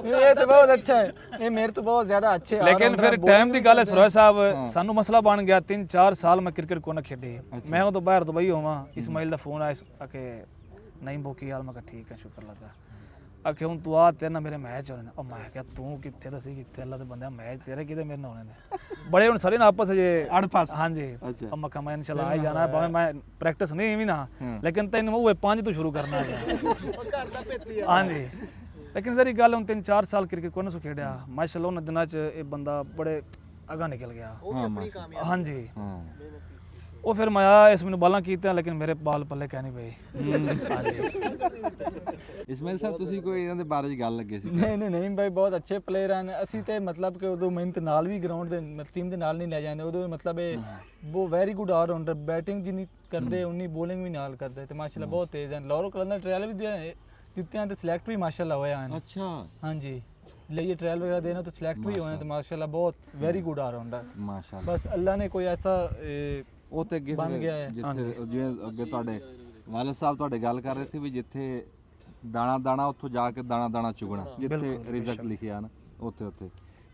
ਇਹ ਤਾਂ ਬਹੁਤ ਅੱਛਾ ਹੈ, ਇਹ ਮੇਰੇ ਤੋਂ ਬਹੁਤ ਜ਼ਿਆਦਾ ਅੱਛੇ। ਲੇਕਿਨ ਫਿਰ ਟਾਈਮ ਦੀ ਗੱਲ ਹੈ ਸਰੋਇਆ ਸਾਹਿਬ, ਸਾਨੂੰ ਮਸਲਾ ਬਣ ਗਿਆ 3-4 ਸਾਲ ਮੈਂ ਕ੍ਰਿਕਟ ਕੋ ਨਾ ਖੇਡੀ। ਮੈਂ ਉਦੋਂ ਬਾਹਰ ਦੁਬਈ ਹੋਵਾਂ, ਇਸਮਾਈਲ ਦਾ ਫੋਨ ਆਇਆ ਕਿ ਨਹੀਂ ਬੋਕੀ ਹਾਲ। ਮੈਂ ਕਿਹਾ ਠੀਕ ਹੈ, ਸ਼ੁਕਰ ਲੱਗਾ। ਆਖੇ ਹੁਣ ਤੂੰ ਆ ਤੇ ਨਾ ਮੇਰੇ ਮੈਚ ਹੋਣੇ ਨੇ। ਉਹ ਮੈਂ ਕਿਹਾ ਤੂੰ ਕਿੱਥੇ ਦੱਸੀ ਕਿੱਥੇ, ਅੱਲਾ ਦੇ ਬੰਦਿਆ ਮੈਚ ਤੇਰੇ ਕਿਤੇ ਮੇਰੇ ਨਾਲ ਹੋਣੇ ਨੇ ਬੜੇ। ਹੁਣ ਸਾਰੇ ਨਾ ਆਪਸ ਵਿੱਚ ਹਾਂਜੀ, ਮੈਂ ਕਿਹਾ ਮੈਂ ਇਨਸ਼ਾਅੱਲਾ ਆ ਹੀ ਜਾਣਾ, ਭਾਵੇਂ ਮੈਂ ਪ੍ਰੈਕਟਿਸ ਨਹੀਂ ਵੀ ਨਾ, ਲੇਕਿਨ ਤੈਨੂੰ ਉਹ 5 ਤੋਂ ਸ਼ੁਰੂ ਕਰਨਾ ਹੈ। ਹਾਂਜੀ, ਲੇਕਿਨ ਸਾਰੀ ਗੱਲ ਹੁਣ 3-4 ਸਾਲ ਕ੍ਰਿਕਟ ਕੋਨ ਸੋ ਖੇਡਿਆ ਮਾਸ਼ਾਅੱਲਾ, ਉਹਨਾਂ ਦਿਨਾਂ 'ਚ ਇਹ ਬੰਦਾ ਬੜੇ ਅਗਾਂਹ ਨਿਕਲ ਗਿਆ। ਹਾਂਜੀ, ਉਹ ਫਿਰ ਮੈਂ ਆਇਆ, ਇਸ ਮੈਨੂੰ ਬਾਲਾਂ ਕੀਤੀਆਂ, ਲੇਕਿਨ ਮੇਰੇ ਬਾਲ ਪੱਲੇ ਕਹਿ ਨਹੀਂ ਪਏ। ਇਸਮਾਈਲ ਸਾਹਿਬ ਤੁਸੀਂ ਕੋਈ ਇਹਨਾਂ ਦੇ ਬਾਰੇ 'ਚ ਗੱਲ ਲੱਗੇ ਸੀ? ਨਹੀਂ ਭਾਈ, ਬਹੁਤ ਅੱਛੇ ਪਲੇਅਰ ਹਨ। ਅਸੀਂ ਤੇ ਮਤਲਬ ਕਿ ਉਦੋਂ ਮਿਹਨਤ ਨਾਲ ਵੀ ਗਰਾਊਂਡ ਦੇ ਟੀਮ ਦੇ ਨਾਲ ਨਹੀਂ ਲੈ ਜਾਂਦੇ ਉਦੋਂ, ਮਤਲਬ ਇਹ ਬਹੁਤ ਵੈਰੀ ਗੁੱਡ ਆਲਰਾਊਂਡਰ, ਬੈਟਿੰਗ ਜਿੰਨੀ ਕਰਦੇ ਉਨੀ ਬੋਲਿੰਗ ਵੀ ਨਾਲ ਕਰਦੇ ਤੇ ਮਾਸ਼ਾਅੱਲਾ ਬਹੁਤ ਤੇਜ਼ ਹਨ। ਲਾਹੌਰ ਕਲੰਦਰ ਟ੍ਰਾਇਲ ਵੀ ਦਿੱਤੇ ਹਨ ਤੇ ਸਿਲੈਕਟ ਵੀ ਮਾਸ਼ਾਅੱਲਾ ਹੋਇਆ ਹਨ। ਅੱਛਾ, ਹਾਂਜੀ, ਲਈ ट्रायल वगैरह देना तो सिलेक्ट भी हुए हैं, तो माशाल्लाह बहुत वेरी गुड ऑलराउंडर माशाल्लाह। बस अल्लाह ने कोई ऐसा ਉਹ ਤੇ ਅੱਗੇ ਬਣ ਗਿਆ ਹੈ ਜਿੱਥੇ ਜਿਵੇਂ ਅੱਗੇ ਤੁਹਾਡੇ ਵਾਲਿਦ ਸਾਹਿਬ ਤੁਹਾਡੇ ਗੱਲ ਕਰ ਰਹੇ ਸੀ ਵੀ ਜਿੱਥੇ ਦਾਣਾ ਦਾਣਾ ਉੱਥੋਂ ਜਾ ਕੇ ਦਾਣਾ ਦਾਣਾ ਚੁਗਣਾ, ਜਿੱਥੇ ਰਿਜ਼ਕ ਲਿਖਿਆ ਨਾ ਉੱਥੇ ਉੱਥੇ।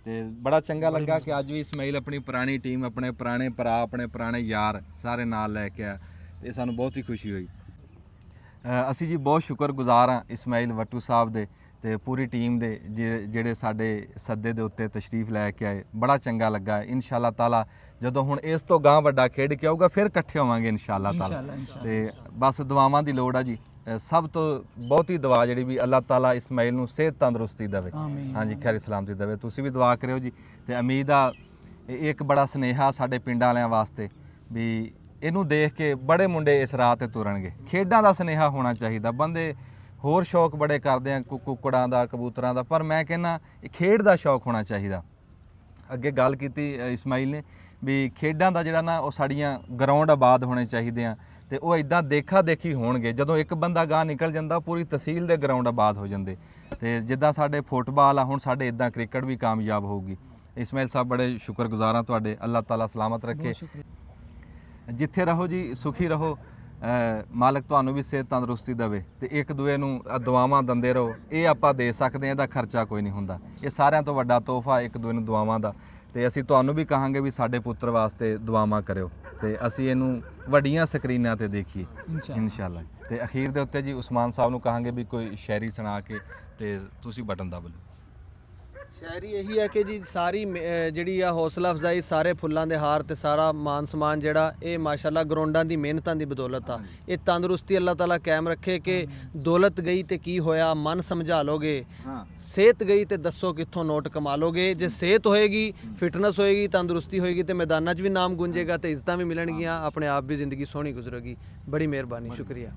ਤੇ ਬੜਾ ਚੰਗਾ ਲੱਗਾ ਕਿ ਅੱਜ ਵੀ ਇਸਮਾਈਲ ਆਪਣੀ ਪੁਰਾਣੀ ਟੀਮ, ਆਪਣੇ ਪੁਰਾਣੇ ਭਰਾ, ਆਪਣੇ ਪੁਰਾਣੇ ਯਾਰ ਸਾਰੇ ਨਾਲ ਲੈ ਕੇ ਆਇਆ ਤੇ ਸਾਨੂੰ ਬਹੁਤ ਹੀ ਖੁਸ਼ੀ ਹੋਈ। ਅਸੀਂ ਜੀ ਬਹੁਤ ਸ਼ੁਕਰਗੁਜ਼ਾਰ ਹਾਂ ਇਸਮਾਈਲ ਵੱਟੂ ਸਾਹਿਬ ਦੇ ਤੇ ਪੂਰੀ ਟੀਮ ਦੇ ਜਿਹੜੇ ਸਾਡੇ ਸੱਦੇ ਦੇ ਉੱਤੇ ਤਸ਼ਰੀਫ ਲੈ ਕੇ ਆਏ। ਬੜਾ ਚੰਗਾ ਲੱਗਾ। ਇਨਸ਼ਾਅੱਲਾ ਤਾਲਾ ਜਦੋਂ ਹੁਣ ਇਸ ਤੋਂ ਗਾਂ ਵੱਡਾ ਖੇਡ ਕੇ ਆਊਗਾ ਫਿਰ ਇਕੱਠੇ ਹੋਵਾਂਗੇ ਇਨਸ਼ਾਅੱਲਾ ਤਾਲਾ। ਤੇ ਬਸ ਦੁਆਵਾਂ ਦੀ ਲੋੜ ਆ ਜੀ, ਸਭ ਤੋਂ ਬਹੁਤੀ ਦੁਆ ਜਿਹੜੀ ਵੀ ਅੱਲਾਹ ਤਾਲਾ ਇਸਮਾਈਲ ਨੂੰ ਸਿਹਤ ਤੰਦਰੁਸਤੀ ਦੇਵੇ, ਹਾਂਜੀ ਖੈਰ ਸਲਾਮਤੀ ਦੇਵੇ। ਤੁਸੀਂ ਵੀ ਦੁਆ ਕਰਿਓ ਜੀ। ਤੇ ਉਮੀਦ ਆ ਇਹ ਇੱਕ ਬੜਾ ਸੁਨੇਹਾ ਸਾਡੇ ਪਿੰਡਾਂ ਵਾਲਿਆਂ ਵਾਸਤੇ ਵੀ ਇਹਨੂੰ ਦੇਖ ਕੇ ਬੜੇ ਮੁੰਡੇ ਇਸ ਰਾਹ ਤੇ ਤੁਰਨਗੇ। ਖੇਡਾਂ ਦਾ ਸੁਨੇਹਾ ਹੋਣਾ ਚਾਹੀਦਾ। ਬੰਦੇ ਹੋਰ ਸ਼ੌਕ ਬੜੇ ਕਰਦੇ ਆ ਕੁੱਕੜਾਂ ਦਾ, ਕਬੂਤਰਾਂ ਦਾ, ਪਰ ਮੈਂ ਕਹਿੰਦਾ ਇਹ ਖੇਡ ਦਾ ਸ਼ੌਕ ਹੋਣਾ ਚਾਹੀਦਾ। ਅੱਗੇ ਗੱਲ ਕੀਤੀ ਇਸਮਾਈਲ ਨੇ ਵੀ ਖੇਡਾਂ ਦਾ ਜਿਹੜਾ ਨਾ ਉਹ ਸਾਡੀਆਂ ਗਰਾਊਂਡ ਆਬਾਦ ਹੋਣੇ ਚਾਹੀਦੇ ਆ ਤੇ ਉਹ ਇਦਾਂ ਦੇਖਾ ਦੇਖੀ ਹੋਣਗੇ। ਜਦੋਂ ਇੱਕ ਬੰਦਾ ਗਾਹ ਨਿਕਲ ਜਾਂਦਾ ਪੂਰੀ ਤਹਿਸੀਲ ਦੇ ਗਰਾਊਂਡ ਆਬਾਦ ਹੋ ਜਾਂਦੇ। ਤੇ ਜਿੱਦਾਂ ਸਾਡੇ ਫੁੱਟਬਾਲ ਆ ਹੁਣ ਸਾਡੇ ਇਦਾਂ ਕ੍ਰਿਕਟ ਵੀ ਕਾਮਯਾਬ ਹੋਊਗੀ। ਇਸਮਾਈਲ ਸਾਹਿਬ ਬੜੇ ਸ਼ੁਕਰਗੁਜ਼ਾਰ ਹਾਂ ਤੁਹਾਡੇ, ਅੱਲਾਹ ਤਾਲਾ ਸਲਾਮਤ ਰੱਖੇ। ਜਿੱਥੇ ਰਹੋ ਜੀ ਸੁਖੀ ਰਹੋ, ਮਾਲਕ ਤੁਹਾਨੂੰ ਵੀ ਸਿਹਤ ਤੰਦਰੁਸਤੀ ਦੇਵੇ ਤੇ ਇੱਕ ਦੂਏ ਨੂੰ ਦੁਆਵਾਂ ਦਿੰਦੇ ਰਹੋ। ਇਹ ਆਪਾਂ ਦੇ ਸਕਦੇ ਹਾਂ, ਇਹਦਾ ਖਰਚਾ ਕੋਈ ਨਹੀਂ ਹੁੰਦਾ। ਇਹ ਸਾਰਿਆਂ ਤੋਂ ਵੱਡਾ ਤੋਹਫਾ ਇੱਕ ਦੂਏ ਨੂੰ ਦੁਆਵਾਂ ਦਾ। ਤੇ ਅਸੀਂ ਤੁਹਾਨੂੰ ਵੀ ਕਹਾਂਗੇ ਵੀ ਸਾਡੇ ਪੁੱਤਰ ਵਾਸਤੇ ਦੁਆਵਾਂ ਕਰਿਓ ਤੇ ਅਸੀਂ ਇਹਨੂੰ ਵੱਡੀਆਂ ਸਕਰੀਨਾਂ ਤੇ ਦੇਖੀਏ ਇਨਸ਼ਾਅੱਲਾ। ਤੇ ਅਖੀਰ ਦੇ ਉੱਤੇ ਜੀ ਉਸਮਾਨ ਸਾਹਿਬ ਨੂੰ ਕਹਾਂਗੇ ਵੀ ਕੋਈ ਸ਼ਾਇਰੀ ਸੁਣਾ ਕੇ ਤੇ ਤੁਸੀਂ ਬਟਨ ਦਬ ਲਓ। ਸ਼ਾਇਰੀ ਇਹੀ ਹੈ ਕਿ ਜੀ ਸਾਰੀ ਜਿਹੜੀ ਆ ਹੌਸਲਾ ਅਫਜ਼ਾਈ, ਸਾਰੇ ਫੁੱਲਾਂ ਦੇ ਹਾਰ ਤੇ ਸਾਰਾ ਮਾਨ ਸਮਾਨ ਜਿਹੜਾ ਇਹ ਮਾਸ਼ਾਅੱਲਾ ਗਰਾਊਂਡਾਂ ਦੀ ਮਿਹਨਤਾਂ ਦੀ ਬਦੌਲਤ ਆ। ਇਹ ਤੰਦਰੁਸਤੀ ਅੱਲਾਹ ਤਾਲਾ ਕਾਇਮ ਰੱਖੇ ਕਿ ਦੌਲਤ ਗਈ ਤੇ ਕੀ ਹੋਇਆ, ਮਨ ਸਮਝਾ ਲੋਗੇ, ਸਿਹਤ ਗਈ ਤੇ ਦੱਸੋ ਕਿੱਥੋਂ ਨੋਟ ਕਮਾ ਲੋਗੇ। ਜੇ ਸਿਹਤ ਹੋਏਗੀ, ਫਿਟਨੈਸ ਹੋਏਗੀ, ਤੰਦਰੁਸਤੀ ਹੋਏਗੀ ਤੇ ਮੈਦਾਨਾਂ 'ਚ ਵੀ ਨਾਮ ਗੁੰਜੇਗਾ ਤੇ ਇੱਜ਼ਤਾਂ ਵੀ ਮਿਲਣਗੀਆਂ, ਆਪਣੇ ਆਪ ਵੀ ਜ਼ਿੰਦਗੀ ਸੋਹਣੀ ਗੁਜ਼ਰੇਗੀ। ਬੜੀ ਮਿਹਰਬਾਨੀ, ਸ਼ੁਕਰੀਆ।